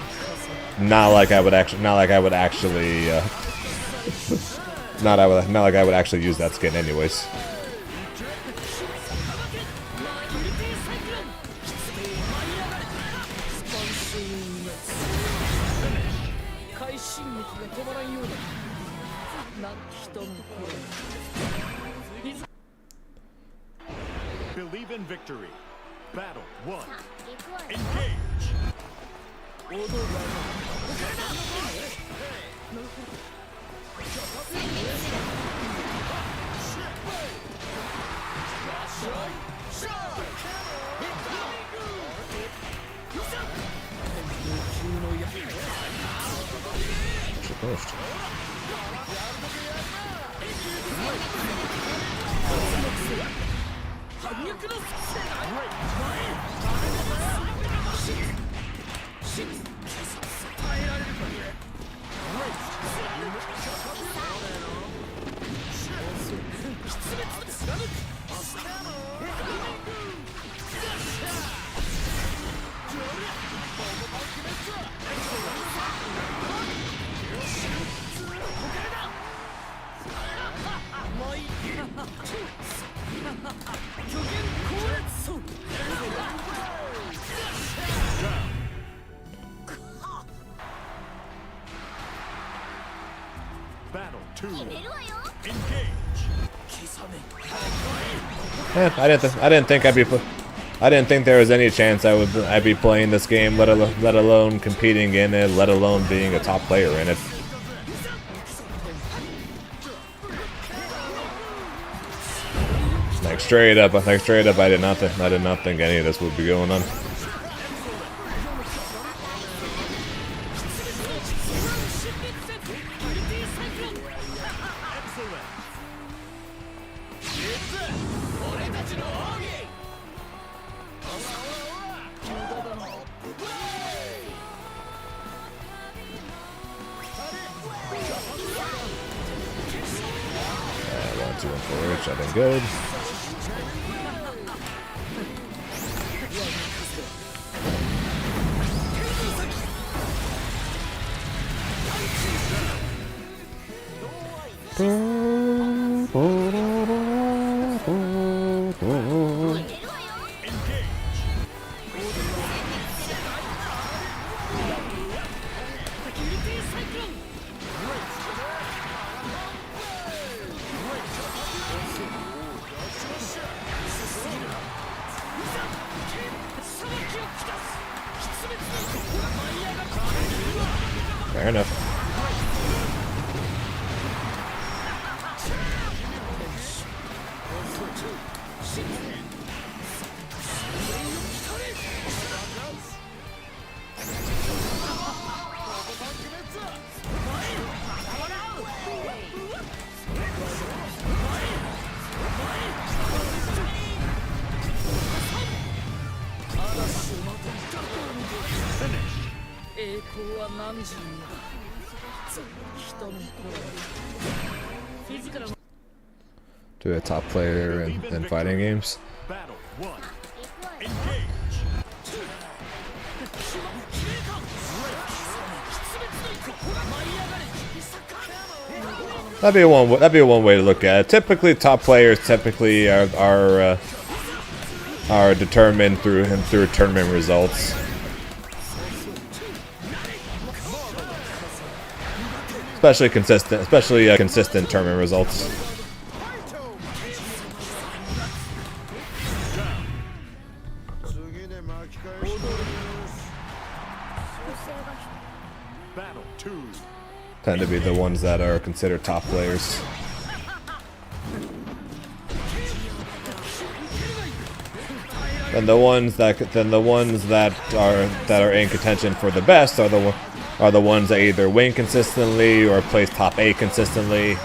not like I would actually use that skin anyways. Believe in victory. Battle 1. Engage. Pushed. Battle 2. Engage. Yeah, I didn't think there was any chance I'd be playing this game, let alone competing in it, let alone being a top player in it. Like straight up, I did not think any of this would be going on. One, two, and four, which I did good. Fair enough. To a top player in fighting games. Battle 1. Engage. That'd be one way to look at it. Typically, top players typically are determined through tournament results. Especially consistent tournament results. Battle 2. Tend to be the ones that are considered top players. And the ones that are in contention for the best are the ones that either win consistently or place top 8 consistently.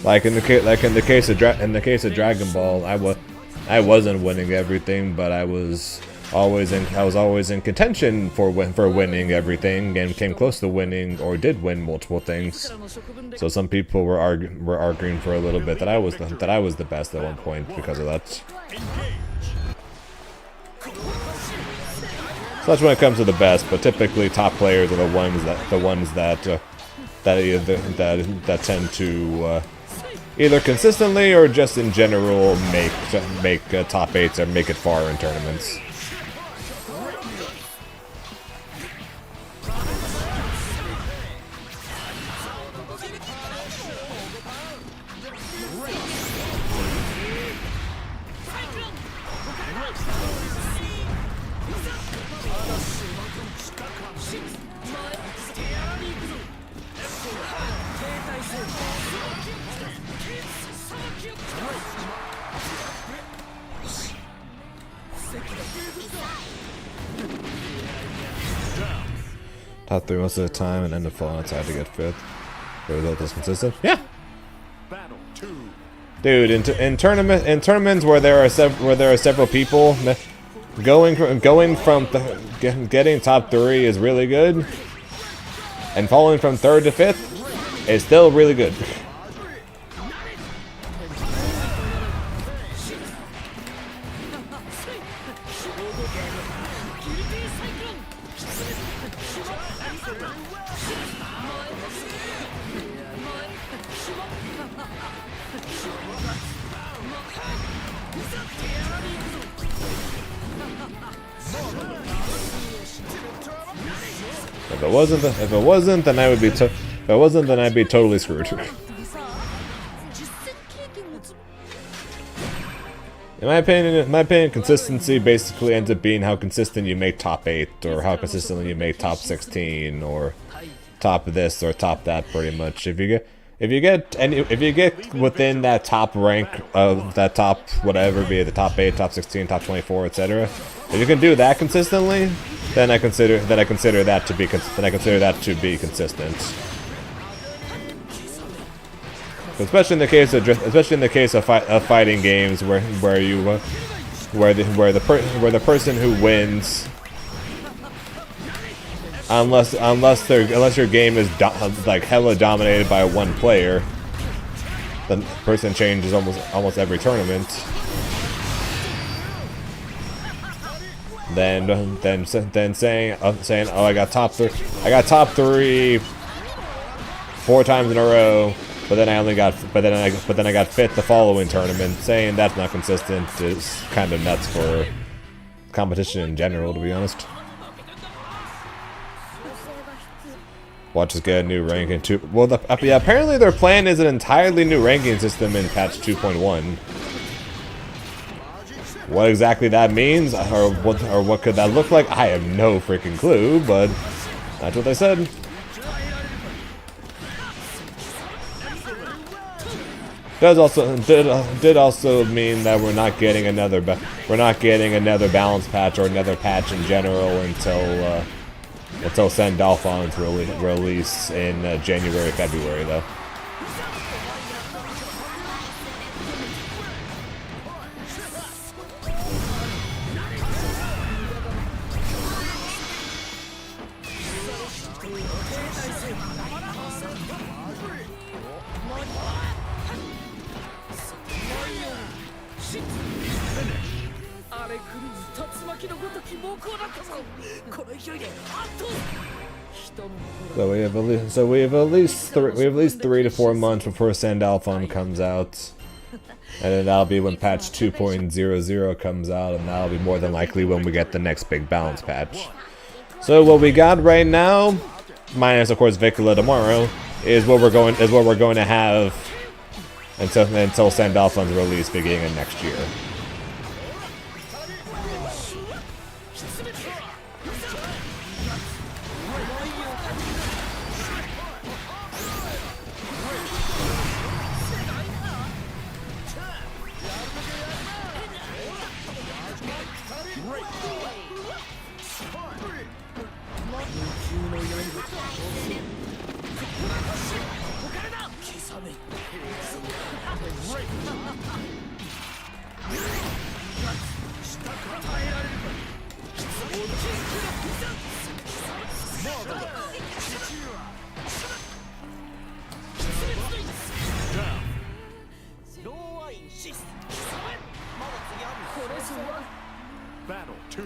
Like in the case of Dragon Ball, I wasn't winning everything, but I was always in contention for winning everything, and came close to winning or did win multiple things. So some people were arguing for a little bit that I was the best at one point because of that. So that's when it comes to the best, but typically top players are the ones that tend to either consistently or just in general make top 8s or make it far in tournaments. Top 3 most of the time and end up falling outside to get 5th. The result is consistent. Yeah. Battle 2. Dude, in tournaments where there are several people, getting top 3 is really good, and falling from 3rd to 5th is still really good. If it wasn't, then I'd be totally screwed. In my opinion, consistency basically ends up being how consistent you make top 8, or how consistently you make top 16, or top this or top that. Pretty much, if you get within that top rank of that top whatever, be it the top 8, top 16, top 24, etc. If you can do that consistently, then I consider that to be consistent. Especially in the case of fighting games where the person who wins, unless your game is like hella dominated by one player, the person changes almost every tournament. Then saying oh, I got top 3 4 times in a row, but then I got 5th the following tournament. Saying that's not consistent is kind of nuts for competition in general, to be honest. Watch us get a new ranking too. Well, yeah, apparently their plan is an entirely new ranking system in patch 2.1. What exactly that means, or what could that look like, I have no freaking clue, but that's what they said. Did also mean that we're not getting another balance patch or another patch in general until Send Alphonse release in January, February, though. So we have at least 3 to 4 months before Sandalphon comes out, and then that'll be when patch 2.00 comes out, and that'll be more than likely when we get the next big balance patch. So what we got right now, minus of course Vikala tomorrow, is what we're going to have until Sandalphon's release beginning of next year. Battle 2.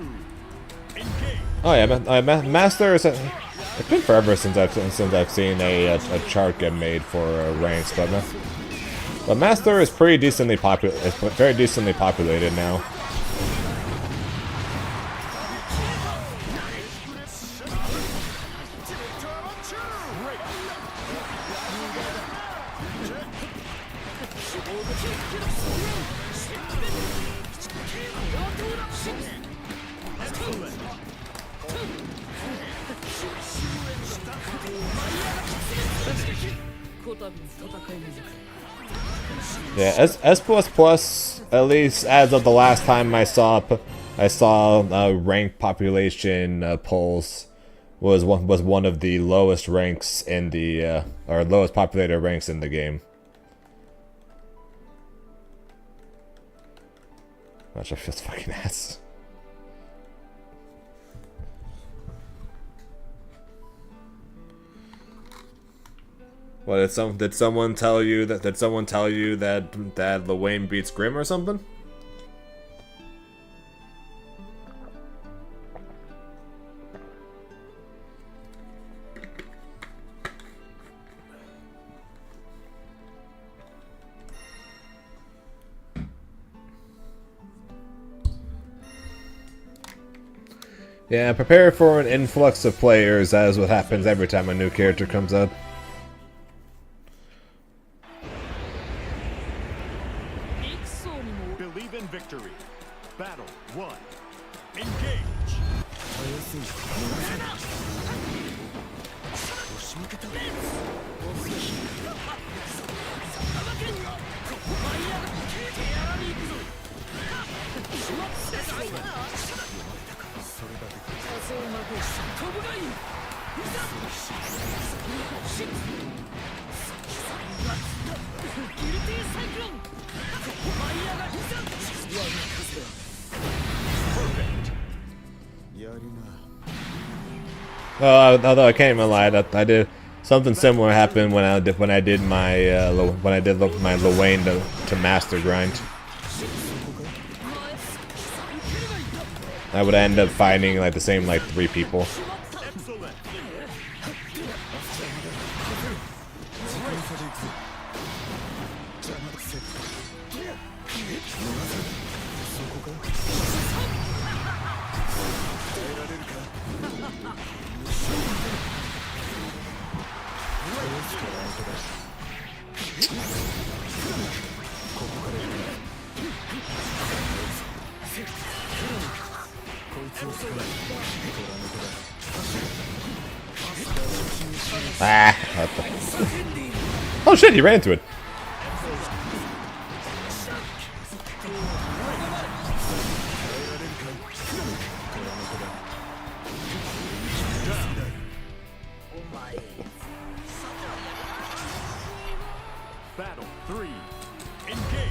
Engage. Oh yeah, Master is. It's been forever since I've seen a chart get made for ranks, but Master is pretty decently popular. It's very decently populated now. Yeah, S++ at least as of the last time I saw rank population polls was one of the lowest ranks in the or lowest populated ranks in the game. Which I feel fucking ass. What did someone tell you that Luwayne beats Grim or something? Yeah, prepare for an influx of players, as what happens every time a new character comes out. Believe in victory. Battle 1. Engage. Although I can't even lie, I did something similar happened when I did my Luwayne to master grind. I would end up finding like the same 3 people. Ah! Oh shit, he ran into it. Battle 3. Engage.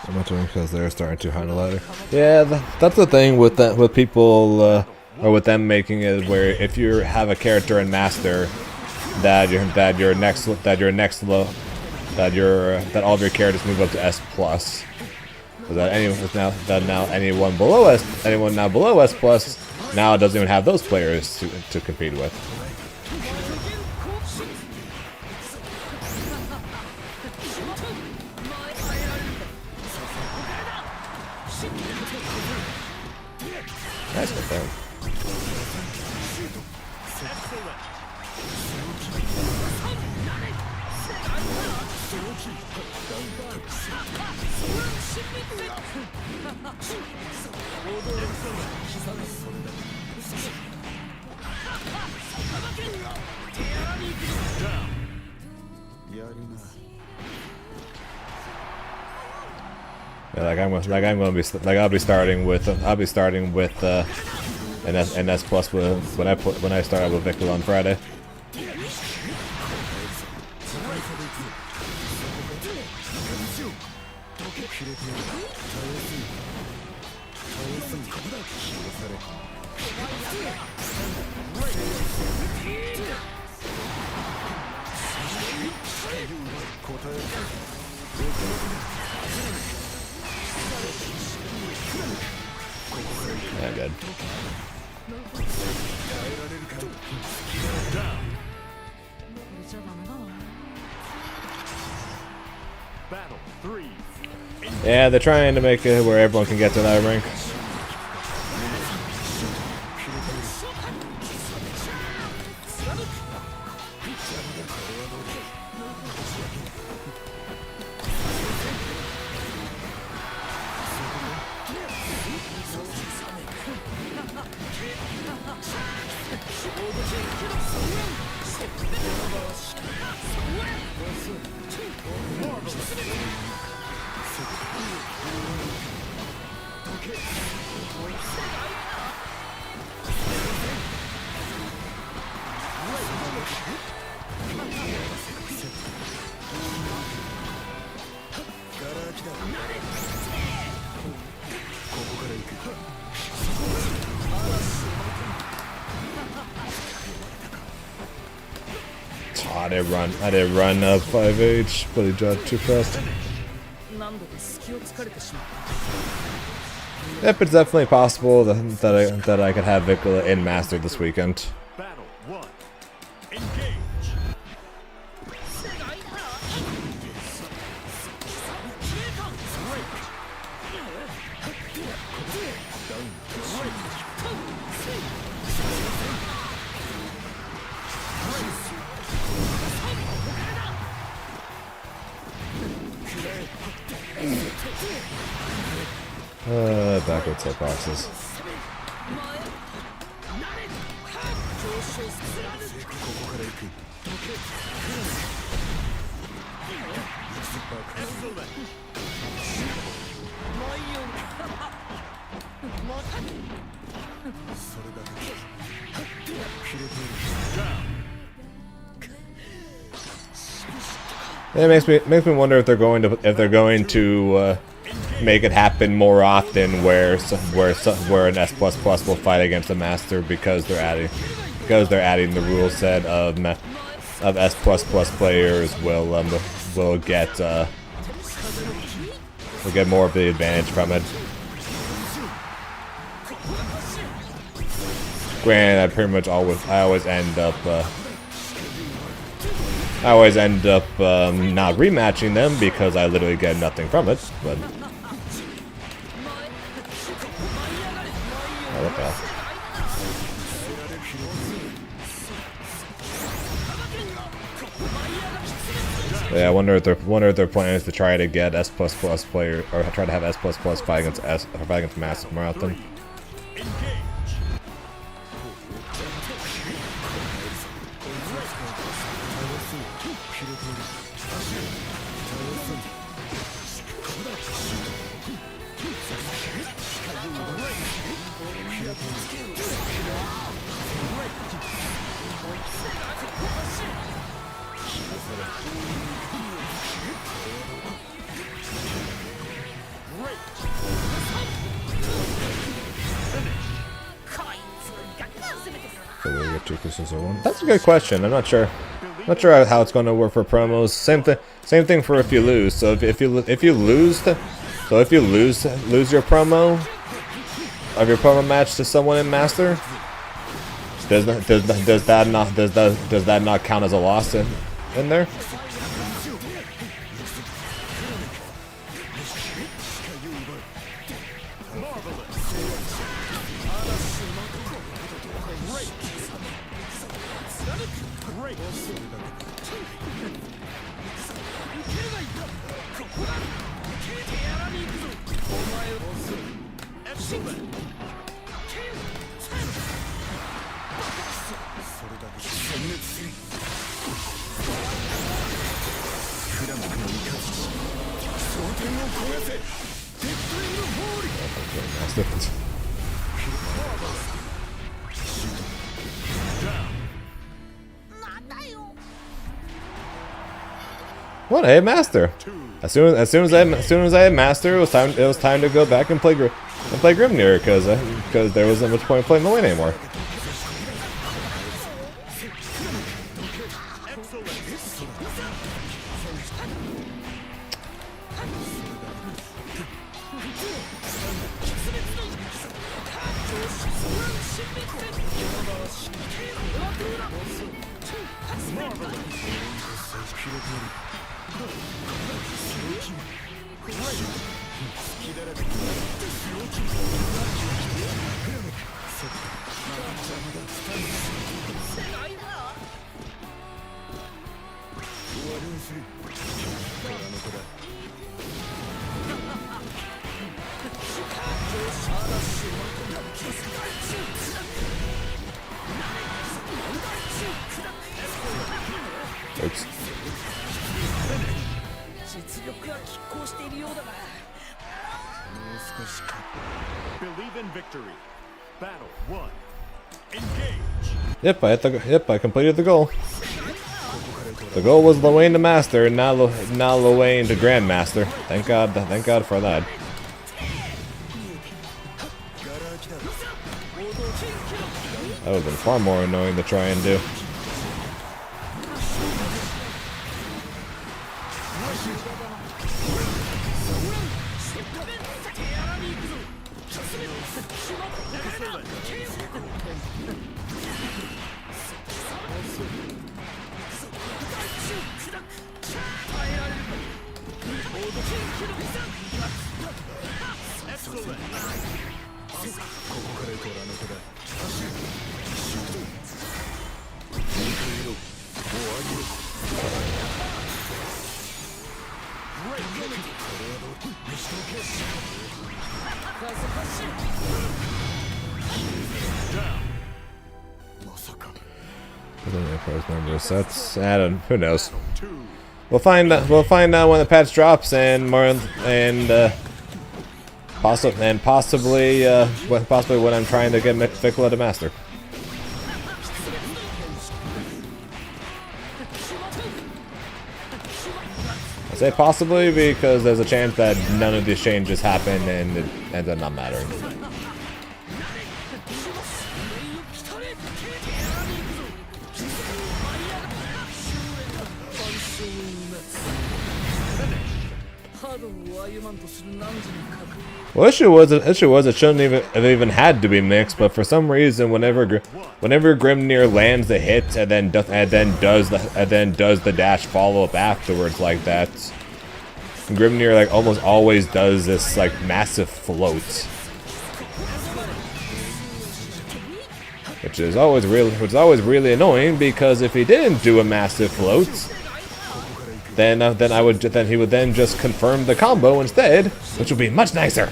So much because they're starting too high the ladder. Yeah, that's the thing with that, with people, or with them making it where if you have a character in Master that all of your characters move up to S plus. So that anyone now below S plus now doesn't even have those players to compete with. Nice confirm. Yeah, I'll be starting with an S plus when I start out with Vikala on Friday. Yeah, good. Battle 3. Yeah, they're trying to make it where everyone can get to that rank. I didn't run 5H, but he dropped too fast. Yep, it's definitely possible that I could have Vikala in Master this weekend. Battle 1. Engage. Backwards hitboxes. It makes me wonder if they're going to make it happen more often, where an S++ will fight against a Master because they're adding the rule set of S++ players will get more of the advantage from it. Granted, I always end up not rematching them because I literally get nothing from it, but. Oh, what the hell? Yeah, I wonder if their plan is to try to get S++ player, or try to have S++ fight against Massive more often. So we get 2 Christmas or 1. That's a good question. I'm not sure. Not sure how it's going to work for promos. Same thing for if you lose. So if you lose your promo of your promo match to someone in Master, does that not count as a loss in there? What a Master! As soon as I had Master, it was time to go back and play Grimnir because there wasn't much point playing the lane anymore. Oops. Believe in victory. Battle 1. Engage. Yep, I completed the goal. The goal was Luane to Master, and now Luane to Grandmaster. Thank God for that. That would have been far more annoying to try and do. Sets. Who knows? We'll find out when the patch drops and possibly when I'm trying to get Vikala to Master. I say possibly because there's a chance that none of these changes happen and it ends up not mattering. Well, issue was it shouldn't even had to be mixed, but for some reason, whenever Grimnir lands a hit and then does the dash follow up afterwards like that, Grimnir like almost always does this like massive float, which is always really annoying because if he didn't do a massive float, then he would then just confirm the combo instead, which would be much nicer.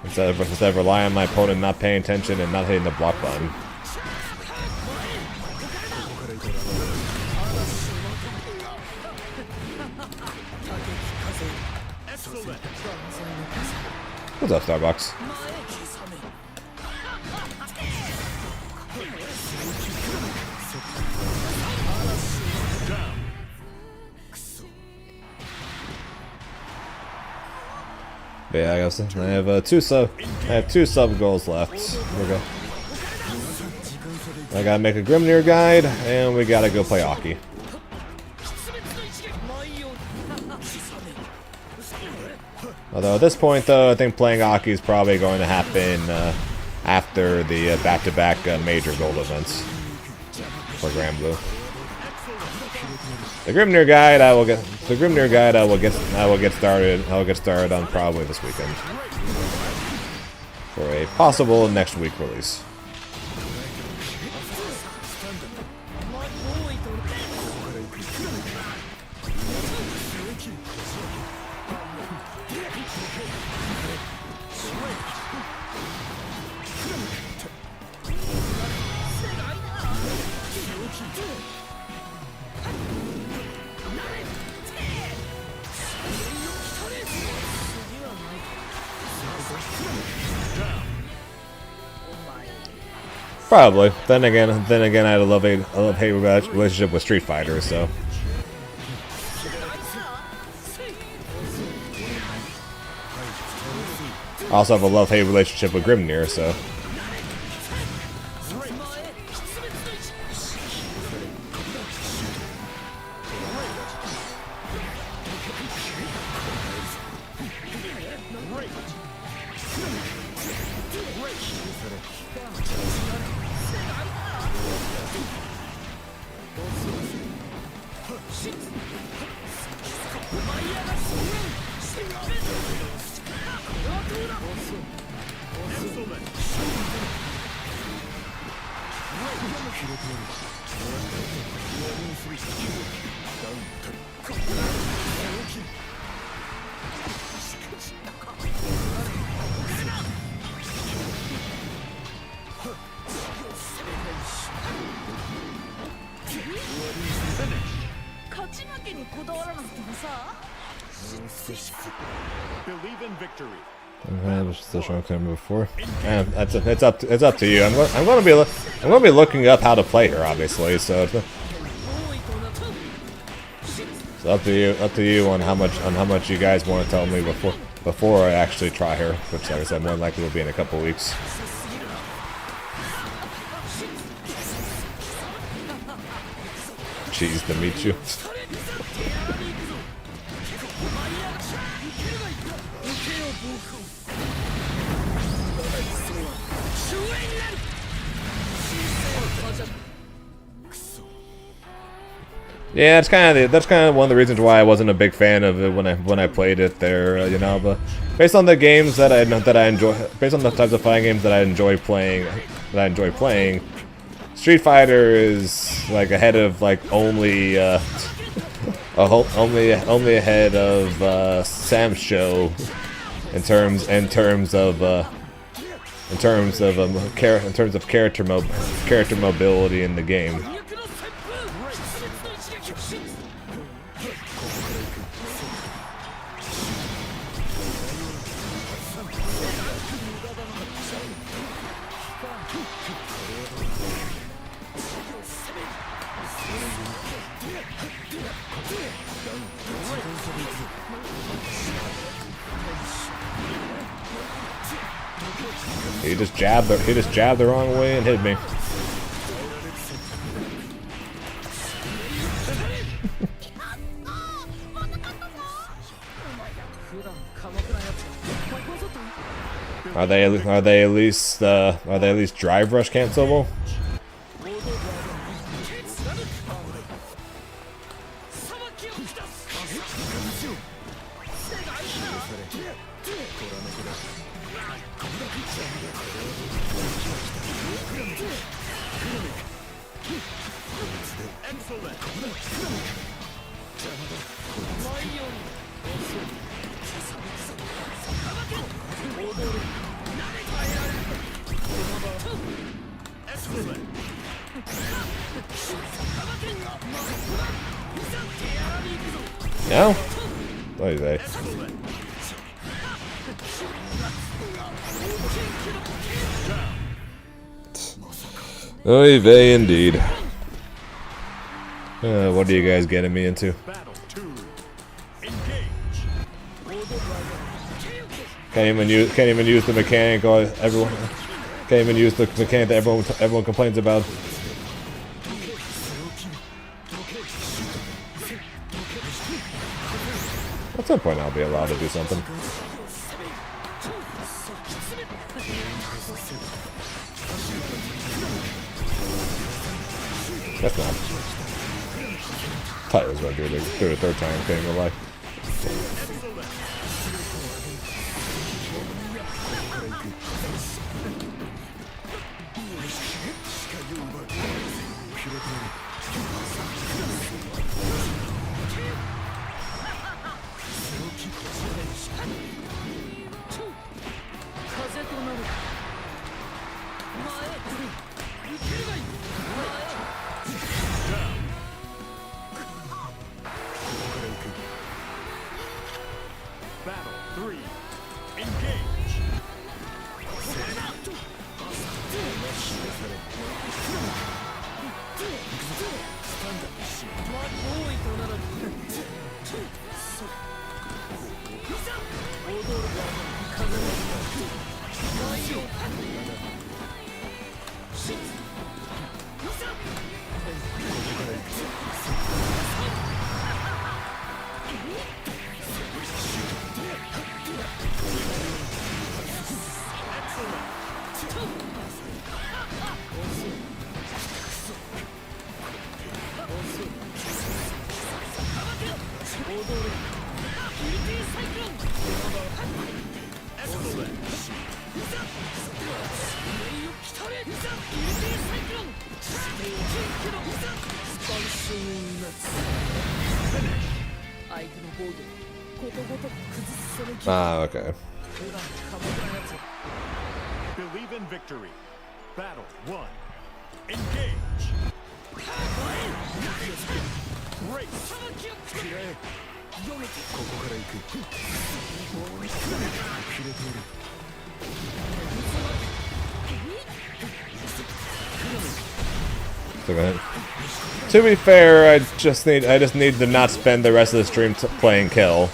Instead of relying on my opponent not paying attention and not hitting the block button. What's up, Starbucks? But yeah, I guess I have two sub goals left. We're go. I gotta make a Grimnir guide, and we gotta go play Aki. Although at this point, though, I think playing Aki is probably going to happen after the back-to-back major gold events for Grand Blue. The Grimnir guide, I will get started on probably this weekend for a possible next week release. Probably. Then again, I had a love-hate relationship with Street Fighter, so. I also have a love-hate relationship with Grimnir, so. Believe in victory. Before. It's up to you. I'm going to be looking up how to play her, obviously. So it's up to you on how much you guys want to tell me before I actually try her, which, like I said, more likely will be in a couple weeks. Cheese to meet you. Yeah, that's kind of one of the reasons why I wasn't a big fan of it when I played it there, you know. But based on the games that I enjoy, based on the types of fighting games that I enjoy playing, Street Fighter is like ahead of like only ahead of Sam's show in terms of character mobility in the game. He just jabbed the wrong way and hit me. Are they at least drive rush cancelable? No? What is that? Oy vey, indeed. What are you guys getting me into? Battle 2. Engage. Can't even use the mechanic. Everyone can't even use the mechanic that everyone complains about. At some point, I'll be allowed to do something. That's not. Thought it was going to do it a third time. Can't even lie. Battle 3. Engage. Ah, okay. Believe in victory. Battle 1. Engage. Race. To be fair, I just need to not spend the rest of the stream playing kill.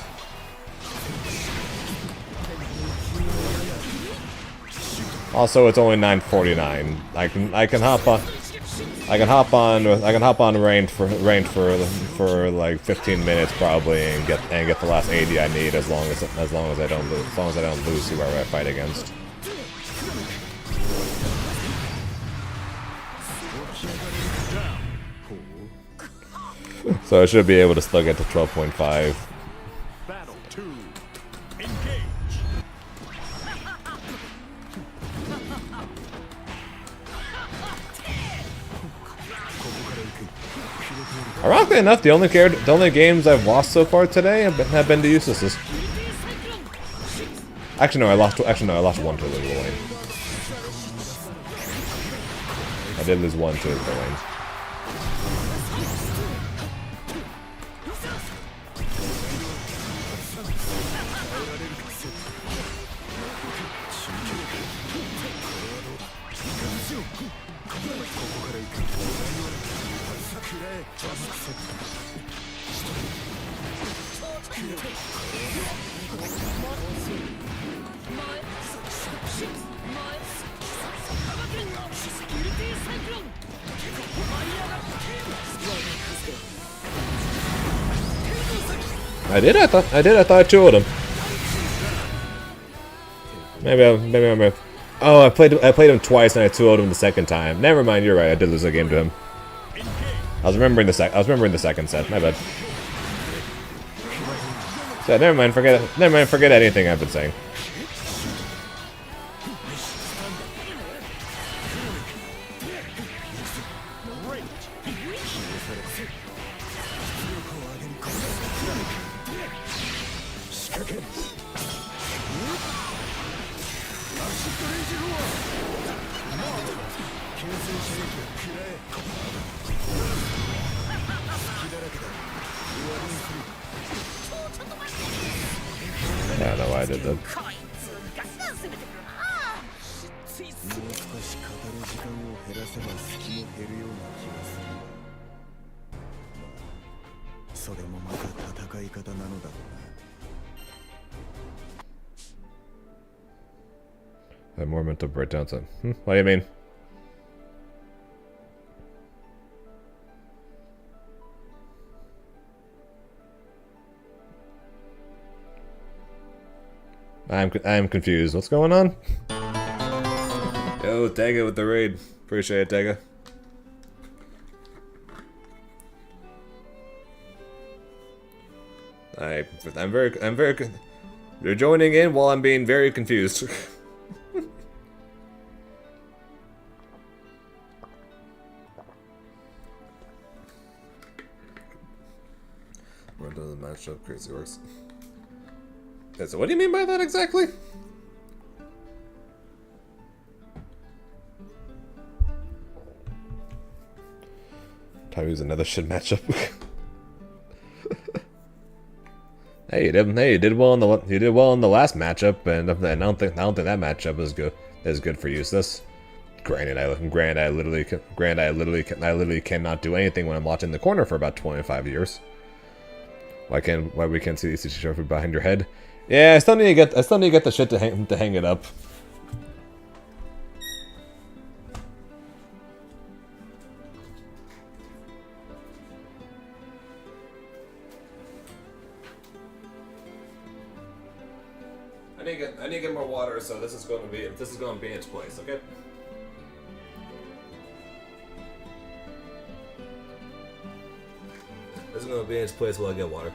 Also, it's only 9:49. I can hop on ranked for like 15 minutes probably and get the last 80 I need as long as I don't lose whoever I fight against. So I should be able to still get to 12.5. Battle 2. Engage. Ironically enough, the only games I've lost so far today have been to uselesses. Actually, no, I lost one to Lily Lane. I did lose one to Lily Lane. I did. I thought I two-would him. Maybe I'm. Oh, I played him twice and I 2-0'd him the second time. Never mind. You're right. I did lose a game to him. I was remembering the second set. My bad. So never mind. Forget anything I've been saying. I don't know why I did that. I have more mental breakdowns. What do you mean? I'm confused. What's going on? Yo, Tega with the raid. Appreciate it, Tega. I'm very. You're joining in while I'm being very confused. Where does the matchup crazy works? Okay, so what do you mean by that exactly? Time to use another shit matchup. Hey, you did well in the last matchup, and I don't think that matchup is good for useless. Granted, I literally cannot do anything when I'm watching the corner for about 25 years. Why we can't see the trophy behind your head? Yeah, I still need to get the shit to hang it up. I need to get more water, so this is going to be in its place, okay? This is going to be in its place while I get water.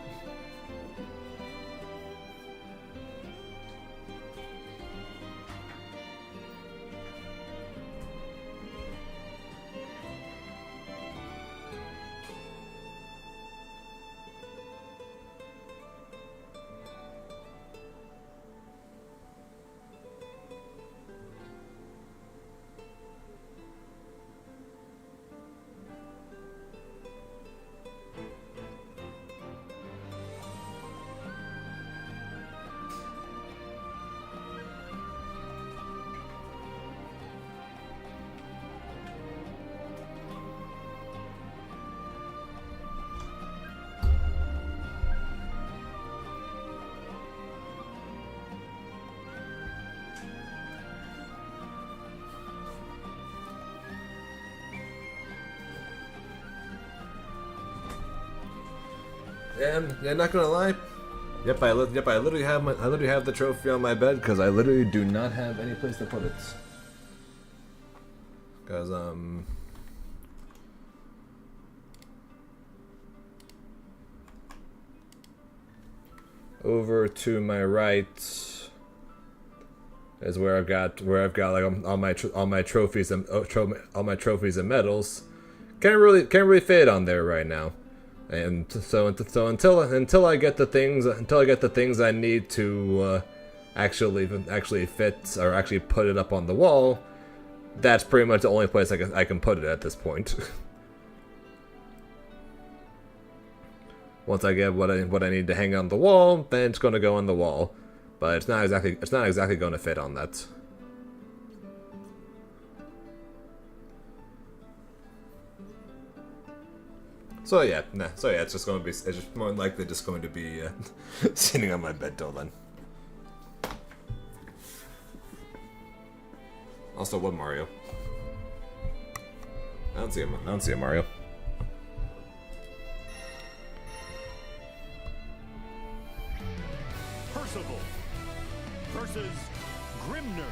Yeah, not gonna lie. Yep, I literally have the trophy on my bed because I literally do not have any place to put it. Because over to my right is where I've got like all my trophies and medals. Can't really fit on there right now. And so until I get the things I need to actually fit or actually put it up on the wall, that's pretty much the only place I can put it at this point. Once I get what I need to hang on the wall, then it's gonna go on the wall, but it's not exactly going to fit on that. So yeah, it's just more than likely just going to be sitting on my bed till then. Also, what Mario? I don't see a Mario. Percival versus Grimner.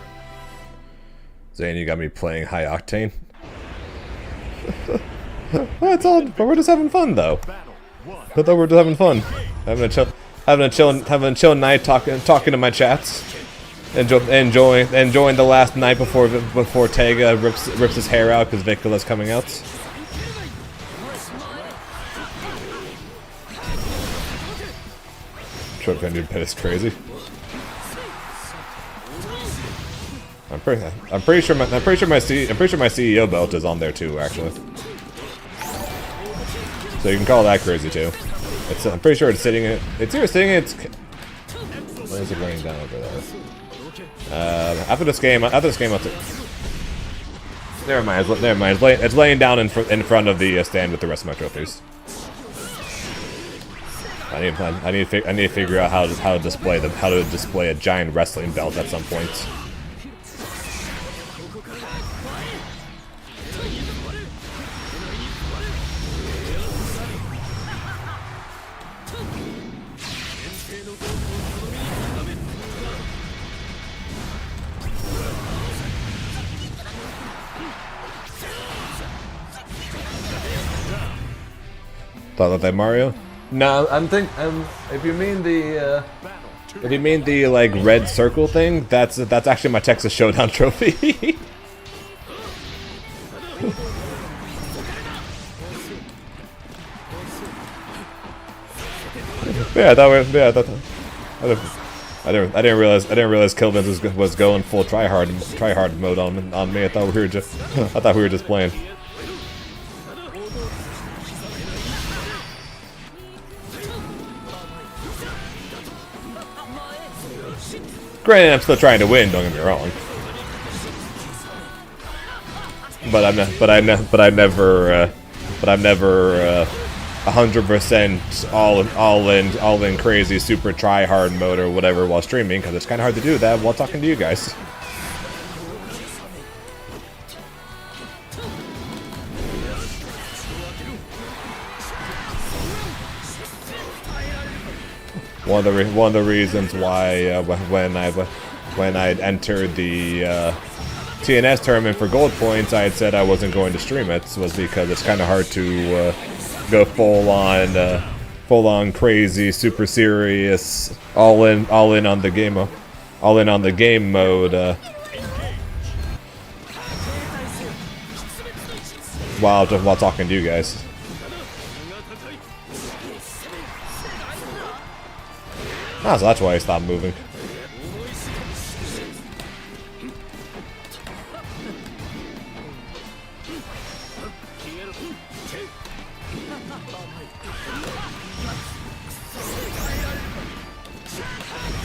Zane, you got me playing high octane. Well, it's all, but we're just having fun though. I thought we're just having fun, having a chill night, talking to my chats, enjoying the last night before Tega rips his hair out because Vikala's coming out. Trope gonna do is crazy. I'm pretty sure my CEO belt is on there too, actually. So you can call that crazy too. I'm pretty sure it's either sitting. When is it laying down over there? After this game, I'll Never mind. Never mind. It's laying down in front of the stand with the rest of my trophies. I need to figure out how to display them. How to display a giant wrestling belt at some point. Thought that Mario? No, if you mean the like red circle thing, that's actually my Texas Showdown trophy. Yeah, I didn't realize Kilvin was going full try hard mode on me. I thought we were just playing. Granted, I'm still trying to win. Don't get me wrong. But I'm never 100% all in crazy super try hard mode or whatever while streaming, because it's kind of hard to do that while talking to you guys. One of the reasons why when I entered the TNS tournament for gold points, I had said I wasn't going to stream it, was because it's kind of hard to go full on crazy, super serious, all in on the game mode while talking to you guys. Ah, so that's why I stopped moving.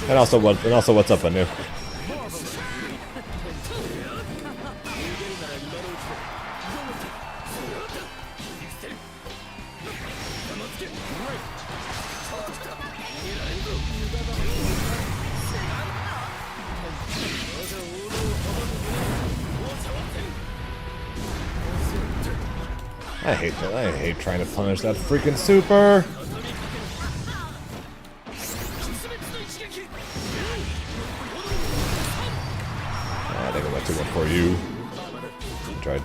And also what's up anew? I hate that. I hate trying to punish that freaking super. I think I went too much for you. I tried.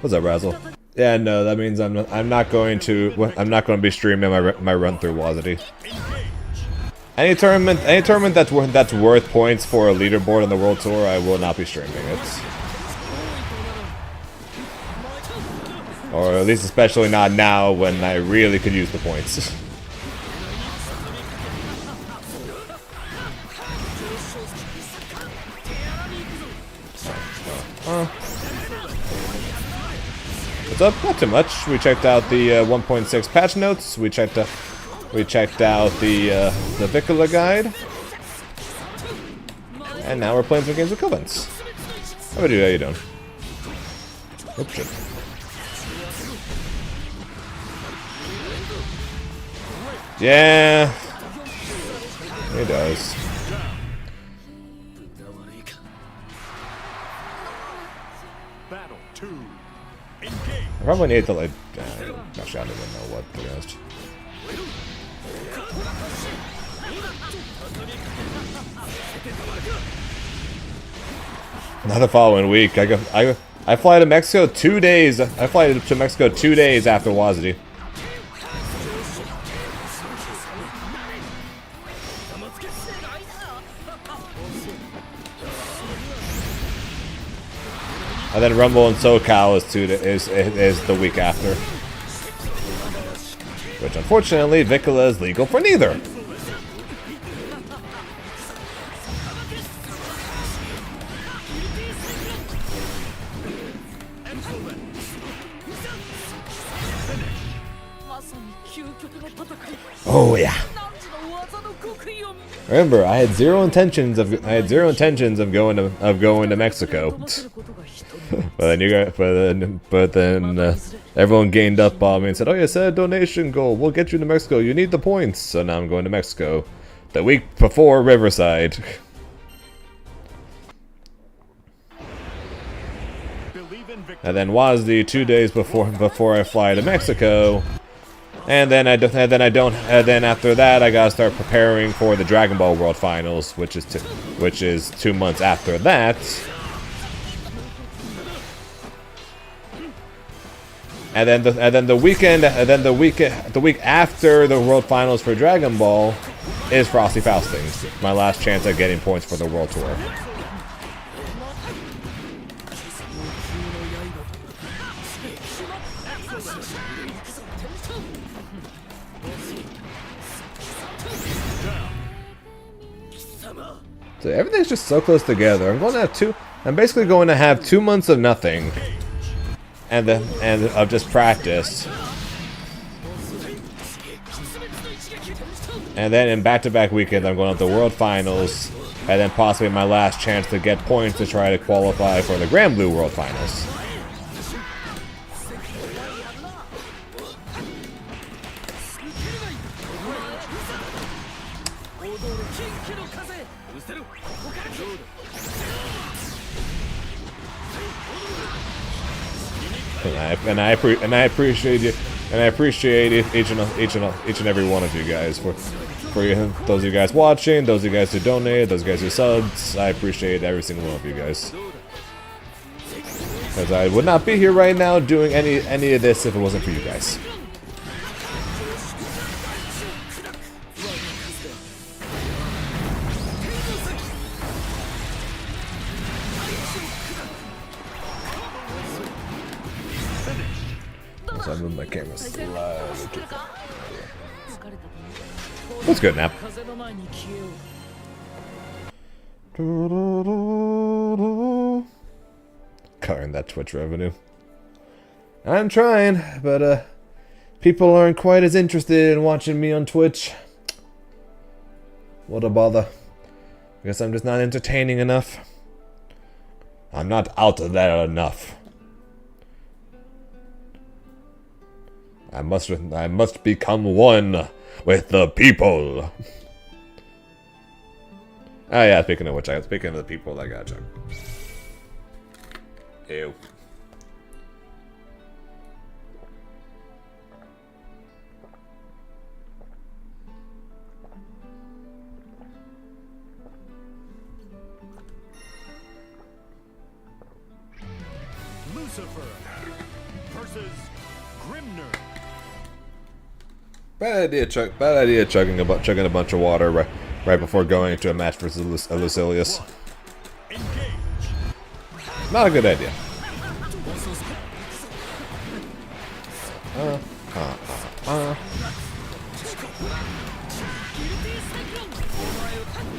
What's up, Razzle? Yeah, no, that means I'm not going to be streaming my run through Wazity. Any tournament that's worth points for a leaderboard on the World Tour, I will not be streaming it. Or at least especially not now when I really could use the points. What's up? Not too much. We checked out the 1.6 patch notes. We checked out the Vikala guide, and now we're playing some games with Kilvins. How about you? How you doing? Oops, shit. Yeah, he does. Battle 2. I probably need to like. Actually, I don't even know what to be honest. Not the following week. I fly to Mexico 2 days. I fly to Mexico 2 days after Wazity. And then Rumble and SoCal is the week after. Which unfortunately Vikala is legal for neither. Oh yeah. Remember, I had zero intentions of going to Mexico. but then everyone gained up on me and said, "Oh, you set a donation goal. We'll get you to Mexico. You need the points." So now I'm going to Mexico. The week before Riverside. And then WASD 2 days before I fly to Mexico. And then after that I gotta start preparing for the Dragon Ball World Finals, which is 2 months after that. And then the week after the World Finals for Dragon Ball is Frosty Faustings, my last chance at getting points for the World Tour. So everything's just so close together. I'm basically going to have 2 months of nothing, and of just practice, and then in back-to-back weekends I'm going to the World Finals, and then possibly my last chance to get points to try to qualify for the Grand Blue World Finals. And I appreciate you, and I appreciate each and every one of you guys for those of you guys watching, those of you guys who donate, those guys who subs. I appreciate every single one of you guys, because I would not be here right now doing any of this if it wasn't for you guys. So I moved my camera slightly too far. What's good, Nap? Covering that Twitch revenue. I'm trying, but people aren't quite as interested in watching me on Twitch. What a bother. I guess I'm just not entertaining enough. I'm not out there enough. I must become one with the people. Oh yeah, speaking of which, speaking of the people, I gotcha. Ew. Lucifer versus Grimner. Bad idea chugging a bunch of water right before going into a match versus Lucilius. Not a good idea. Oh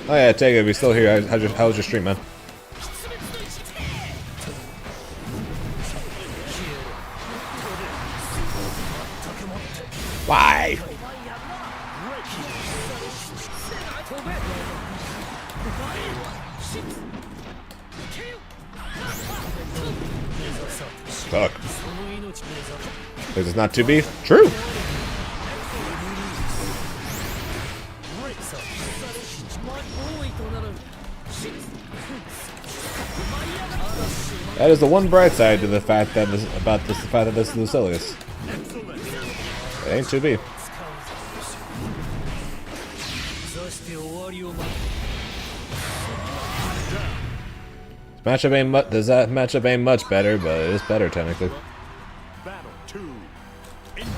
yeah, take it. We still here. How was your stream, man? Why? Fuck. This is not to be true. That is the one bright side to the fact that this is Lucilius. It ain't to be. This matchup ain't much better, but it is better technically. Battle 2. Engage.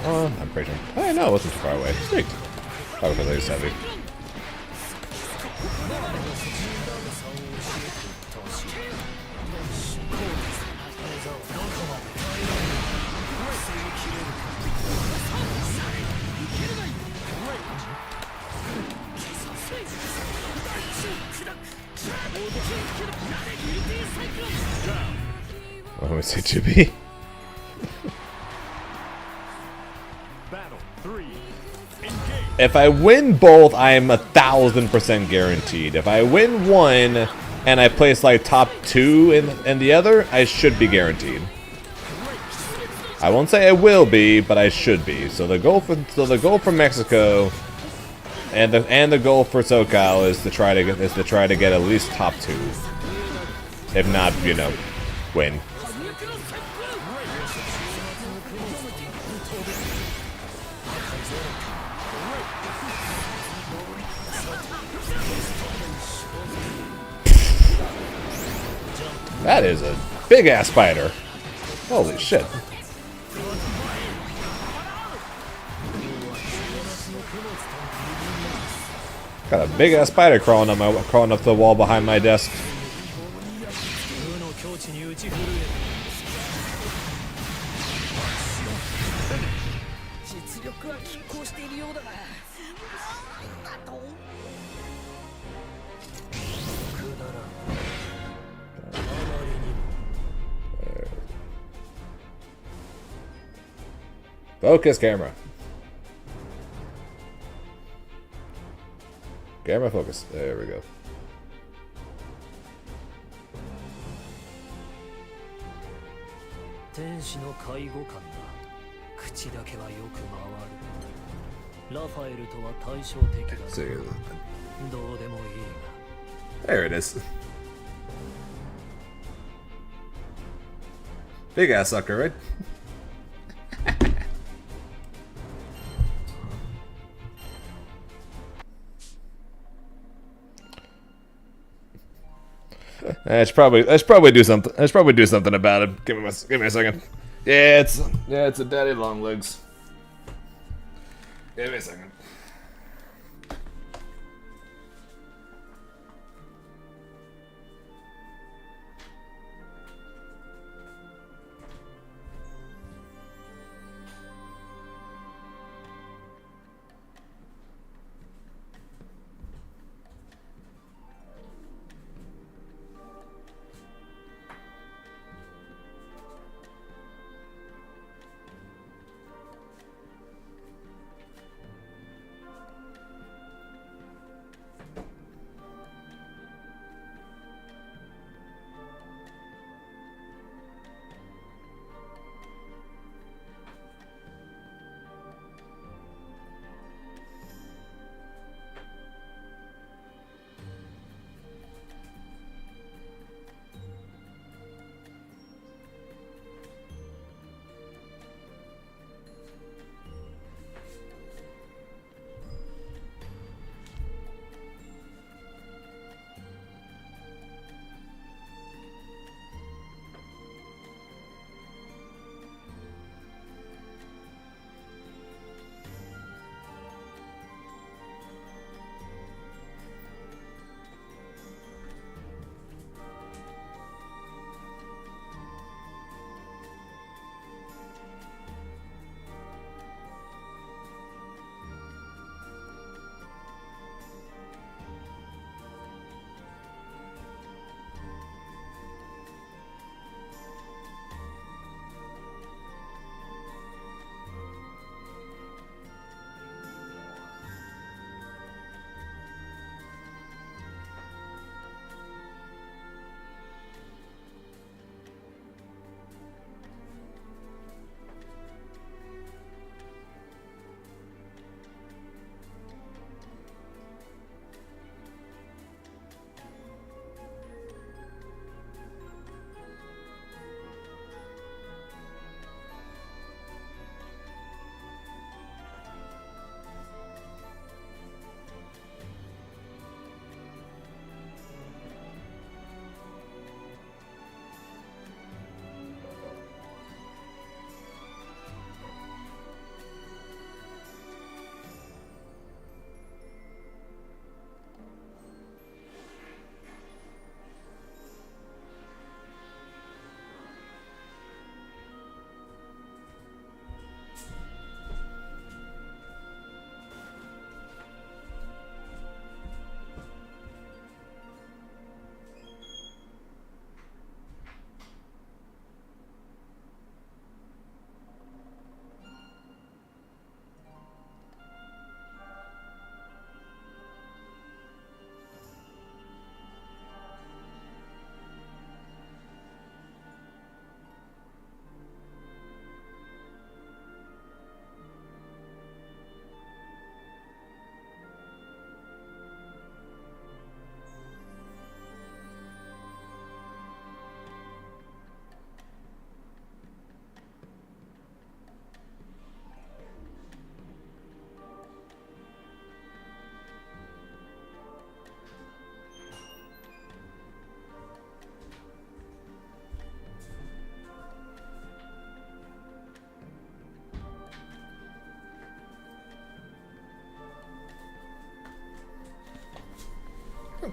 I'm pretty sure. Oh no, it wasn't too far away. Sweet. Probably because I was heavy. What do we say, Chibi? Battle 3. Engage. If I win both, I am 1,000% guaranteed. If I win one and I place like top 2 in the other, I should be guaranteed. I won't say I will be, but I should be. So the goal for Mexico and the goal for SoCal is to try to get at least top 2. If not, you know, win. That is a big ass spider. Holy shit. Got a big ass spider crawling up the wall behind my desk. Focus, camera. Camera focus. There we go. There it is. Big ass sucker, right? I should probably do something. I should probably do something about it. Give me a second. Yeah, it's a daddy long legs. Give me a second.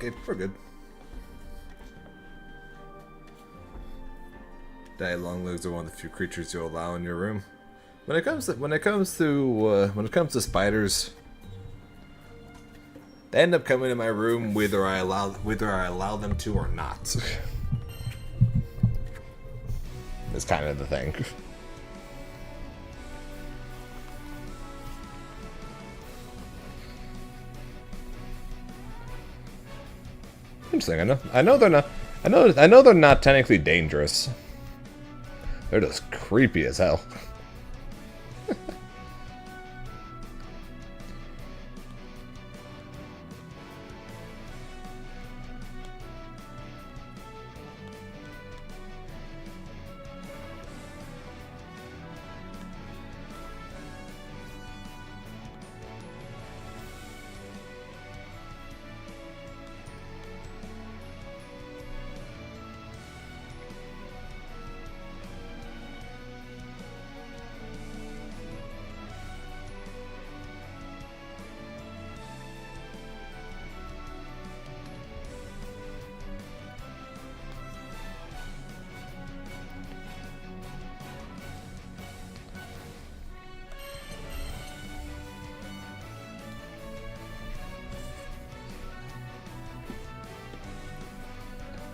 Okay, we're good. Daddy Longlegs are one of the few creatures you allow in your room. When it comes to spiders, they end up coming in my room whether I allow them to or not. It's kind of the thing. Interesting. I know they're not. I know they're not technically dangerous. They're just creepy as hell.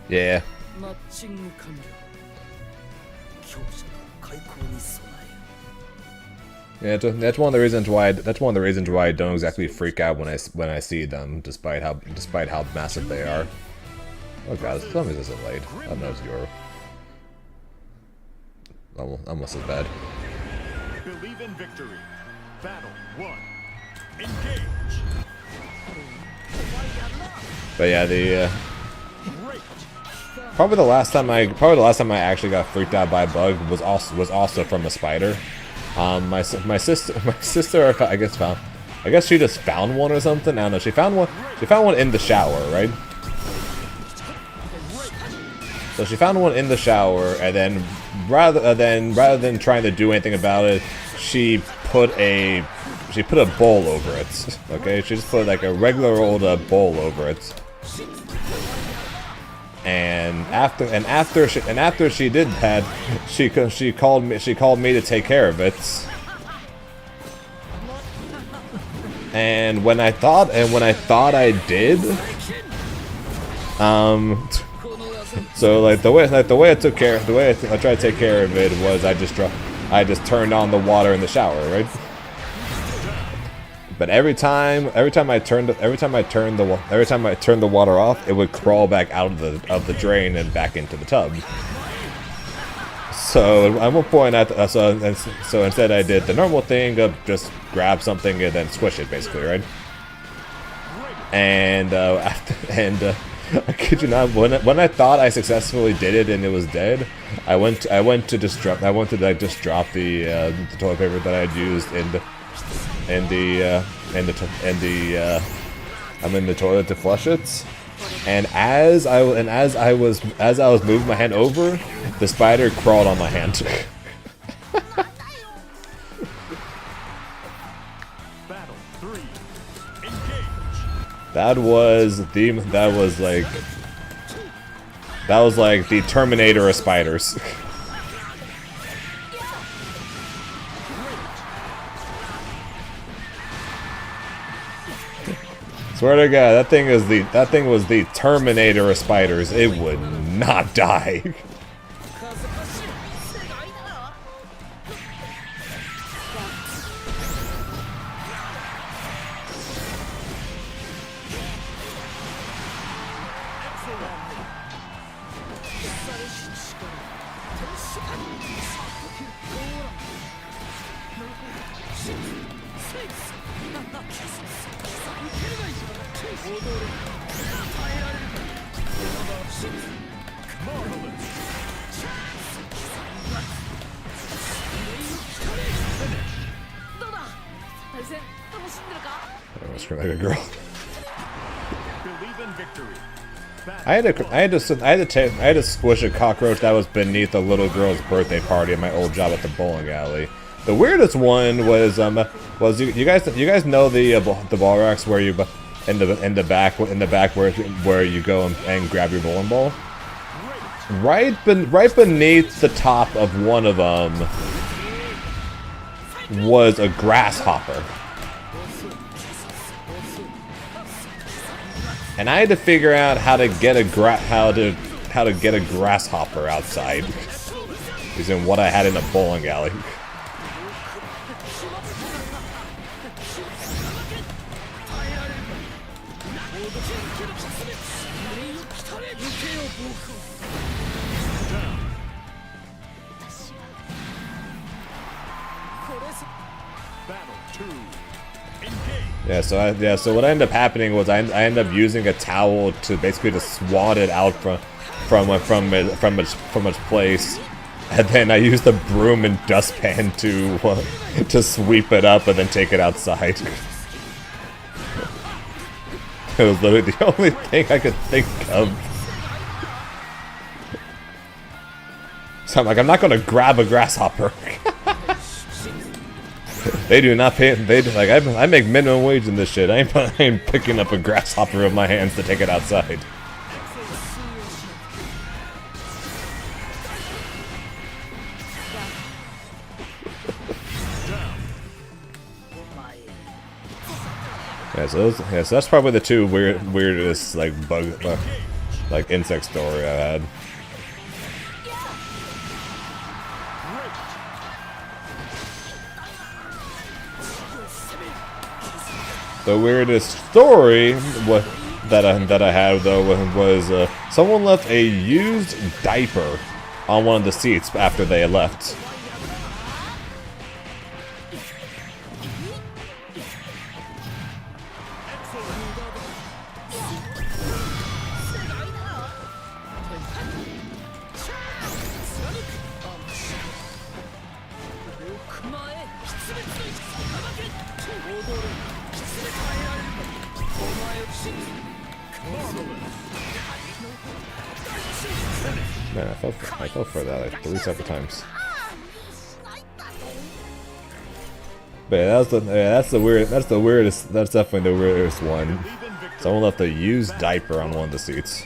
Yeah. Yeah, that's one of the reasons why. That's one of the reasons why I don't exactly freak out when I see them, despite how massive they are. Oh god, tell me this isn't laid. Oh no, it's Euro. Almost as bad. Believe in victory. Battle 1. Engage. But yeah, the probably the last time I actually got freaked out by a bug was also from a spider. My sister I guess she just found one or something. I don't know. She found one in the shower, right? So she found one in the shower, and then rather than trying to do anything about it, she put a bowl over it. Okay, she just put like a regular old bowl over it. And after she did that, she called me to take care of it. And when I thought I did, so like the way I tried to take care of it was I just turned on the water in the shower, right? But every time I turned the water off, it would crawl back out of the drain and back into the tub. So at one point, so instead I did the normal thing of just grab something and then squish it, basically, right? And I kid you not, when I thought I successfully did it and it was dead, I went to just drop the toilet paper that I'd used I'm in the toilet to flush it, and as I was moving my hand over, the spider crawled on my hand. Battle 3. Engage. That was like the Terminator of spiders. Swear to God, that thing was the Terminator of spiders. It would not die. Like a girl. Believe in victory. I had to squish a cockroach that was beneath a little girl's birthday party at my old job at the bowling alley. The weirdest one was you guys know the ball racks where in the back where you go and grab your bowling ball. Right beneath the top of one of them was a grasshopper, and I had to figure out how to get a grasshopper outside using what I had in a bowling alley. Yeah, so what ended up happening was I ended up using a towel to basically just swat it out from its place, and then I used the broom and dustpan to sweep it up and then take it outside. It was literally the only thing I could think of. So I'm like, I'm not gonna grab a grasshopper. They do not pay. I make minimum wage in this shit. I ain't picking up a grasshopper with my hands to take it outside. So that's probably the two weirdest like insect story I had. The weirdest story that I had though was someone left a used diaper on one of the seats after they had left. Man, I fell for that like 3 separate times. But yeah, that's definitely the weirdest one. Someone left a used diaper on one of the seats.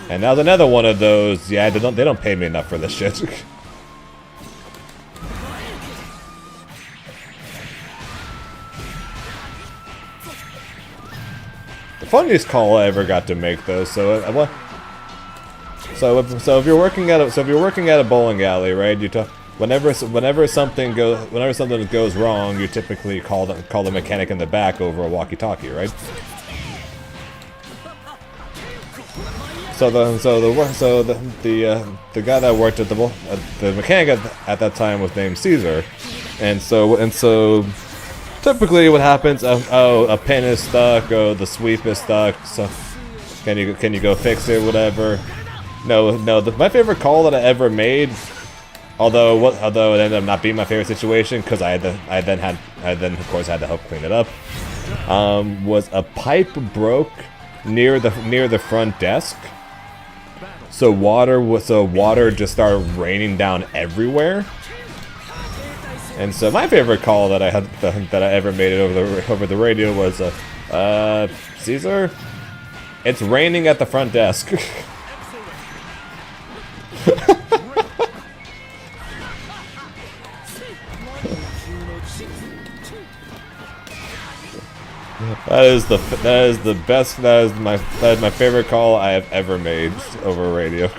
And now another one of those. Yeah, they don't pay me enough for this shit. The funniest call I ever got to make though. So if you're working at a bowling alley, right? Whenever something goes wrong, you typically call the mechanic in the back over a walkie-talkie, right? So the guy that worked at the mechanic at that time was named Caesar, and so typically what happens? Oh, a pin is stuck. Oh, the sweep is stuck. So can you go fix it? Whatever. No. My favorite call that I ever made, although it ended up not being my favorite situation because I then of course had to help clean it up. Was a pipe broke near the front desk. So water just started raining down everywhere. And so my favorite call that I ever made it over the radio was Caesar, it's raining at the front desk. That is my favorite call I have ever made over radio.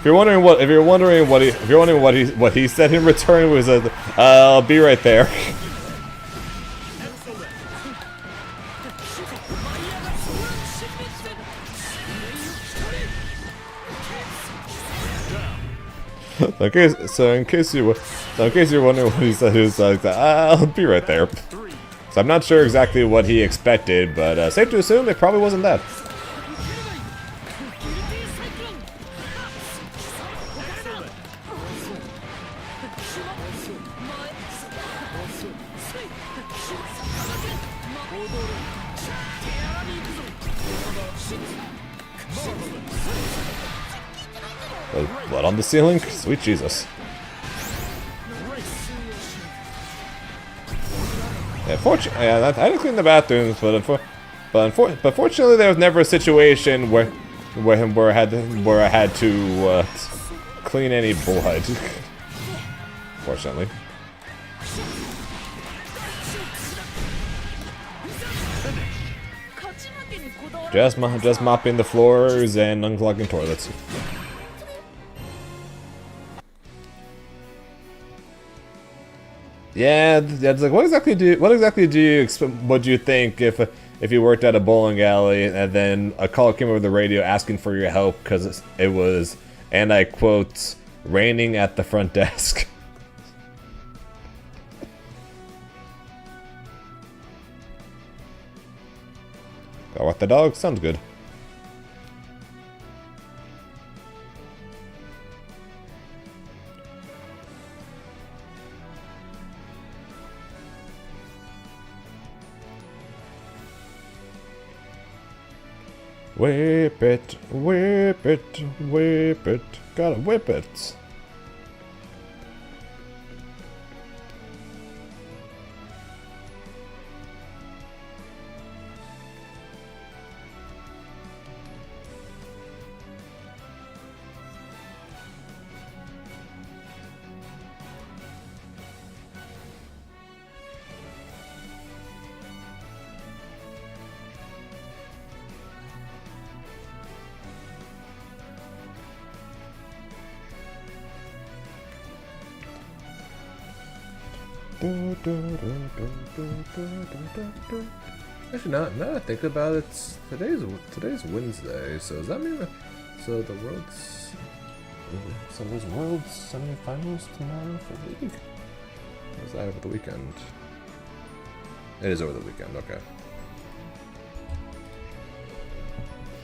If you're wondering what he said in return was I'll be right there. So in case you're wondering what he said, he was like, I'll be right there. So I'm not sure exactly what he expected, but safe to assume it probably wasn't that. Blood on the ceiling? Sweet Jesus. Yeah, I didn't clean the bathrooms, but fortunately there was never a situation where I had to clean any blood. Fortunately. Just mopping the floors and unclogging toilets. Yeah, it's like what exactly do you would you think if you worked at a bowling alley and then a call came over the radio asking for your help because it was, and I quote, raining at the front desk. Go with the dog, sounds good. Whip it, whip it, whip it. Gotta whip it. Actually, now that I think about it, today's Wednesday, so does that mean so the world's so there's world semifinals tomorrow for league? Or is that over the weekend? It is over the weekend. Okay.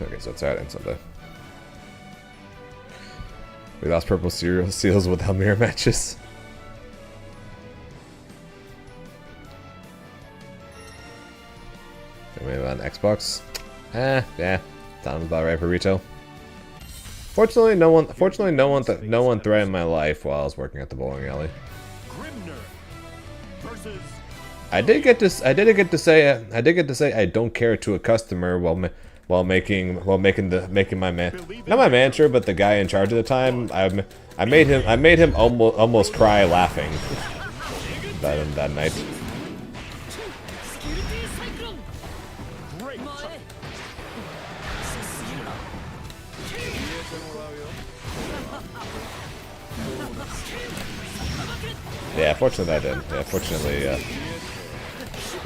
Okay, so it's Saturday and Sunday. We lost purple seals with Elmira matches. Maybe on Xbox. Yeah, sounds about right for retail. Fortunately, no one threatened my life while I was working at the bowling alley. I did get to say I don't care to a customer while making my not my manager, but the guy in charge at the time. I made him almost cry laughing that night. Yeah, fortunately I did. Yeah, fortunately,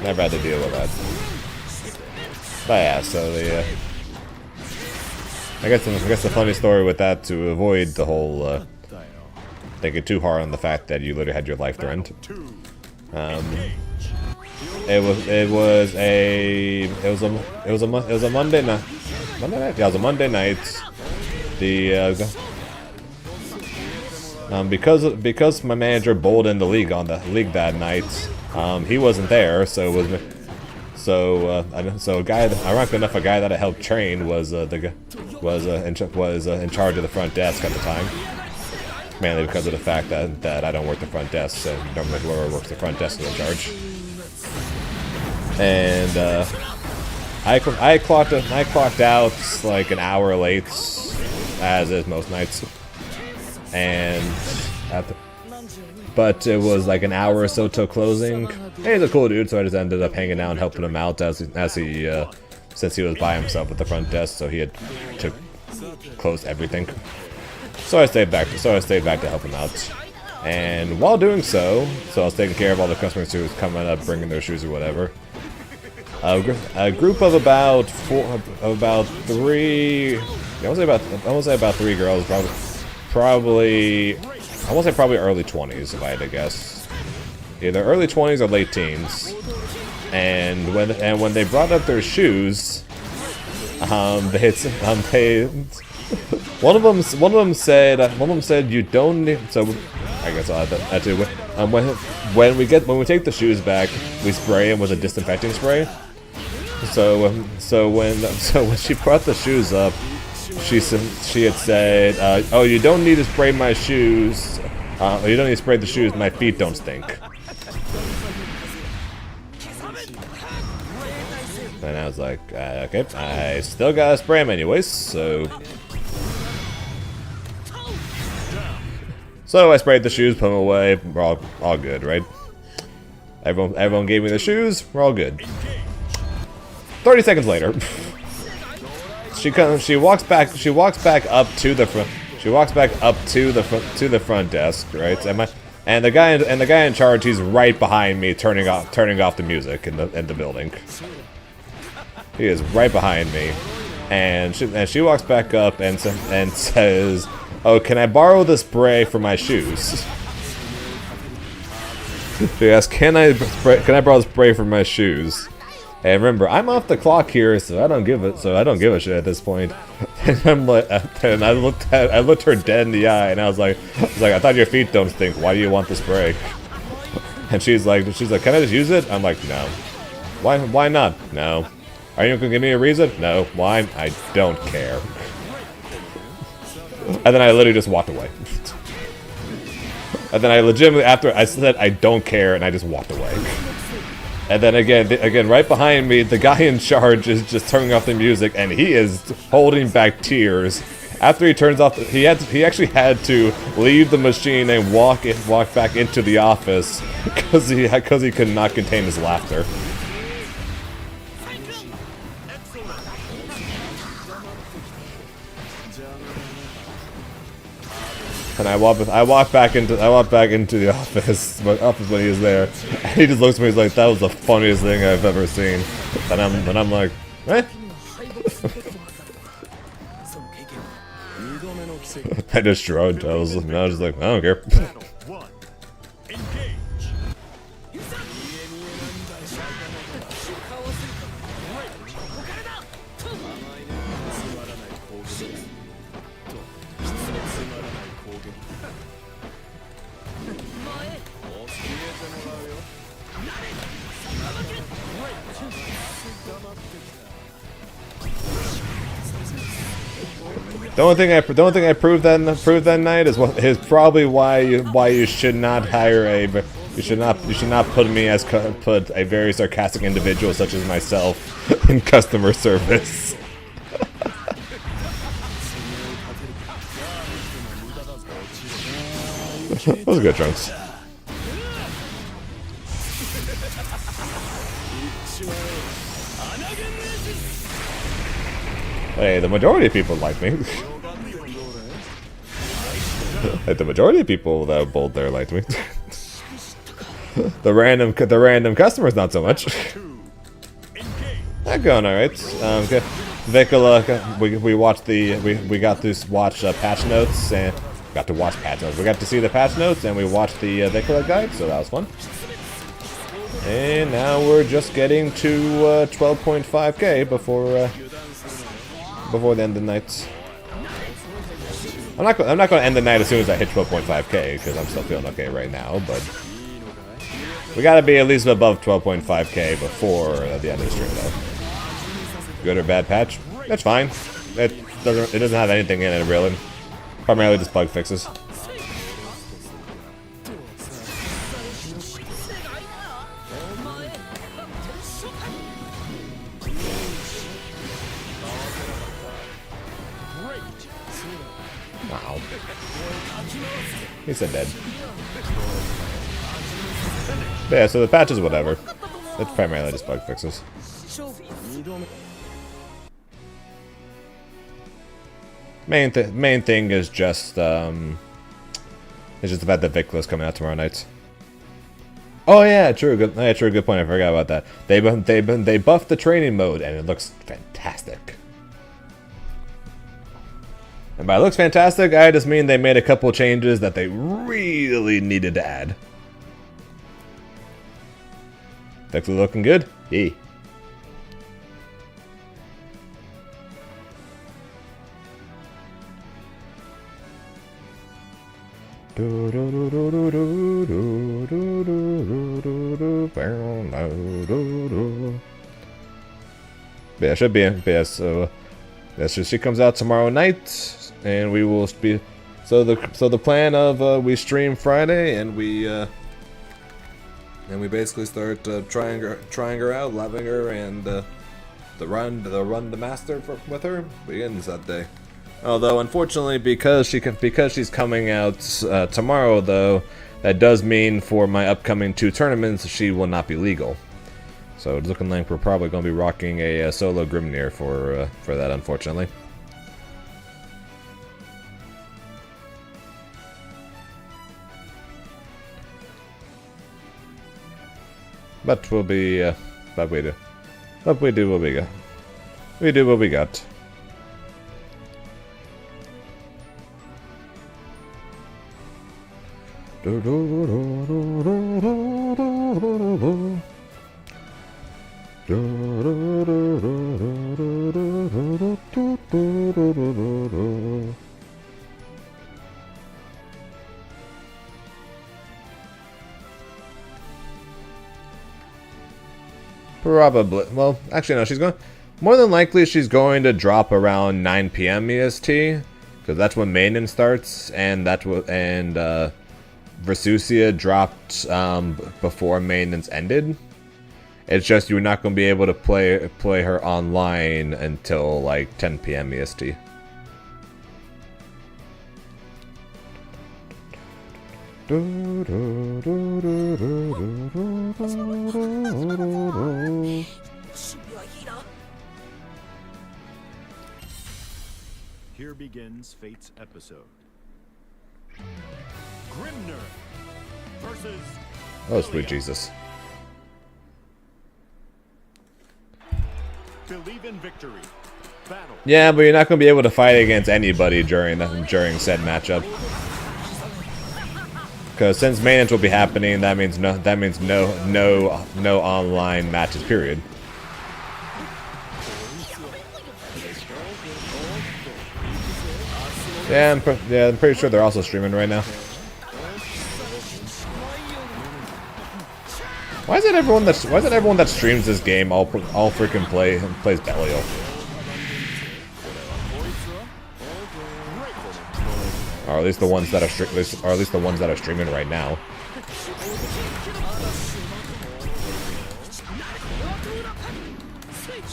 never had to deal with that. But yeah, so I guess the funny story with that, to avoid the whole thinking too hard on the fact that you literally had your life threatened. It was a Monday night. Monday night? Yeah, it was a Monday night. Because my manager bowled in the league that night, he wasn't there, so it was a guy that, ironically enough, a guy that I helped train was in charge of the front desk at the time, mainly because of the fact that I don't work the front desk, and normally whoever works the front desk is in charge. And I clocked out like an hour late, as is most nights. But it was like an hour or so till closing. And he's a cool dude, so I just ended up hanging out and helping him out since he was by himself at the front desk, so he had to close everything. So I stayed back to help him out. And while doing so I was taking care of all the customers who was coming up, bringing their shoes or whatever. A group of about three. I want to say about 3 girls, probably I won't say probably early 20s if I had to guess. Either early 20s or late teens. And when they brought up their shoes, one of them said you don't need, so I guess I'll have that too. When we take the shoes back, we spray them with a disinfecting spray. So when she brought the shoes up, she had said, "Oh, you don't need to spray my shoes. You don't need to spray the shoes. My feet don't stink." And I was like, "Okay, I still gotta spray them anyways." So I sprayed the shoes, put them away. We're all good, right? Everyone gave me the shoes. We're all good. 30 seconds later, she walks back up to the front. She walks back up to the front desk, right? And the guy in charge, he's right behind me, turning off the music in the building. He is right behind me, and she walks back up and says, "Oh, can I borrow the spray for my shoes?" She asks, "Can I borrow the spray for my shoes?" And remember, I'm off the clock here, so I don't give a shit at this point. And I'm like, and I looked her dead in the eye, and I was like, "I thought your feet don't stink. Why do you want the spray?" And she's like, "Can I just use it?" I'm like, "No." Why not? No. Are you gonna give me a reason? No. Why? I don't care. And then I literally just walked away. And then I legitimately, after I said I don't care, and I just walked away. And then again, right behind me, the guy in charge is just turning off the music, and he is holding back tears. After he turns off, he actually had to leave the machine and walk back into the office because he could not contain his laughter. And I walk back into the office when he was there. And he just looks at me, he's like, "That was the funniest thing I've ever seen." And I'm like, "Eh?" I just shrugged. I was just like, "I don't care." The only thing I proved that night is probably why you should not hire you should not put a very sarcastic individual such as myself in customer service. That was good, Trunks. Hey, the majority of people like me. Like, the majority of people that bowled there liked me. The random customers, not so much. That going alright. Okay. Vikala, we got to watch patch notes and got to watch patch notes. We got to see the patch notes and we watched the Vikala guide, so that was fun. And now we're just getting to 12.5k before the end of the night. I'm not going to end the night as soon as I hit 12.5k because I'm still feeling okay right now, but we got to be at least above 12.5k before the end of the stream, though. Good or bad patch? It's fine. It doesn't have anything in it really. Primarily just bug fixes. Wow. He said dead. But yeah, so the patch is whatever. It's primarily just bug fixes. Main thing is just the fact that Vikala's coming out tomorrow night. Oh yeah, true. Good point. I forgot about that. They buffed the training mode and it looks fantastic. And by looks fantastic, I just mean they made a couple changes that they really needed to add. Vikala looking good? Yeah. Yeah, it should be in. Yeah, so That's just, she comes out tomorrow night, and we will be. So the plan of we stream Friday, and we basically start trying her out, loving her, and the run to master with her begins that day. Although unfortunately, because she's coming out tomorrow, though, that does mean for my upcoming 2 tournaments she will not be legal. So it's looking like we're probably going to be rocking a solo Grimnir for that, unfortunately. But we'll be, but we do what we got. We do what we got. Probably. Well, actually, no. She's going. More than likely, she's going to drop around 9 p.m. EST, because that's when maintenance starts, and Versusia dropped before maintenance ended. It's just you're not going to be able to play her online until like 10 p.m. EST. Here begins Fate's episode. Grimnir versus Oh, sweet Jesus. Believe in victory. Battle. Yeah, but you're not going to be able to fight against anybody during said matchup. Because since maintenance will be happening, that means no online matches. Period. Yeah, I'm pretty sure they're also streaming right now. Why is it everyone that streams this game all freaking plays Belial? Or at least the ones that are streaming right now.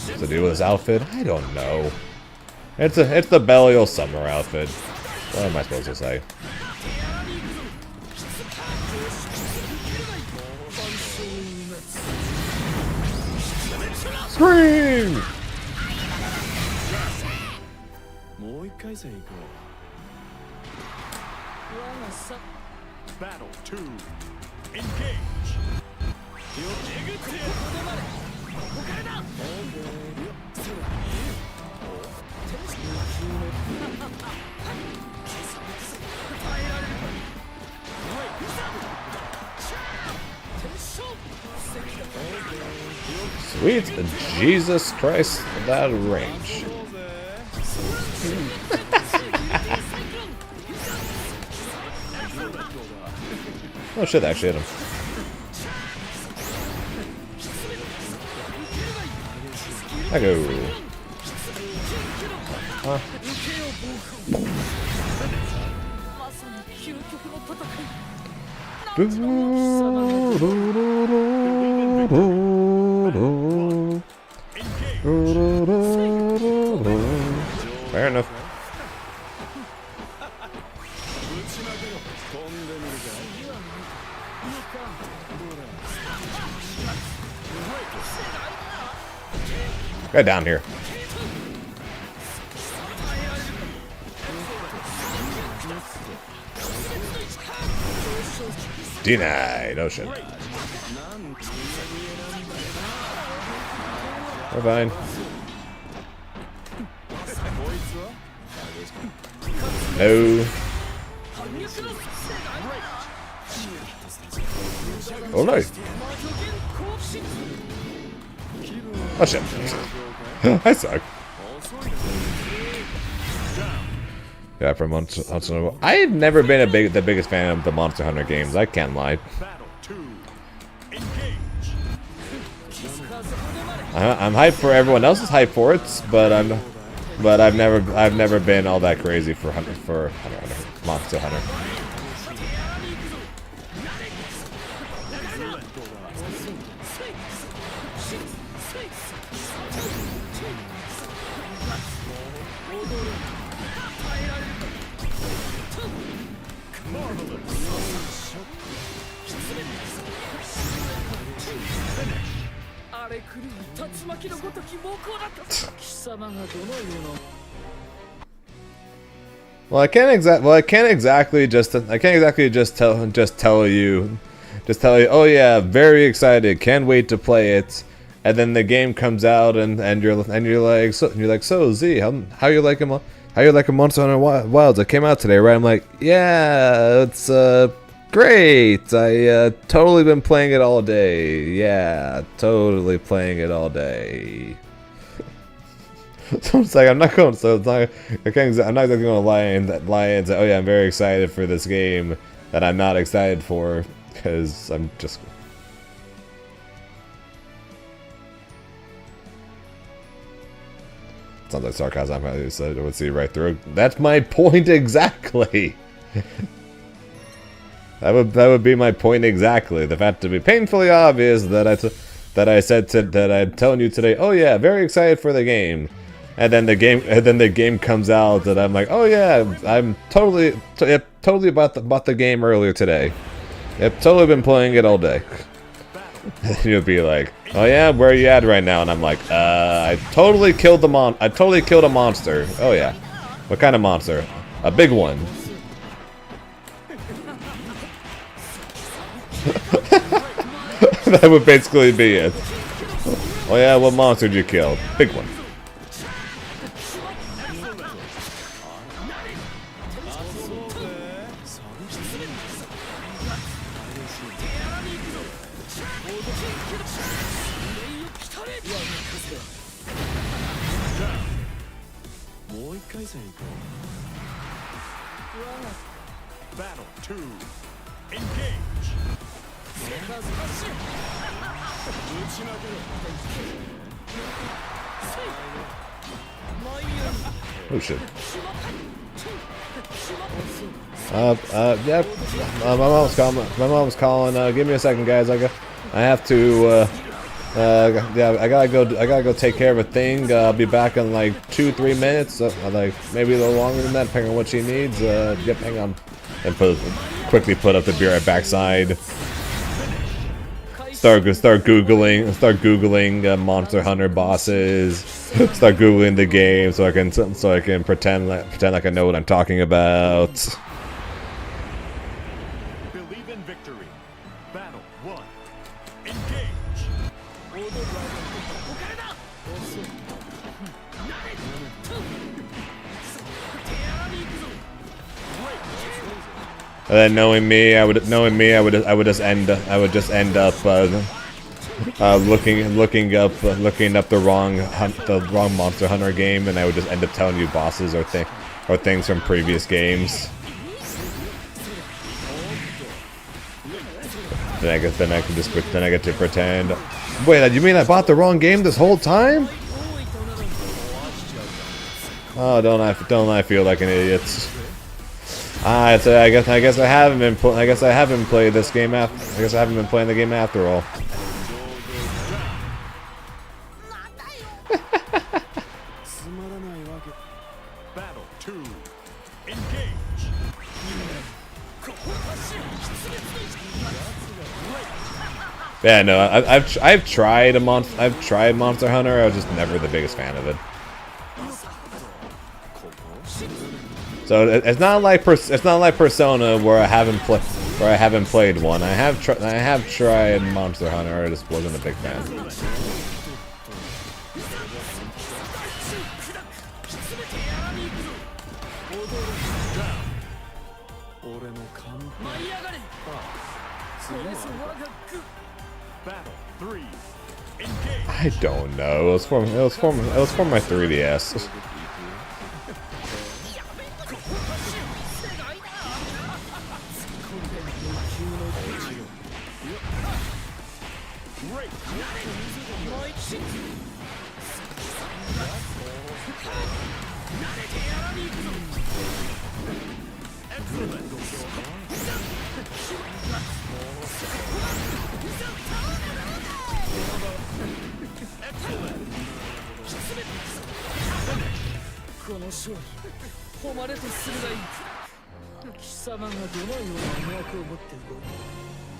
What's the deal with this outfit? I don't know. It's the Belial summer outfit. What am I supposed to say? Scream! Battle 2. Engage. Sweet Jesus Christ, that range. Oh shit, that actually hit him. I go. Huh? Fair enough. Get down here. Denied. Oh shit. We're fine. No. Oh no. Oh shit. I suck. Yeah, for Monster Hunter. I've never been the biggest fan of the Monster Hunter games. I can't lie. Battle 2. Engage. I'm hyped for everyone else's hype for it, but I'm But I've never been all that crazy for Monster Hunter. Well, I can't exactly just tell you, oh yeah, very excited, can't wait to play it, and then the game comes out and you're like, so Z, how you liking Monster Hunter Wilds? It came out today, right? I'm like, yeah, it's great. I totally been playing it all day. Yeah, totally playing it all day. So it's like I'm not going to lie and say, oh yeah, I'm very excited for this game that I'm not excited for, because I'm just. Sounds like sarcasm. I would see right through. That's my point exactly. That would be my point exactly. The fact to be painfully obvious that I'm telling you today. Oh yeah, very excited for the game. And then the game comes out, and I'm like, oh yeah, I'm totally about the game earlier today. Yep, totally been playing it all day. You'll be like, oh yeah, where are you at right now? And I'm like, I totally killed a monster. Oh yeah, what kind of monster? A big one. That would basically be it. Oh yeah, what monster did you kill? Big one. Battle 2. Engage. Oh shit. Yeah. My mom's calling. Give me a second, guys. I have to. Yeah, I gotta go take care of a thing. I'll be back in like 2-3 minutes. Like maybe a little longer than that, depending on what she needs. Yep, hang on. And quickly put up the Be Right Back sign. Start googling Monster Hunter bosses. Start googling the game so I can pretend like I know what I'm talking about. Believe in victory. Battle 1. Engage. And then knowing me, I would just end up looking up the wrong Monster Hunter game, and I would just end up telling you bosses or things from previous games. Then I get to pretend. Wait, you mean I bought the wrong game this whole time? Oh, don't I feel like an idiot? I guess I haven't played this game I guess I haven't been playing the game after all. Battle 2. Engage. Yeah, no, I've tried Monster Hunter. I was just never the biggest fan of it. So it's not like Persona where I haven't played one. I have tried Monster Hunter. I just wasn't a big fan. Battle 3. Engage. I don't know. It was for my 3DS.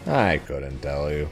I couldn't tell you.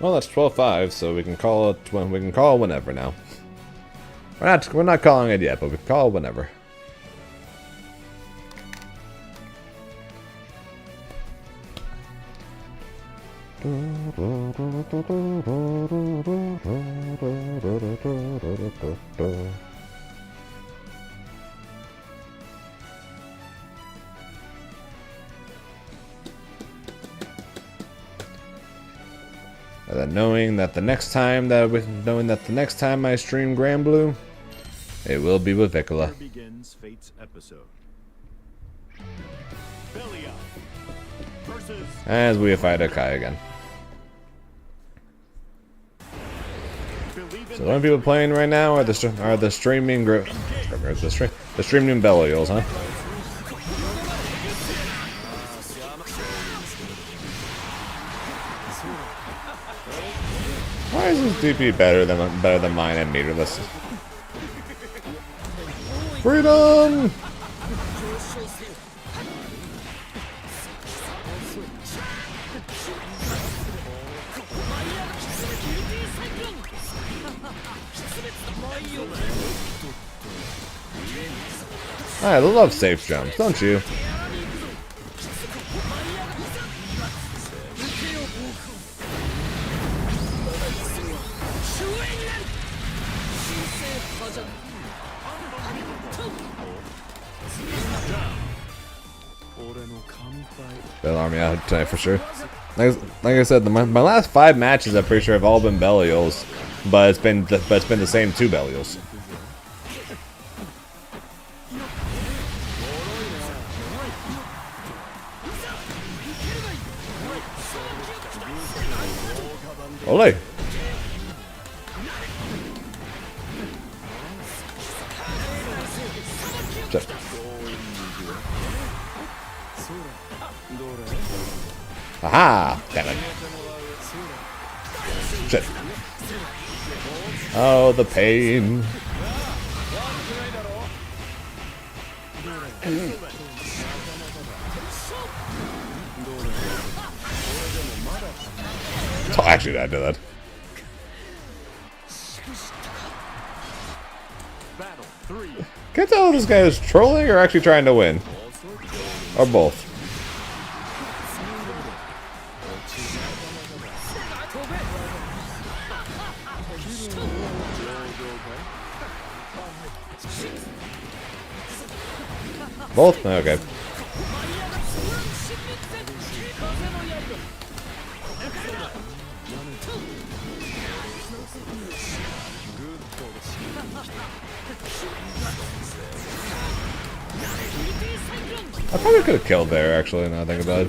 Well, that's 12:05, so we can call it when we can call it whenever now. We're not calling it yet, but we can call it whenever. And then knowing that the next time I stream Grand Blue, it will be with Vikala. Here begins Fate's episode. Belly up versus As we fight Kai again. Believe in So the only people playing right now are the streaming the streaming Belials, huh? Why is this DP better than mine and meterless? Freedom! I love safe jumps, don't you? They'll arm me out tonight for sure. Like I said, my last 5 matches I'm pretty sure have all been Belials, but it's been the same 2 Belials. Ole! Shit. Aha! Damn it. Shit. Oh, the pain. Oh, actually, I did that. battle 3. Can't tell if this guy is trolling or actually trying to win. Or both. Both? Okay. I probably could have killed there, actually, now I think about it.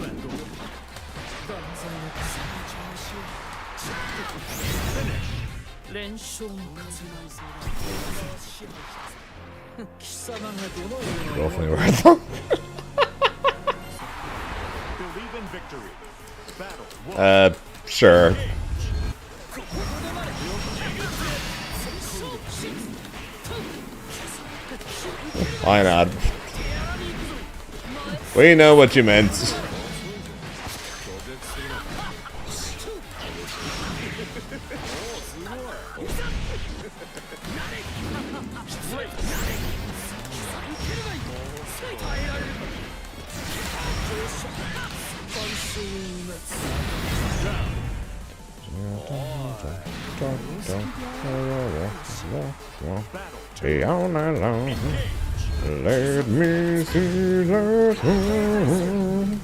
Definitely worth it. Believe in victory. Battle 1. Sure. Why not? We know what you meant. Be all night long. Let me see the sun.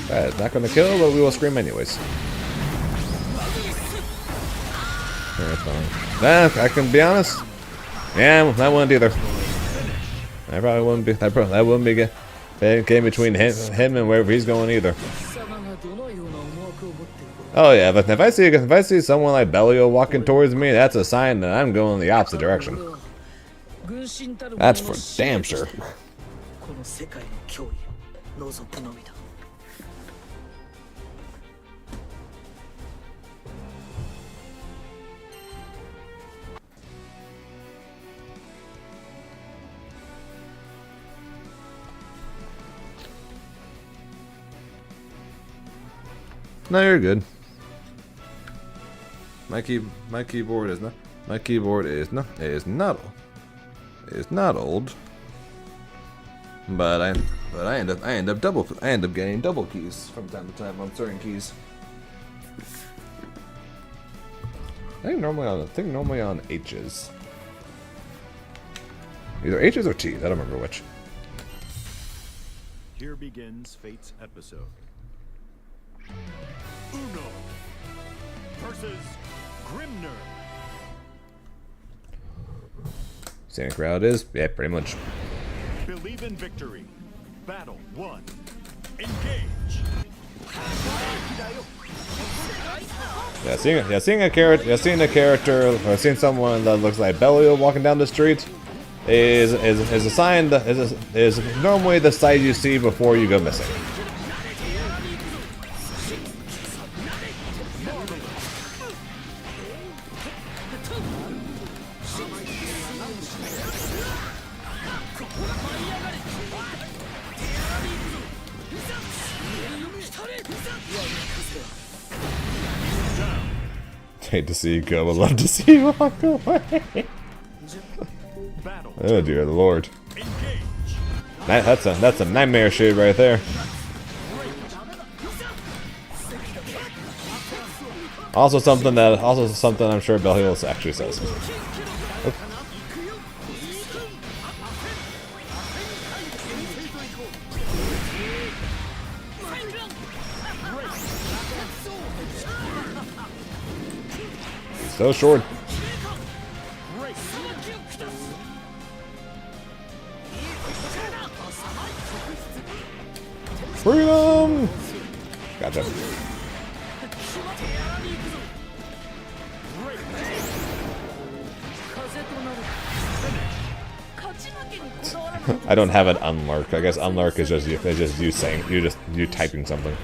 That is not going to kill, but we will scream anyways. I can be honest. Yeah, that wouldn't either. I probably wouldn't be. That wouldn't be a game between him and wherever he's going either. Oh yeah, but if I see someone like Bellio walking towards me, that's a sign that I'm going the opposite direction. That's for damn sure. No, you're good. My keyboard is not old. But I end up getting double keys from time to time on certain keys. I think normally on H's. Either H's or T's, I don't remember which. Here begins Fate's episode. Uno versus Grimner. Same crowd is, yeah, pretty much. Believe in victory. Battle 1. Engage. Seeing a character, or seeing someone that looks like Bellio walking down the street, is a sign that is normally the sight you see before you go missing. Hate to see you go, but love to see you walk away. Oh dear Lord. That's a nightmare shade right there. Also something I'm sure Bellio actually says. Oops. So short. Freedom! Gotcha. I don't have an unlurk. I guess unlurk is just you saying you typing something.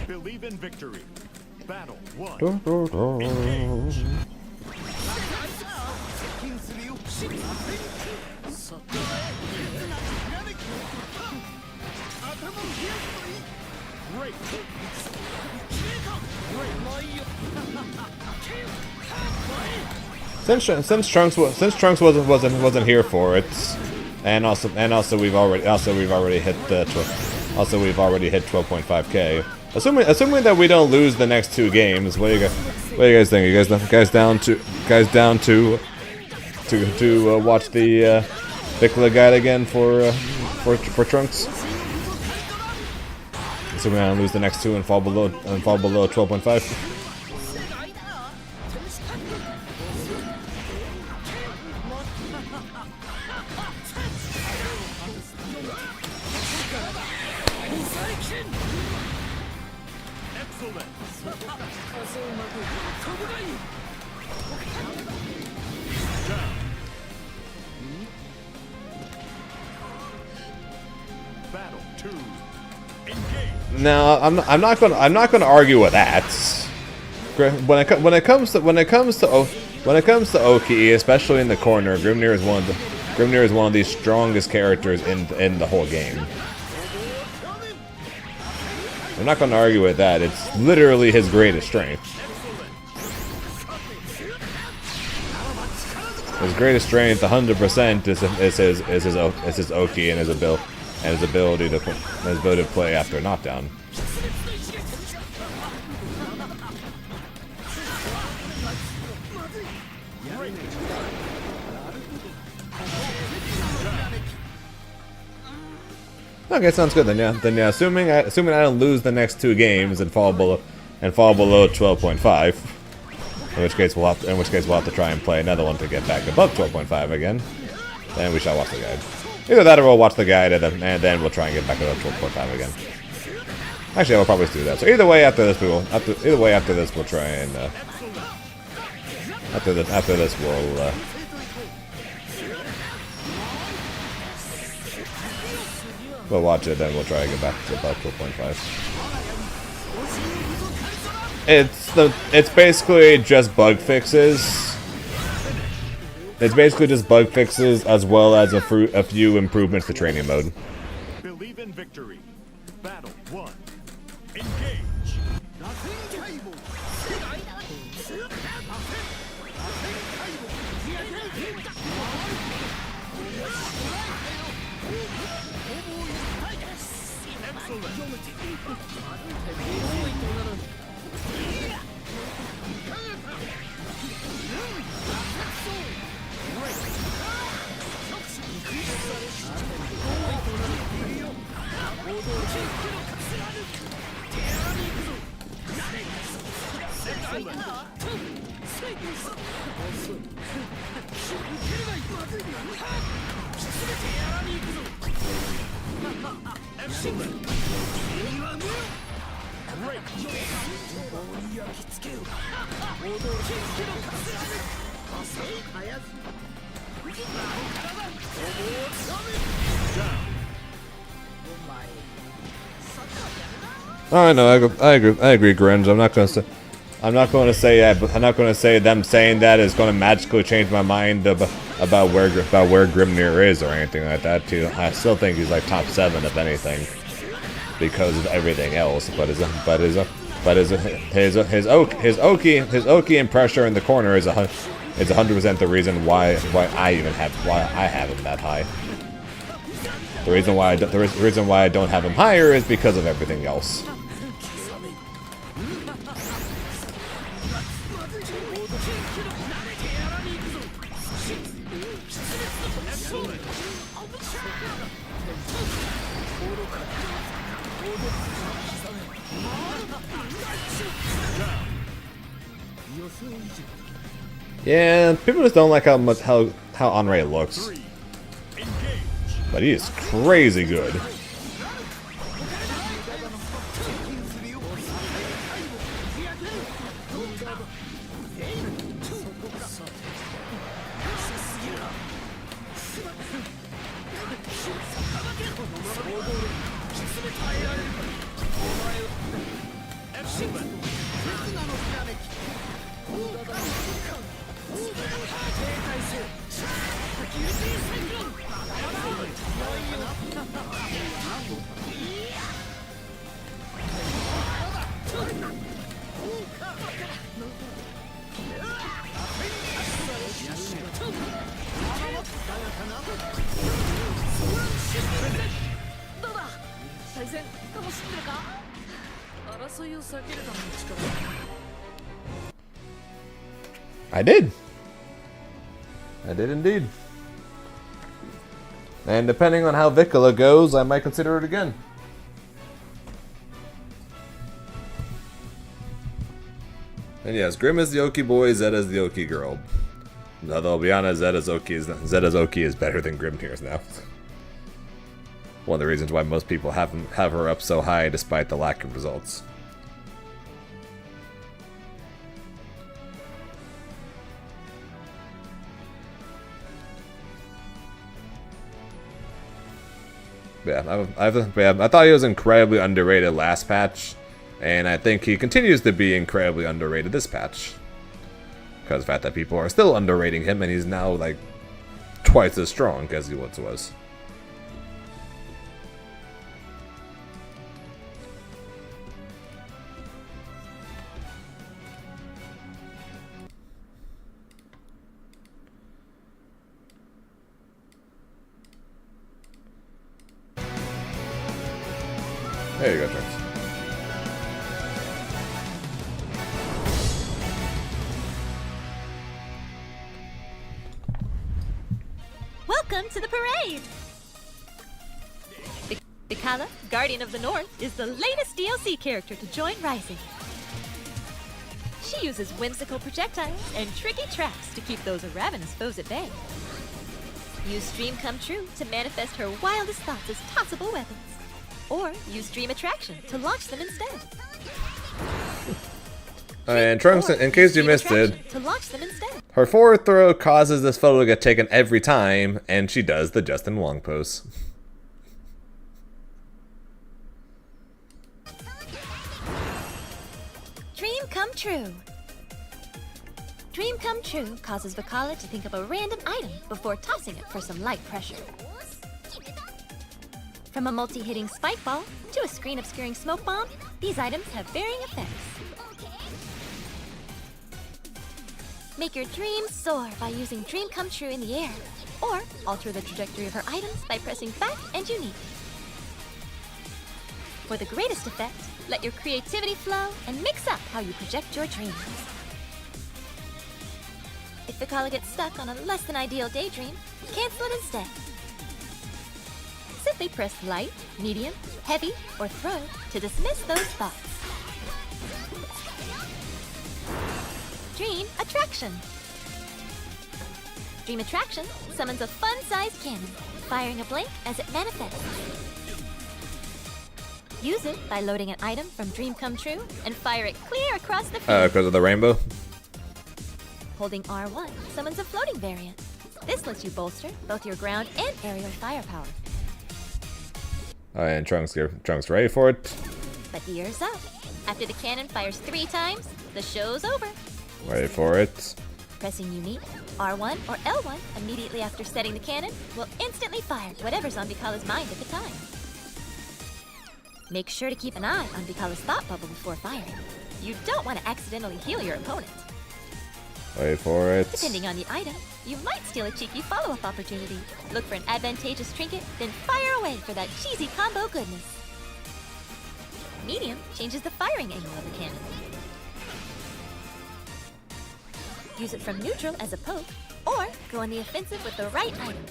Believe in victory. Battle 1. Since Trunks wasn't here for it, and also we've already hit 12.5K. Assuming that we don't lose the next two games, what do you guys think? You guys down to watch the Vikala guide again for Trunks? Assuming I don't lose the next two and fall below 12.5. Engage. Now, I'm not gonna argue with that. When it comes to Oki, especially in the corner, Grimnir is one of the strongest characters in the whole game. I'm not gonna argue with that. It's literally his greatest strength. His greatest strength, 100%, is his Oki and his ability to play after a knockdown. Okay, sounds good then. Yeah, assuming I don't lose the next 2 games and fall below 12.5, in which case we'll have to try and play another one to get back above 12.5 again. Then we shall watch the guide. Either that or we'll watch the guide and then we'll try and get back above 12.5 again. Actually, I will probably do that. So either way, after this we'll try and after this we'll watch it, then we'll try and get back to about 12.5. It's basically just bug fixes. It's basically just bug fixes as well as a few improvements to training mode. Believe in victory. Battle 1. Engage. I know. I agree, Gringe. I'm not going to say them saying that is going to magically change my mind about where Grimnir is or anything like that. Too. I still think he's like top 7 if anything, because of everything else. But his Oki and pressure in the corner is 100% the reason why I have him that high. The reason why I don't have him higher is because of everything else. Yeah, people just don't like how Henri looks. But he is crazy good. I did. I did indeed. And depending on how Vikala goes, I might consider it again. And yes, Grim is the Oki boy, Zed is the Oki girl. Although, I'll be honest, Zed's Oki is better than Grimnir's now. One of the reasons why most people have her up so high despite the lack of results. I thought he was incredibly underrated last patch, and I think he continues to be incredibly underrated this patch. Because of the fact that people are still underrating him, and he's now like twice as strong as he once was. There you go, Trunks. Welcome to the parade! Vikala, Guardian of the North, is the latest DLC character to join Rising. She uses whimsical projectiles and tricky traps to keep those ravenous foes at bay. Use Dream Come True to manifest her wildest thoughts as tossable weapons. Or use Dream Attraction to launch them instead. And Trunks, in case you missed it, to launch them instead. her forward throw causes this photo to get taken every time, and she does the Justin Wong pose. Dream Come True. Dream Come True causes Vikala to think of a random item before tossing it for some light pressure. From a multi-hitting spike ball to a screen-obscuring smoke bomb, these items have varying effects. Make your dreams soar by using Dream Come True in the air, or alter the trajectory of her items by pressing back and unique. For the greatest effect, let your creativity flow and mix up how you project your dreams. If Vikala gets stuck on a less than ideal daydream, cancel it instead. Simply press light, medium, heavy, or throw to dismiss those thoughts. Dream Attraction. Dream Attraction summons a fun-sized cannon, firing a blank as it manifests. Use it by loading an item from Dream Come True and fire it clear across the field. Because of the rainbow? Holding R1 summons a floating variant. This lets you bolster both your ground and aerial firepower. And Trunks ready for it. But ears up. After the cannon fires 3 times, the show's over. Ready for it. Pressing unique, R1 or L1 immediately after setting the cannon will instantly fire whatever's on Vikala's mind at the time. Make sure to keep an eye on Vikala's thought bubble before firing. You don't want to accidentally heal your opponent. Wait for it. Depending on the item, you might steal a cheeky follow-up opportunity. Look for an advantageous trinket, then fire away for that cheesy combo goodness. Medium changes the firing angle of the cannon. Use it from neutral as a poke, or go on the offensive with the right item.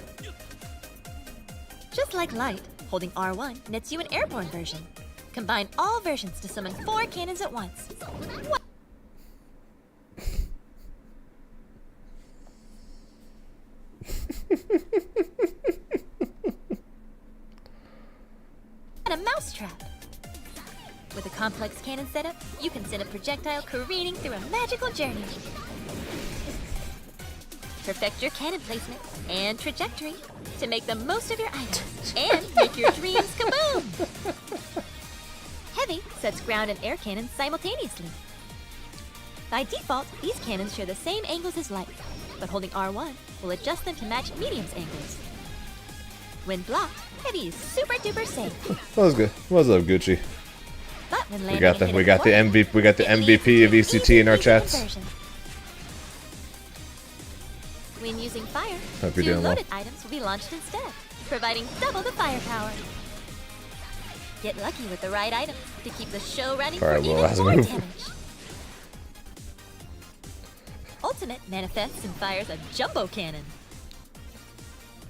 Just like light, holding R1 nets you an airborne version. Combine all versions to summon 4 cannons at once. And a mousetrap. With a complex cannon setup, you can send a projectile careening through a magical journey. Perfect your cannon placement and trajectory to make the most of your items and make your dreams kaboom! Heavy sets ground and air cannons simultaneously. By default, these cannons share the same angles as light, but holding R1 will adjust them to match medium's angles. When blocked, Heavy is super duper safe. That was good. What's up, Gucci? But when We landing got the a hit we at got the point, MVP we got the it leads MVP to of an ECT in our easy chats. conversion. When using fire, Hope you're 2 doing well. loaded items will be launched instead, providing double the firepower. Get lucky with the right item to keep the show running Alright, for well, even last more move. damage. Ultimate manifests and fires a jumbo cannon.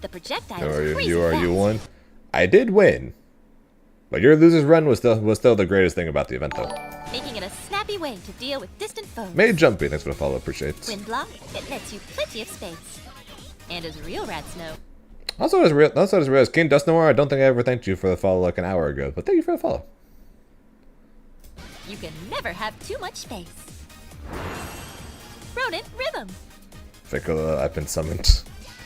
The projectile is crazy You fast. won. I did win, but your loser's run was still the greatest thing about the event, though. Making it a snappy way to deal with distant foes. Made Jumpy, thanks for the follow, appreciate it. When blocked, it nets you plenty of space. And as real rats know, Also, as real as King Dust Noir, I don't think I ever thanked you for the follow like an hour ago, but thank you for the follow. you can never have too much space. Rodent Rhythm. Vikala, I've been summoned.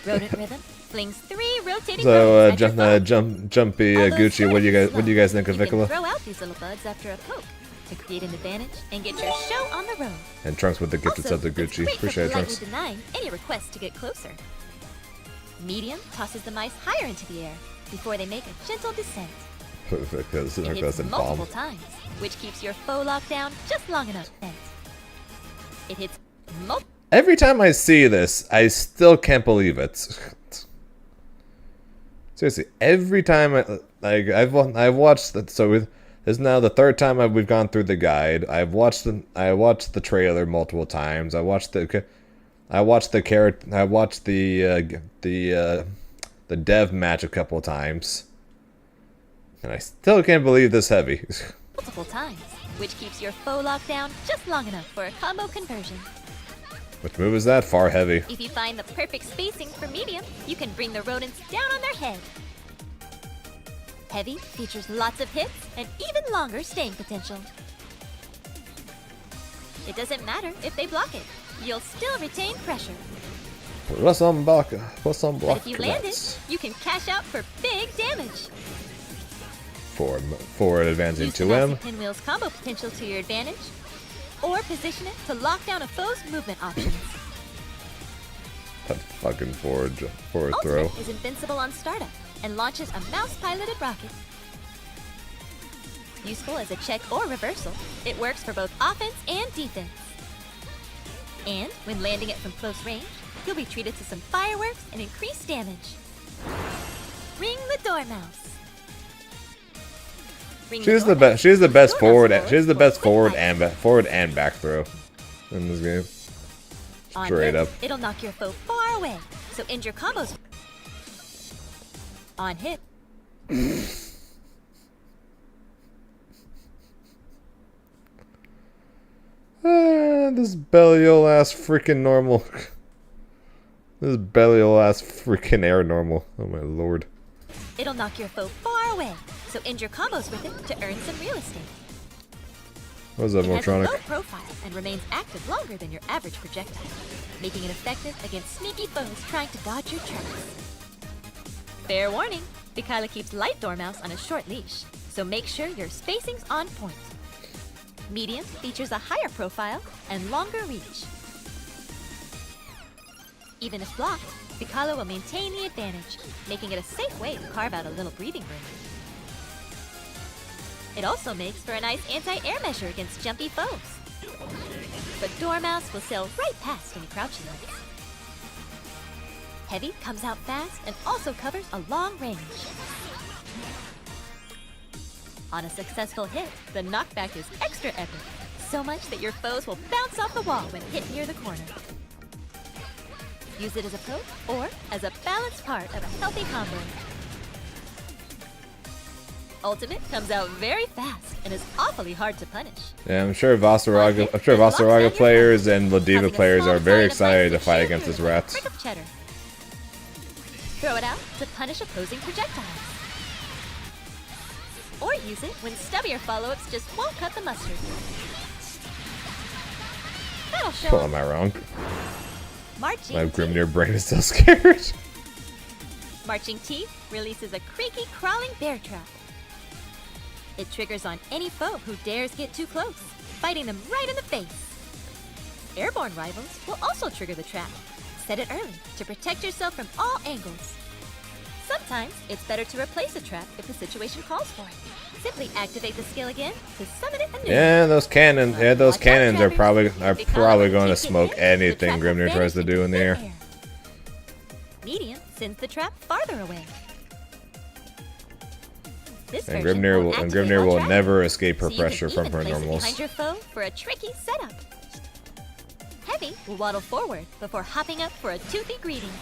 Rodent Rhythm flings 3 rotating So, rodents at your foe. jumpy Although Gucci, sort what do of you guys think of slow, you can Vikala? throw out these little buds after a poke to create an advantage and get your show on the road. And Trunks with the gifted Also, sub to it's Gucci. great Appreciate it, for politely Trunks. denying any request to get closer. Medium tosses the mice higher into the air before they make a gentle descent. Because It hits and multiple bomb. times, which keeps your foe locked down just long enough. It hits multiple. Every time I see this, I still can't believe it. Seriously, every time I've watched that. So this is now the 3rd time we've gone through the guide. I watched the trailer multiple times. I watched the dev match a couple times, and I still can't believe this heavy. Multiple times, which keeps your foe locked down just long enough for a combo conversion. Which move is that? Far heavy. If you find the perfect spacing for medium, you can bring the rodents down on their head. Heavy features lots of hits and even longer staying potential. It doesn't matter if they block it, you'll still retain pressure. Plus some block. But if you land it, that. you can cash out for big damage. Forward advancing Use to the him. Massive Pinwheel's combo potential to your advantage, or position it to lock down a foe's movement options. That fucking forward throw. Ultimate is invincible on startup and launches a mouse-piloted rocket. Useful as a check or reversal, it works for both offense and defense. And when landing it from close range, you'll be treated to some fireworks and increased damage. Ring the Dormouse. Ring She's the Dormouse. best. She's the best Dormouse forward. She's the for best quick forward and back throw in this game. On Straight hit, up. It'll knock your foe far away, so end your combos. On hit, This Belial ass freaking normal. This Belial ass freaking air normal. Oh my lord. it'll knock your foe far away, so end your combos with it to earn some real estate. What's up, It has a low Motronic? profile and remains active longer than your average projectile, making it effective against sneaky foes trying to dodge your tracks. Fair warning, Vikala keeps Light Dormouse on a short leash, so make sure your spacing's on point. Medium features a higher profile and longer reach. Even if blocked, Vikala will maintain the advantage, making it a safe way to carve out a little breathing room. It also makes for a nice anti-air measure against jumpy foes. But Dormouse will sail right past any crouching ones. Heavy comes out fast and also covers a long range. On a successful hit, the knockback is extra epic, so much that your foes will bounce off the wall when hit near the corner. Use it as a poke or as a balanced part of a healthy combo. Ultimate comes out very fast and is awfully hard to punish. Yeah, I'm sure Vasaraga players and Ladiva players are very excited to fight against this rat. Prick of cheddar. Throw it out to punish opposing projectiles. Or use it when stubbier follow-ups just won't cut the mustard. That'll show Well, 'em. am I wrong? Marching My Teeth. Grimnir brain is still scared. Marching Teeth releases a creaky, crawling bear trap. It triggers on any foe who dares get too close, biting them right in the face. Airborne rivals will also trigger the trap. Set it early to protect yourself from all angles. Sometimes it's better to replace a trap if the situation calls for it. Simply activate the skill again to summon it anew. Yeah, those cannons. Yeah, those Watch out, cannons are trappers. probably going to Take it smoke in, the anything trap Grimnir will tries to vanish do in the into air. thin air. Medium sends the trap farther away. This And version activate Grimnir while will trapping, never escape her so you can pressure from even her place it normals. behind your foe for a tricky setup. Heavy will waddle forward before hopping up for a toothy greeting.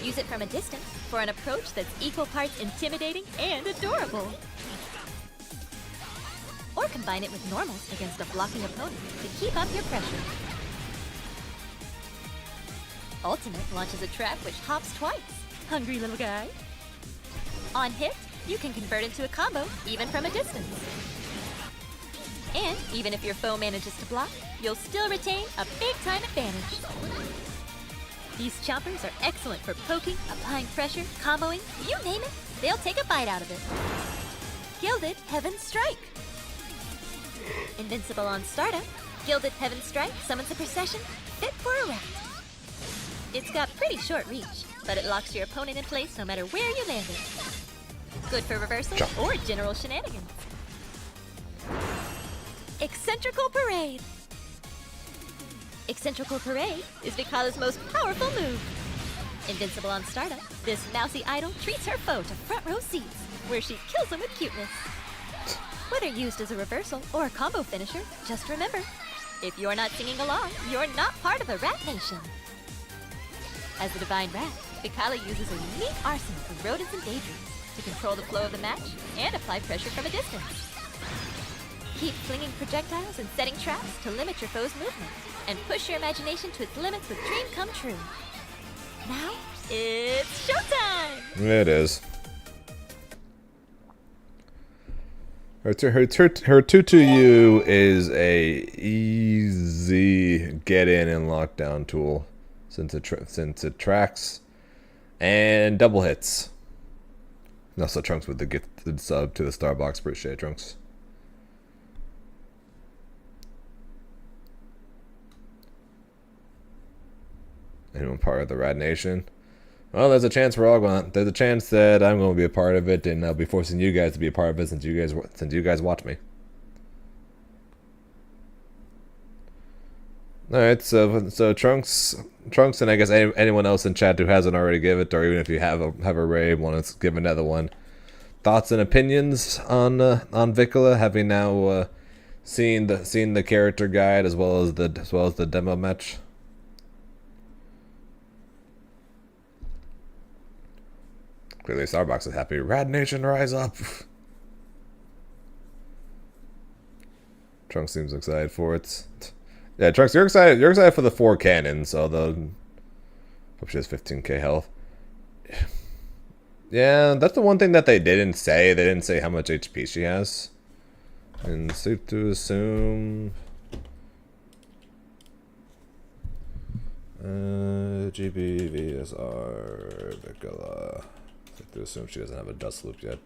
Use it from a distance for an approach that's equal parts intimidating and adorable. Or combine it with normals against a blocking opponent to keep up your pressure. Ultimate launches a trap which hops twice. Hungry little guy. On hit, you can convert into a combo even from a distance. And even if your foe manages to block, you'll still retain a big time advantage. These chompers are excellent for poking, applying pressure, comboing, you name it, they'll take a bite out of it. Gilded Heaven Strike. Invincible on startup, Gilded Heaven Strike summons a procession fit for a rat. It's got pretty short reach, but it locks your opponent in place no matter where you land it. Good for reversals or general shenanigans. Eccentrical Parade. Eccentrical Parade is Vikala's most powerful move. Invincible on startup, this mousy idol treats her foe to front row seats, where she kills them with cuteness. Whether used as a reversal or a combo finisher, just remember, if you're not singing along, you're not part of the Rat Nation. As the Divine Rat, Vikala uses a unique arsenal of rodents and daydreams to control the flow of the match and apply pressure from a distance. Keep flinging projectiles and setting traps to limit your foe's movement, and push your imagination to its limits with Dream Come True. Now, it's showtime! It is. Her 2-2-U is a easy get in and lockdown tool since it tracks and double hits. And also Trunks with the gifted sub to the Starbucks. Appreciate it, Trunks. Anyone part of the Rad Nation? Well, there's a chance we're all going. There's a chance that I'm going to be a part of it, and I'll be forcing you guys to be a part of it since you guys watch me. All right, so Trunks, and I guess anyone else in chat who hasn't already given it, or even if you have already want to give another one. Thoughts and opinions on Vikala, having now seen the character guide as well as the demo match. Clearly, Starbucks is happy. Rad Nation, rise up! Trunks seems excited for it. Yeah, Trunks, you're excited. You're excited for the 4 cannons, although hope she has 15k health. Yeah, that's the one thing that they didn't say. They didn't say how much HP she has. And safe to assume. GB VSR Vikala. Safe to assume she doesn't have a dust loop yet.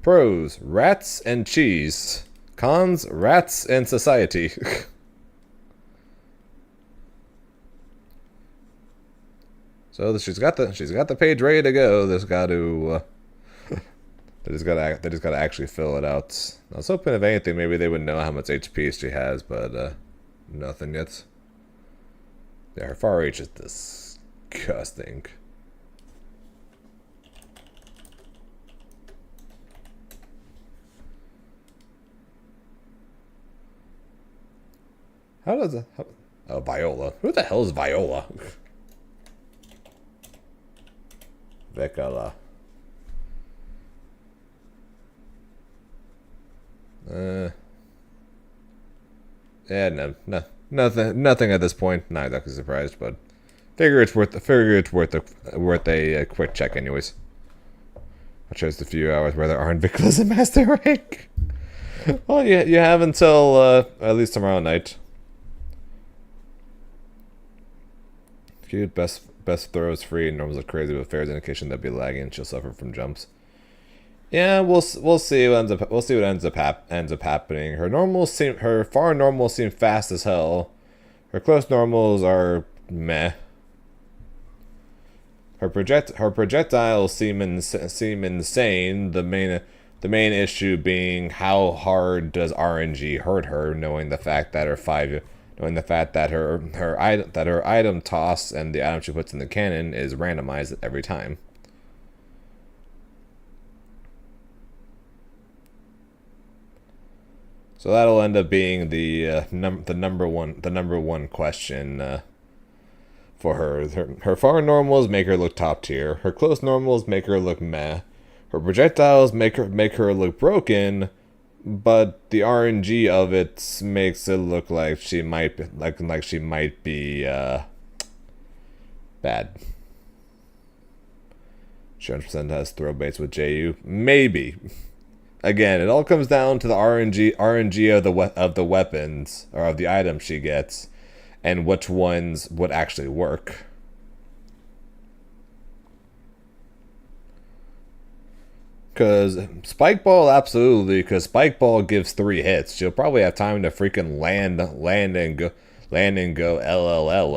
Pros: rats and cheese. Cons: rats and society. So she's got the page ready to go. They just got to actually fill it out. I was hoping if anything maybe they would know how much HP she has, but nothing yet. Yeah, her far reach is disgusting. How does it? Oh, Viola. Who the hell is Viola? Vikala. Yeah, nothing at this point. Not exactly surprised, but figure it's worth a quick check, anyways. I'll choose the few hours where there aren't Vikala's in Master Rank. Well, you have until at least tomorrow night. Cute, best throws free. Normals look crazy, but fair is indication that be lagging and she'll suffer from jumps. Yeah, we'll see what ends up happening. Her far normals seem fast as hell. Her close normals are meh. Her projectiles seem insane. The main issue being how hard does RNG hurt her, knowing the fact that her item toss and the item she puts in the cannon is randomized every time. So that'll end up being the number one question for her. Her far normals make her look top tier. Her close normals make her look meh. Her projectiles make her look broken, but the RNG of it makes it look like she might be bad. She 100% has throw baits with JU. Maybe. Again, it all comes down to the RNG of the weapons or of the items she gets, and which ones would actually work. Because Spike Ball, absolutely. Because Spike Ball gives 3 hits. She'll probably have time to freaking land and go LLL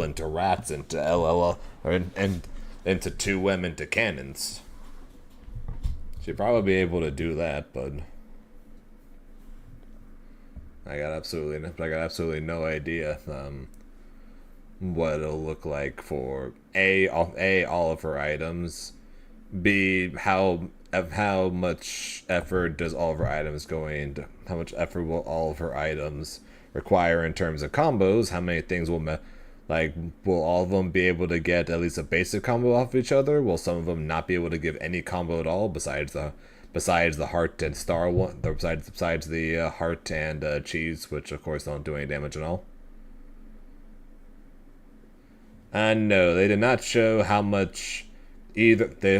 into rats into LLL and into 2M into cannons. She'd probably be able to do that, but I got absolutely no idea what it'll look like for all of her items, B how much effort does all of her items how much effort will all of her items require in terms of combos, how many things will will all of them be able to get at least a basic combo off each other? Will some of them not be able to give any combo at all besides the heart and star one, besides the heart and cheese, which of course don't do any damage at all? And no, they did not show how much either they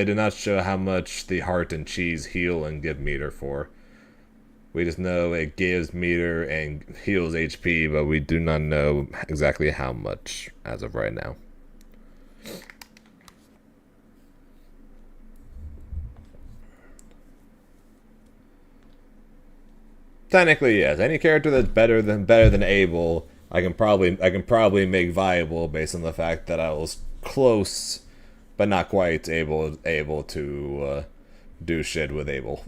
did not show how much the heart and cheese heal and give meter for. We just know it gives meter and heals HP, but we do not know exactly how much as of right now. Technically, yes. Any character that's better than Abel, I can probably make viable based on the fact that I was close, but not quite able to do shit with Abel.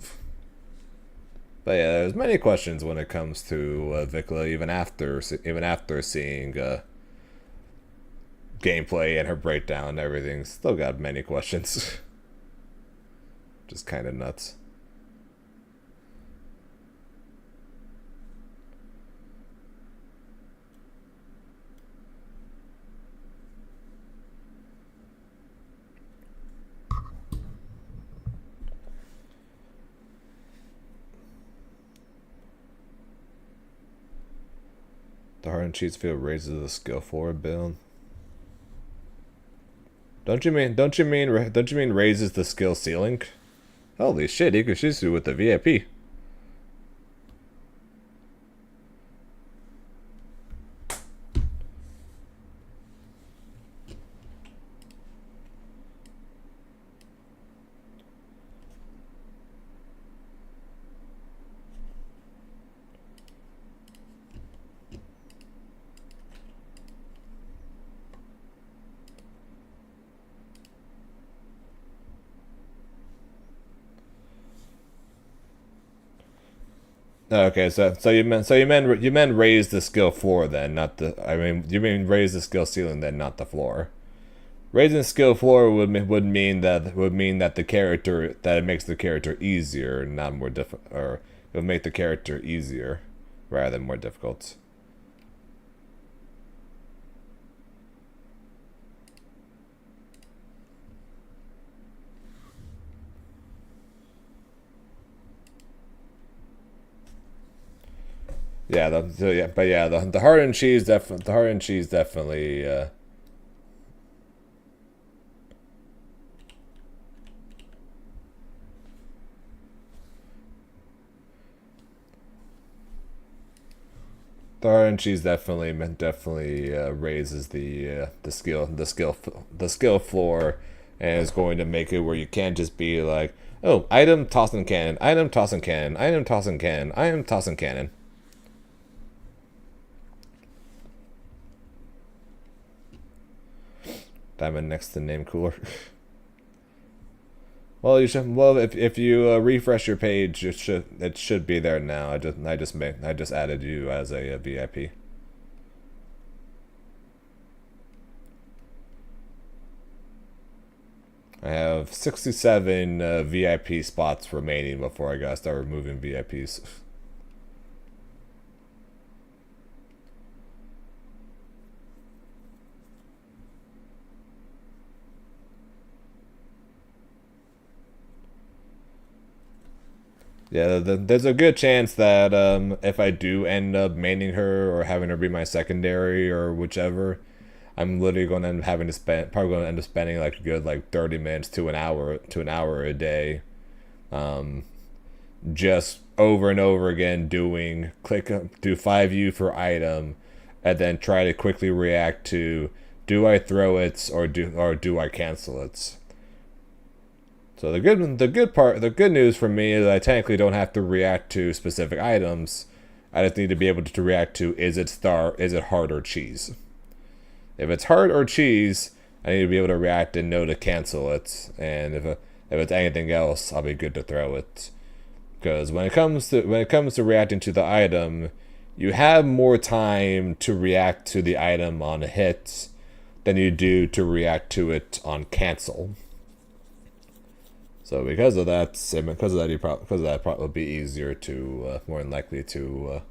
But yeah, there's many questions when it comes to Vikala, even after seeing gameplay and her breakdown and everything. Still got many questions. Just kind of nuts. The heart and cheese field raises the skill forward build. Don't you mean raises the skill ceiling? Holy shit, Ikushisu with the VIP. Okay, so you meant raise the skill floor then, not the. I mean, you mean raise the skill ceiling then, not the floor. Raising the skill floor would mean that it makes the character easier, not more difficult, or it would make the character easier rather than more difficult. Yeah, the heart and cheese definitely. The heart and cheese definitely raises the skill floor, and is going to make it where you can't just be like, oh, item tossing cannon, item tossing cannon, item tossing cannon, item tossing cannon. Diamond next to name cooler. Well, you should. Well, if you refresh your page, it should be there now. I just added you as a VIP. I have 67 VIP spots remaining before I gotta start removing VIPs. Yeah, there's a good chance that if I do end up maining her or having her be my secondary or whichever, I'm literally going to end up probably going to end up spending like a good 30 minutes to an hour a day, just over and over again do 5U for item, and then try to quickly react to, do I throw it or do I cancel it? So the good news for me is I technically don't have to react to specific items. I just need to be able to react to, is it heart or cheese? If it's heart or cheese, I need to be able to react and know to cancel it. And if it's anything else, I'll be good to throw it. Because when it comes to reacting to the item, you have more time to react to the item on a hit than you do to react to it on cancel. So because of that, probably be easier to more than likely to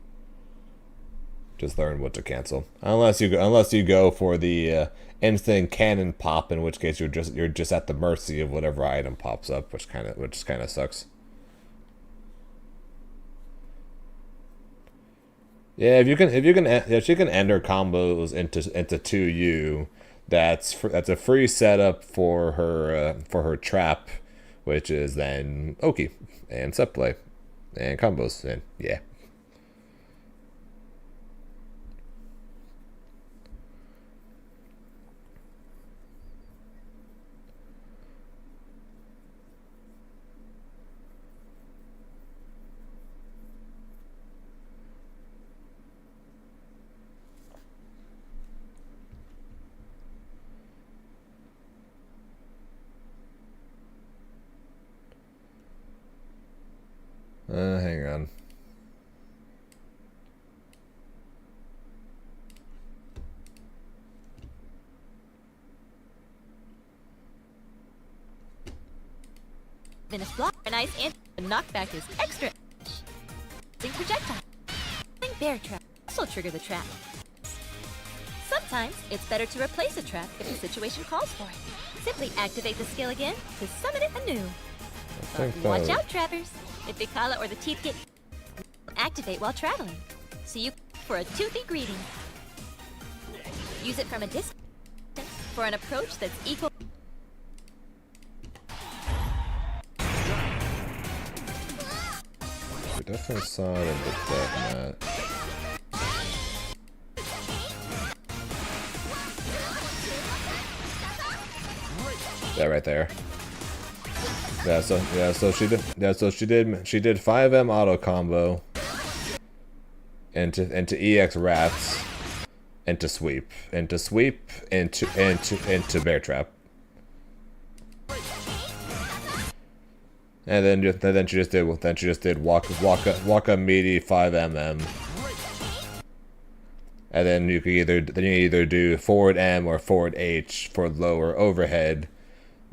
just learn what to cancel. Unless you go for the instant cannon pop, in which case you're just at the mercy of whatever item pops up, which kind of sucks. Yeah, if you can enter combos into 2U, that's a free setup for her trap, which is then Oki and set play and combos, and yeah. Hang on. Finish block, a nice and knockback is extra. Projectile. Bear trap also trigger the trap. Sometimes it's better to replace a trap if the situation calls for it. Simply activate the skill again to summon it anew. But watch out, trappers. If Vikala or the teeth get activate while traveling, so you for a toothy greeting. Use it from a distance for an approach that's equal. We definitely saw it in the death mat. Yeah, right there. So she did 5M auto combo into EX rats into sweep into bear trap. And then she just did walk up meaty 5mm. And then you either do forward M or forward H for lower overhead.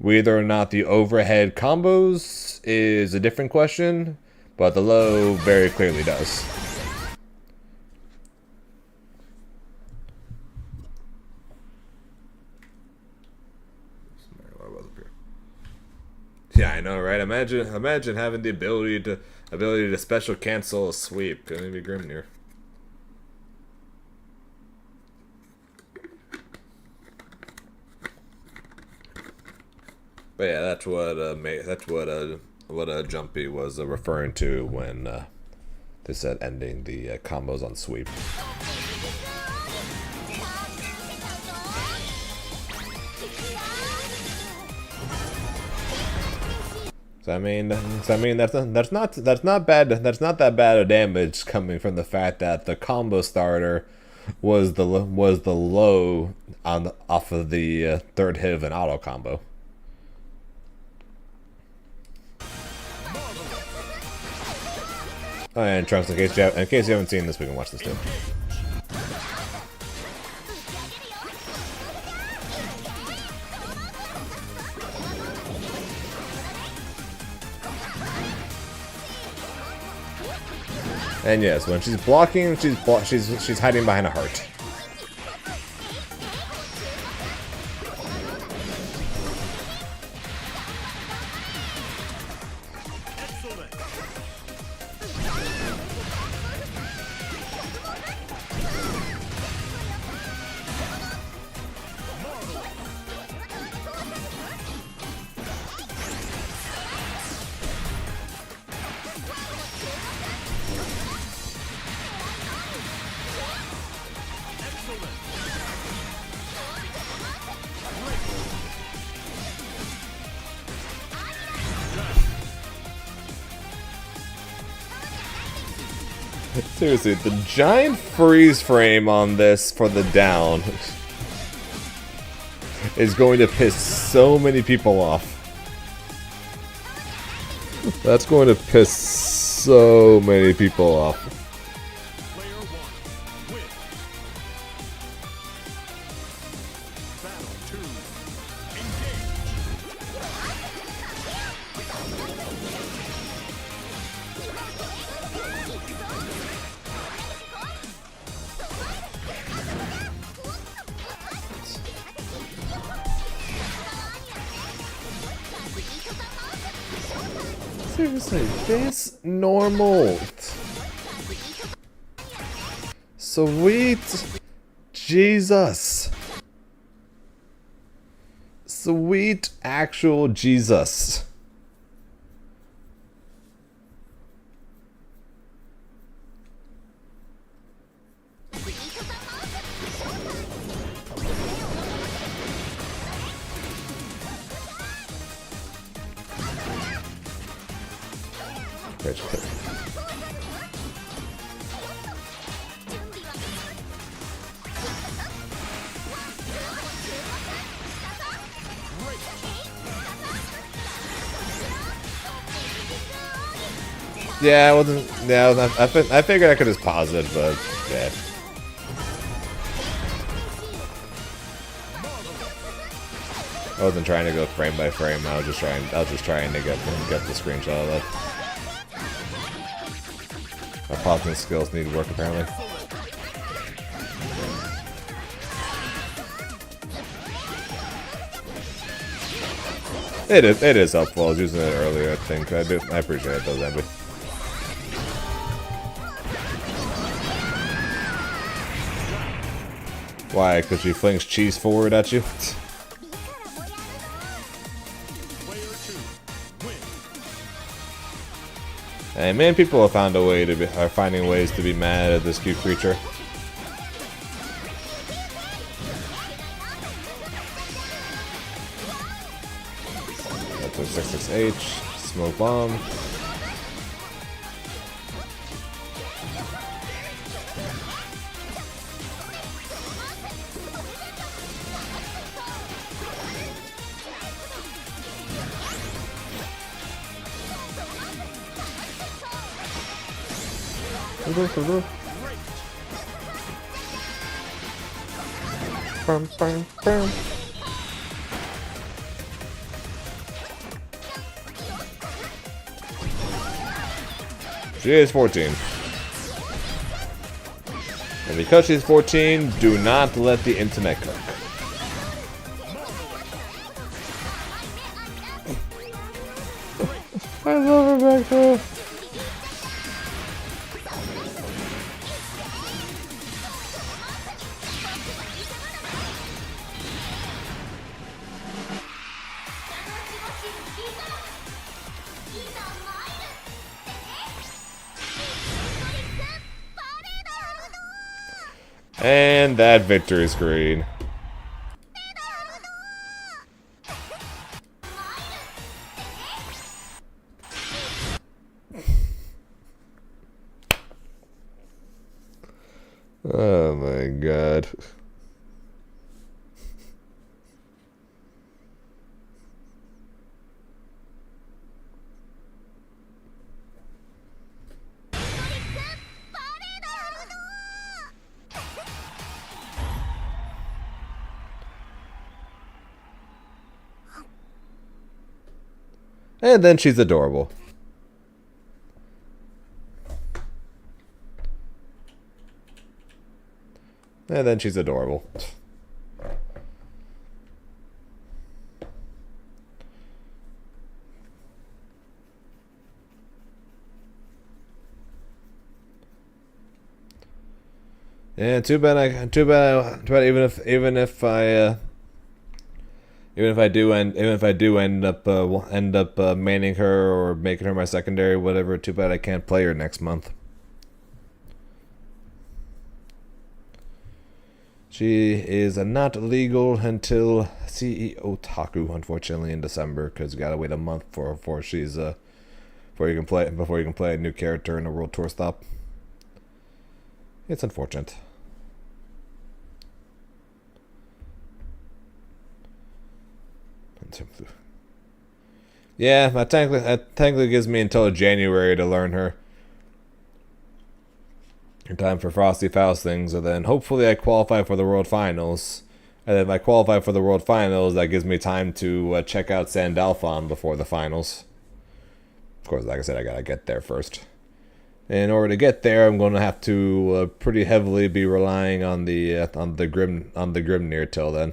Whether or not the overhead combos is a different question, but the low very clearly does. Yeah, I know, right? Imagine having the ability to special cancel a sweep. Gonna be Grimnir. But yeah, that's what Jumpy was referring to when they said ending the combos on sweep. So I mean that's not that bad of damage coming from the fact that the combo starter was the low off of the third hit of an auto combo. Oh, and Trunks, in case you haven't seen this, we can watch this too. And yes, when she's blocking, she's hiding behind a heart. Seriously, the giant freeze frame on this for the down is going to piss so many people off. That's going to piss so many people off. Player one, win. Battle two, engage. Seriously, this normal. Sweet Jesus. Sweet actual Jesus. Rich pit. Yeah, I wasn't. Yeah, I figured I could just pause it, but yeah. I wasn't trying to go frame by frame. I was just trying to get the screenshot of that. My pausing skills need work apparently. It is helpful. I was using it earlier, I think. I appreciate it though, Zambi. Why? Because she flings cheese forward at you? Player two, win. Hey man, people have found a way to are finding ways to be mad at this cute creature. That's a 66H, smoke bomb. Bum, bum, bum. She is 14. And because she's 14, do not let the internet cook. I love her back there. And that victory screen. Oh my god. And then she's adorable. And then she's adorable. Yeah, too bad even if I do end up maining her or making her my secondary, whatever, too bad I can't play her next month. She is not legal until CEO Taku, unfortunately, in December, because you gotta wait a month before you can play a new character in a World Tour stop. It's unfortunate. Yeah, that technically gives me until January to learn her. In time for Frosty Faustings, and then hopefully I qualify for the World Finals. And if I qualify for the World Finals, that gives me time to check out Sandalphon before the finals. Of course, like I said, I gotta get there first. In order to get there, I'm going to have to pretty heavily be relying on the Grimnir till then.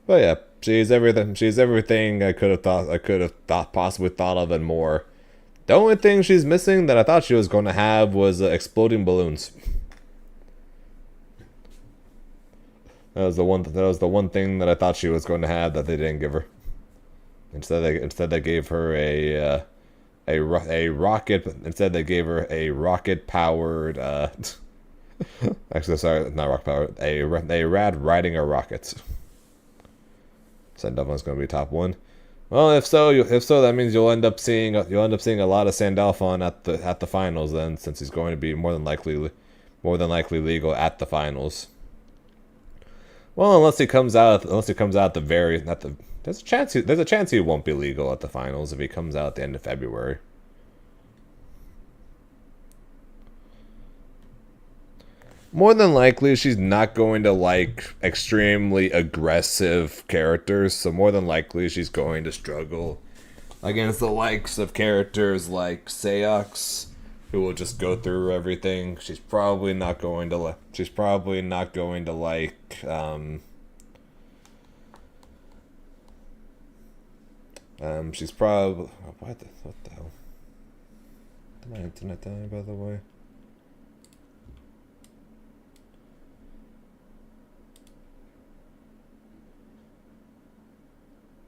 But yeah, she's everything. She's everything I could have possibly thought of and more. The only thing she's missing that I thought she was going to have was exploding balloons. That was the one thing that I thought she was going to have that they didn't give her. Instead they gave her a rocket. Instead they gave her a rocket powered. Actually, sorry, not rocket powered. A rad riding a rocket. Sandalphon's going to be top one. Well, if so, that means you'll end up seeing a lot of Sandalphon at the finals then, since he's going to be more than likely legal at the finals. Well, unless he comes out there's a chance he won't be legal at the finals if he comes out at the end of February. More than likely, she's not going to like extremely aggressive characters, so more than likely she's going to struggle against the likes of characters like Seox, who will just go through everything. She's probably not going to like. She's probably not going to like. She's probably. What the hell? Did my internet die, by the way?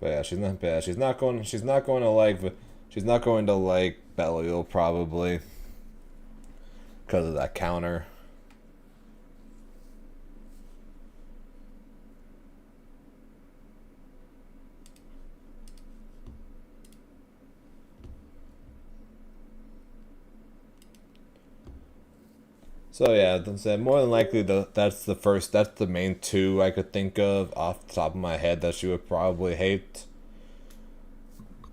But yeah, she's not bad. She's not going to like Belial probably because of that counter. So yeah, more than likely that's the main two I could think of off the top of my head that she would probably hate.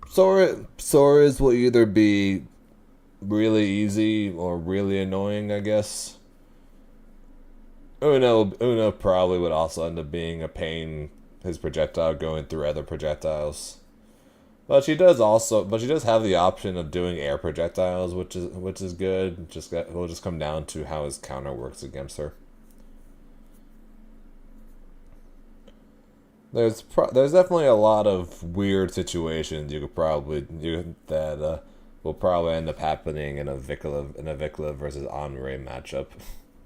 Sora's will either be really easy or really annoying, I guess. Uno probably would also end up being a pain, his projectile going through other projectiles. But she does have the option of doing air projectiles, which is good. It'll just come down to how his counter works against her. There's definitely a lot of weird situations that will probably end up happening in a Vikala versus Henri matchup.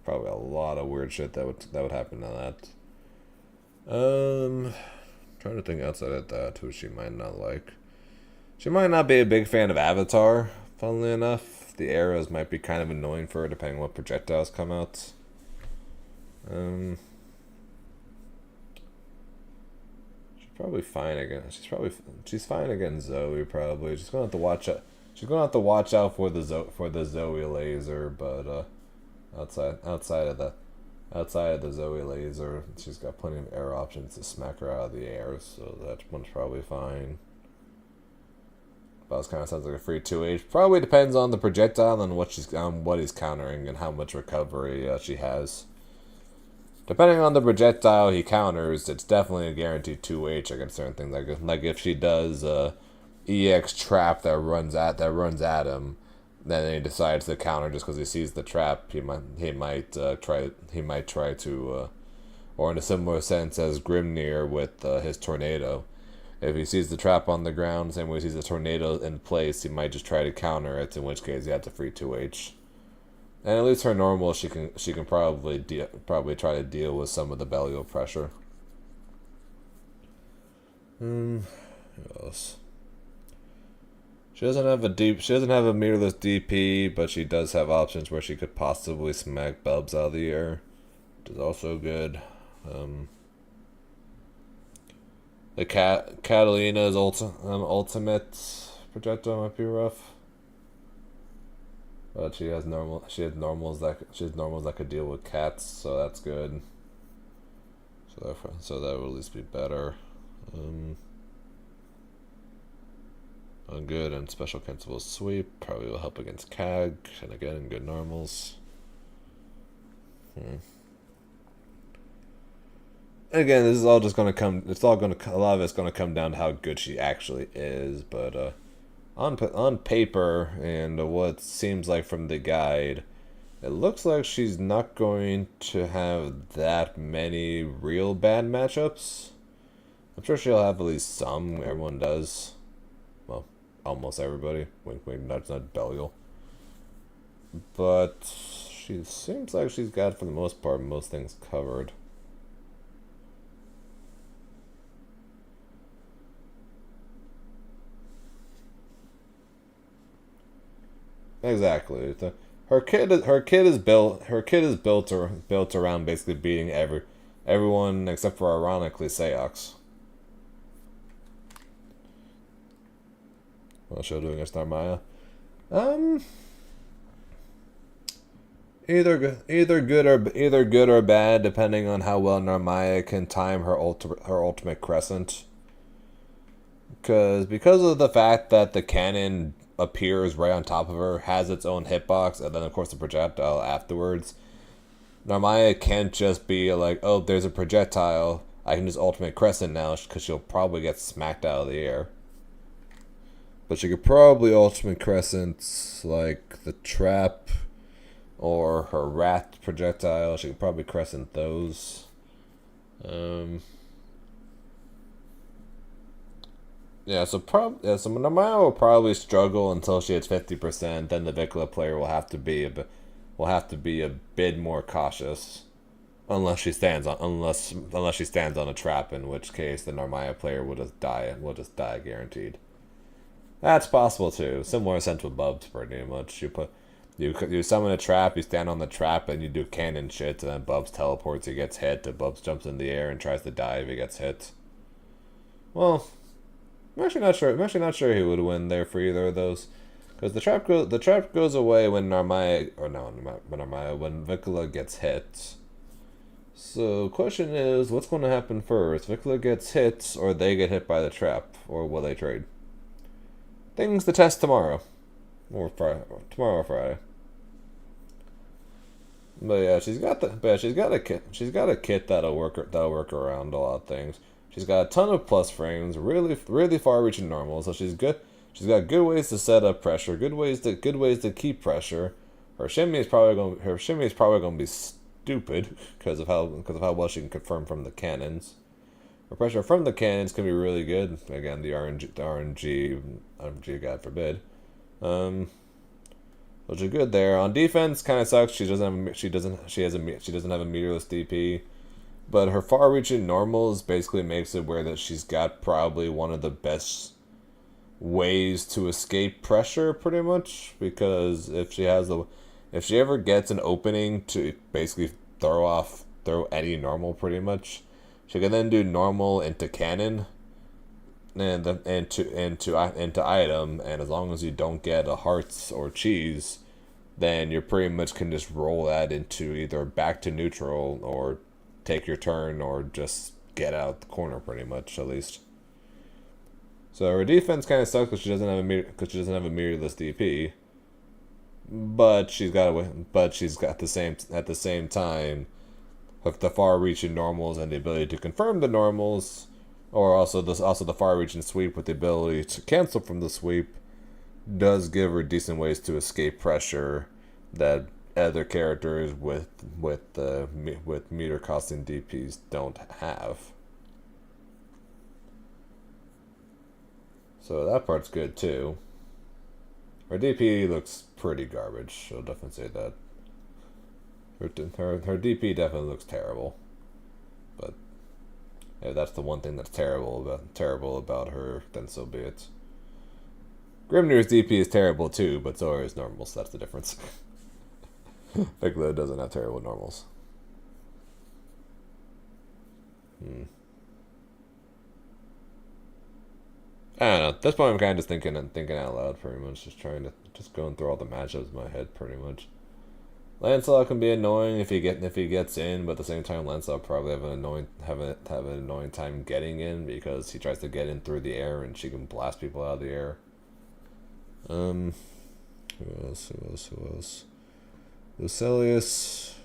Probably a lot of weird shit that would happen to that. Trying to think outside of that who she might not like. She might not be a big fan of Avatar, funnily enough. The arrows might be kind of annoying for her depending on what projectiles come out. She's probably fine again. She's fine against Zoe probably. She's gonna have to watch out. She's gonna have to watch out for the Zoe laser, but outside of the Zoe laser, she's got plenty of air options to smack her out of the air, so that one's probably fine. Boss kind of sounds like a free 2H. Probably depends on the projectile and what he's countering and how much recovery she has. Depending on the projectile he counters, it's definitely a guaranteed 2H against certain things. Like if she does EX trap that runs at him, then he decides to counter just because he sees the trap. He might try to, or in a similar sense as Grimnir with his tornado. If he sees the trap on the ground, same way he sees the tornado in place, he might just try to counter it, in which case he has a free 2H. And at least her normal, she can probably try to deal with some of the Belial pressure. Who else? She doesn't have a meterless DP, but she does have options where she could possibly smack Bubs out of the air, which is also good. The Catalina's ultimate projectile might be rough. But she has normals that could deal with cats, so that's good. So that will at least be better. Good and special cancelable sweep probably will help against CAG, and again good normals. Again, this is all just gonna come. A lot of it's gonna come down to how good she actually is. But on paper and what seems like from the guide, it looks like she's not going to have that many real bad matchups. I'm sure she'll have at least some. Everyone does. Well, almost everybody. Wink, wink, nudge, nudge, Belial. But she seems like she's got, for the most part, most things covered. Exactly. Her kid is built around basically beating everyone except for ironically Seox. What she'll do against Narmaya? Either good or bad, depending on how well Narmaya can time her ultimate crescent. Because of the fact that the cannon appears right on top of her, has its own hitbox, and then of course the projectile afterwards. Narmaya can't just be like, oh, there's a projectile, I can just ultimate crescent now, because she'll probably get smacked out of the air. But she could probably ultimate crescent like the trap or her rat projectile. She could probably crescent those. Yeah, so Narmaya will probably struggle until she hits 50%. Then the Vikala player will have to be a bit more cautious, unless she stands on a trap, in which case the Narmaya player will just die guaranteed. That's possible too. Similar sense with Bubs, pretty much. You summon a trap, you stand on the trap, and you do cannon shit, and then Bubs teleports, he gets hit, and Bubs jumps in the air and tries to dive, he gets hit. Well, I'm actually not sure he would win there for either of those, because the trap goes away when when Vikala gets hit. So question is, what's going to happen first? Vikala gets hit, or they get hit by the trap, or will they trade? Things to test tomorrow, or Friday. But yeah, she's got a kit that'll work around a lot of things. She's got a ton of plus frames, really far-reaching normals. So she's good. She's got good ways to set up pressure, good ways to keep pressure. Her shimmy is probably going to be stupid because of how well she can confirm from the cannons. Her pressure from the cannons can be really good. Again, the RNG, God forbid. Which is good there. On defense, kind of sucks. She doesn't have a meterless DP. But her far-reaching normals basically makes it where that she's got probably one of the best ways to escape pressure, pretty much. Because if she ever gets an opening to basically throw any normal, pretty much, she can then do normal into cannon, and into item, and as long as you don't get a hearts or cheese, then you pretty much can just roll that into either back to neutral or take your turn or just get out the corner, pretty much, at least. So her defense kind of sucks because she doesn't have a meterless DP, but she's got at the same time the far-reaching normals and the ability to confirm the normals, or also the far-reaching sweep with the ability to cancel from the sweep, does give her decent ways to escape pressure that other characters with meter costing DPs don't have. So that part's good too. Her DP looks pretty garbage. I'll definitely say that. Her DP definitely looks terrible. But if that's the one thing that's terrible about her, then so be it. Grimnir's DP is terrible too, but so are his normals. That's the difference. Vikala doesn't have terrible normals. I don't know. At this point, I'm kind of just thinking out loud, pretty much, just going through all the matchups in my head, pretty much. Lancelot can be annoying if he gets in, but at the same time, Lancelot probably have an annoying time getting in because he tries to get in through the air and she can blast people out of the air. Who else? Lucilius.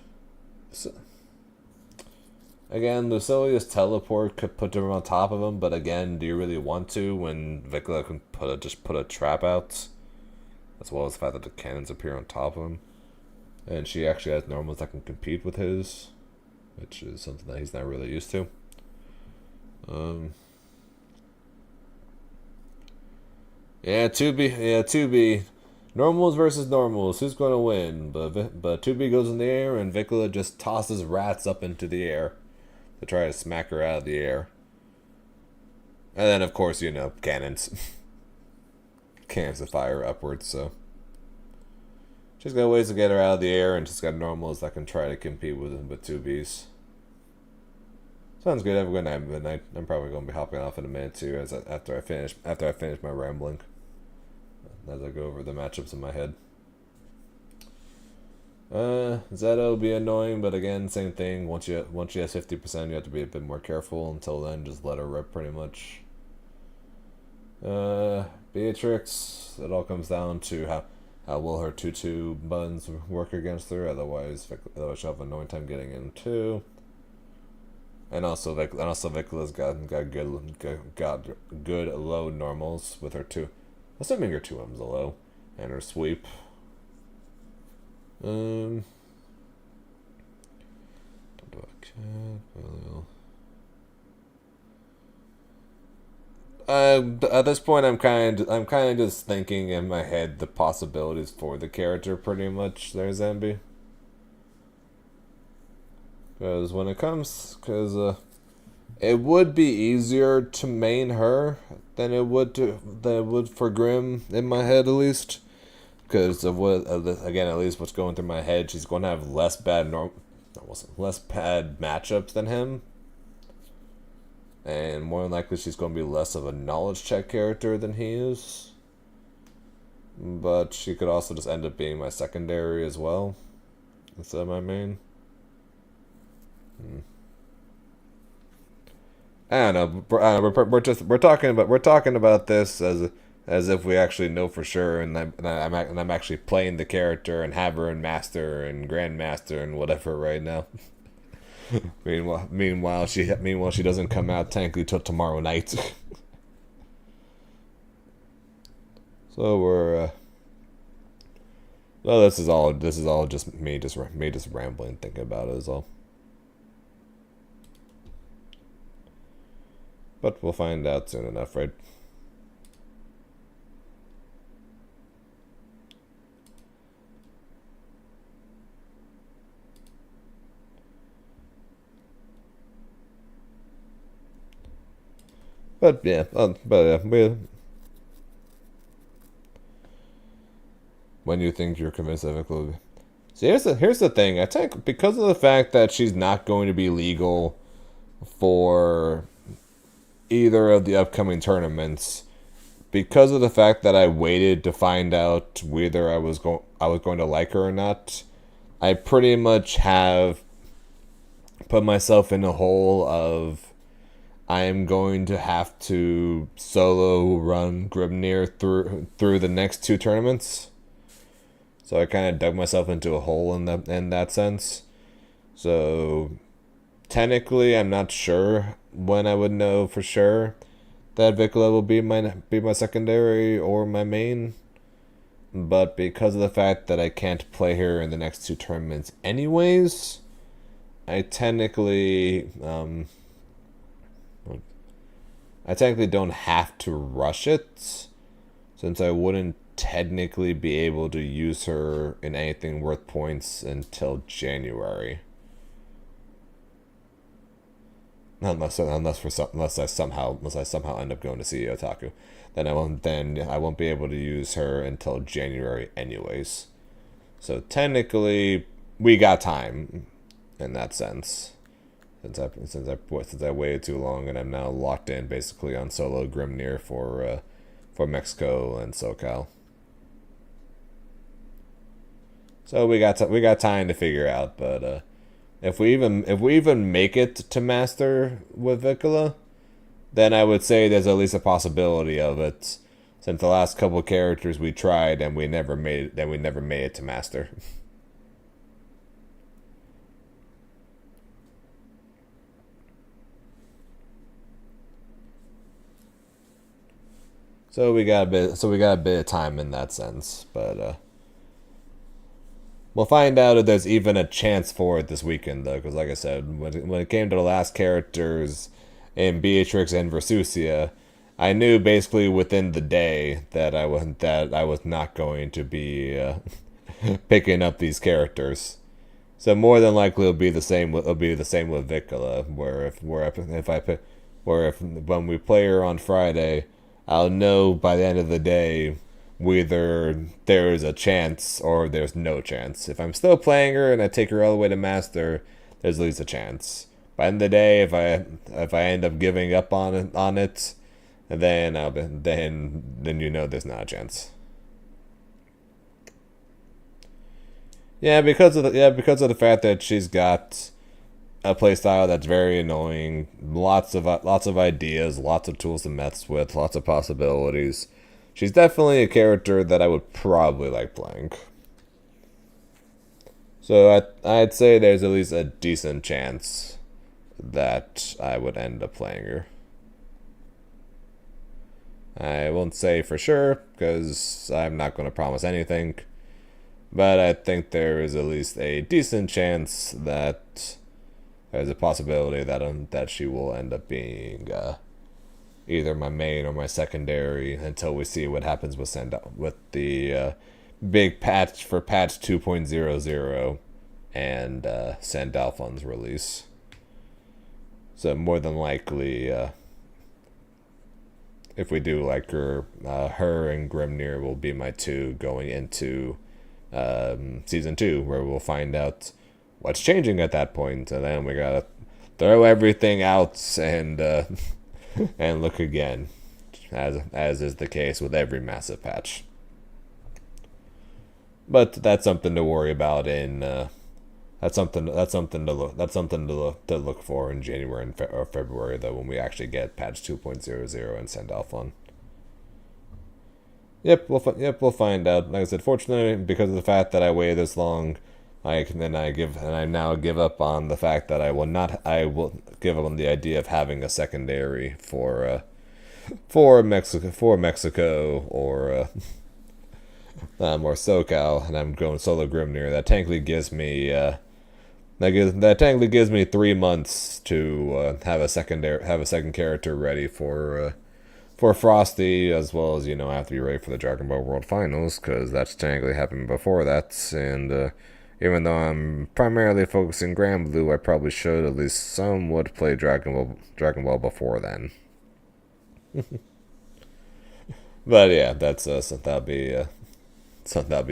Again, Lucilius teleport could put them on top of him, but again, do you really want to when Vikala can just put a trap out? As well as the fact that the cannons appear on top of him. And she actually has normals that can compete with his, which is something that he's not really used to. Yeah, 2B. Normals versus normals. Who's going to win? But 2B goes in the air, and Vikala just tosses rats up into the air to try to smack her out of the air. And then, of course, cannons. Cannons of fire upwards, so. She's got ways to get her out of the air, and she's got normals that can try to compete with 2Bs. Sounds good. Have a good night, midnight. I'm probably going to be hopping off in a minute too, after I finish my rambling, as I go over the matchups in my head. Zeto will be annoying, but again, same thing. Once you have 50%, you have to be a bit more careful. Until then, just let her rip, pretty much. Beatrix. It all comes down to how will her 2/2 buttons work against her. Otherwise she'll have an annoying time getting in too. And also Vikala's got good low normals with her 2. Assuming her 2M's a low, and her sweep. At this point, I'm kind of just thinking in my head the possibilities for the character, pretty much. There, Zambi. Because it would be easier to main her than it would for Grim, in my head at least. Because of at least what's going through my head, she's going to have less bad matchups than him. And more than likely, she's going to be less of a knowledge check character than he is. But she could also just end up being my secondary as well, instead of my main. I don't know. We're talking about this as if we actually know for sure, and I'm actually playing the character and have her in Master and Grandmaster and whatever right now. Meanwhile, she doesn't come out technically till tomorrow night. So we're well, this is all just me rambling, thinking about it is all. But we'll find out soon enough, right? But yeah, when you think you're convinced of it, Chloe. So here's the thing. I think because of the fact that she's not going to be legal for either of the upcoming tournaments, because of the fact that I waited to find out whether I was going to like her or not, I pretty much have put myself in a hole of I am going to have to solo run Grimnir through the next 2 tournaments. So I kind of dug myself into a hole in that sense. So technically, I'm not sure when I would know for sure that Vikala will be my secondary or my main. But because of the fact that I can't play her in the next 2 tournaments anyways, I technically don't have to rush it, since I wouldn't technically be able to use her in anything worth points until January. Unless I somehow end up going to see Otaku, then I won't be able to use her until January anyways. So technically, we got time in that sense. since I waited too long, and I'm now locked in basically on solo Grimnir for Mexico and SoCal. So we got time to figure out, but if we even make it to master with Vikala, then I would say there's at least a possibility of it. Since the last couple of characters we tried and we never made it to master. So we got a bit of time in that sense, but we'll find out if there's even a chance for it this weekend, though, because like I said, when it came to the last characters in Beatrix and Versusia, I knew basically within the day that I was not going to be picking up these characters. So more than likely it'll be the same. It'll be the same with Vikala, where when we play her on Friday, I'll know by the end of the day whether there is a chance or there's no chance. If I'm still playing her and I take her all the way to master, there's at least a chance. By the end of the day, if I end up giving up on it, then you know there's not a chance. Yeah, because of the fact that she's got a playstyle that's very annoying, lots of ideas, lots of tools to mess with, lots of possibilities. She's definitely a character that I would probably like playing. So I'd say there's at least a decent chance that I would end up playing her. I won't say for sure, because I'm not going to promise anything. But I think there is at least a decent chance that there's a possibility that she will end up being either my main or my secondary until we see what happens with the big patch for patch 2.00 and Sandalphon's release. So more than likely, if we do like her, her and Grimnir will be my two going into season 2, where we'll find out what's changing at that point, and then we gotta throw everything out and and look again, as is the case with every massive patch. But that's something to worry about in that's something to look for in January or February, though, when we actually get patch 2.00 and Sandalphon. Yep, we'll find out. Like I said, fortunately, because of the fact that I waited this long, I now give up on the fact that I will give up on the idea of having a secondary for Mexico or SoCal, and I'm going solo Grimnir. That technically gives me that technically gives me 3 months to have a second character ready for Frosty, as well as, I have to be ready for the Dragon Ball World Finals, because that's technically happened before that, and even though I'm primarily focusing Grand Blue, I probably should at least somewhat play Dragon Ball before then. But yeah, that's that'll be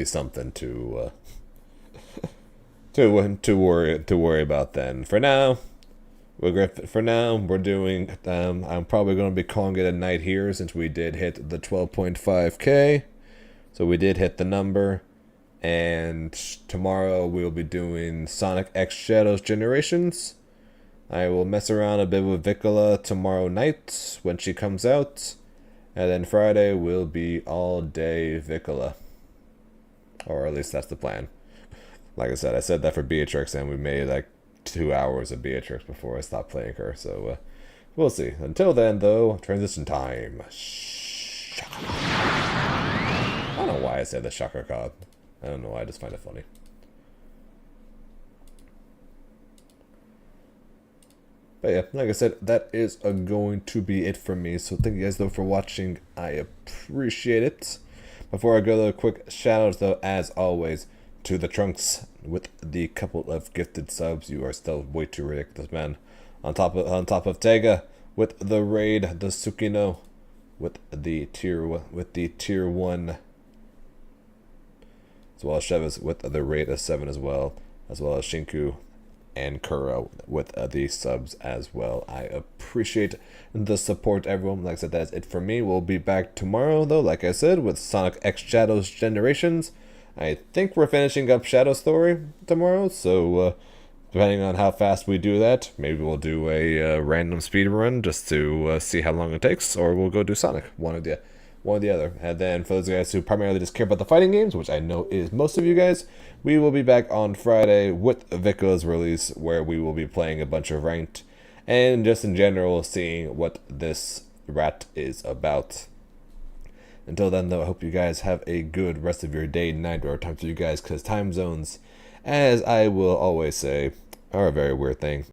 something to worry about then. For now, we're doing. I'm probably going to be calling it a night here, since we did hit the 12.5K, so we did hit the number. And tomorrow we'll be doing Sonic X Shadows Generations. I will mess around a bit with Vikala tomorrow night when she comes out, and then Friday will be all day Vikala, or at least that's the plan. Like I said that for Beatrix, and we made like 2 hours of Beatrix before I stopped playing her, so we'll see. Until then, though, transition time. I don't know why I said the Shaka card. I don't know why, I just find it funny. But yeah, like I said, that is going to be it for me. So thank you guys, though, for watching. I appreciate it. Before I go, though, quick shout-outs, though, as always, to the Trunks with the couple of gifted subs. You are still way too ridiculous, man. On top of Tega with the raid, the Tsukino with the tier 1. As well as Shevas with the rate of 7 as well as Shinku and Kuro with the subs as well. I appreciate the support, everyone. Like I said, that's it for me. We'll be back tomorrow, though, like I said, with Sonic X Shadows Generations. I think we're finishing up Shadow Story tomorrow, so depending on how fast we do that, maybe we'll do a random speed run just to see how long it takes, or we'll go do Sonic, one or the other. And then for those guys who primarily just care about the fighting games, which I know is most of you guys, we will be back on Friday with Vikala's release, where we will be playing a bunch of ranked, and just in general seeing what this rat is about. Until then, though, I hope you guys have a good rest of your day, night, or time for you guys, because time zones, as I will always say, are a very weird thing.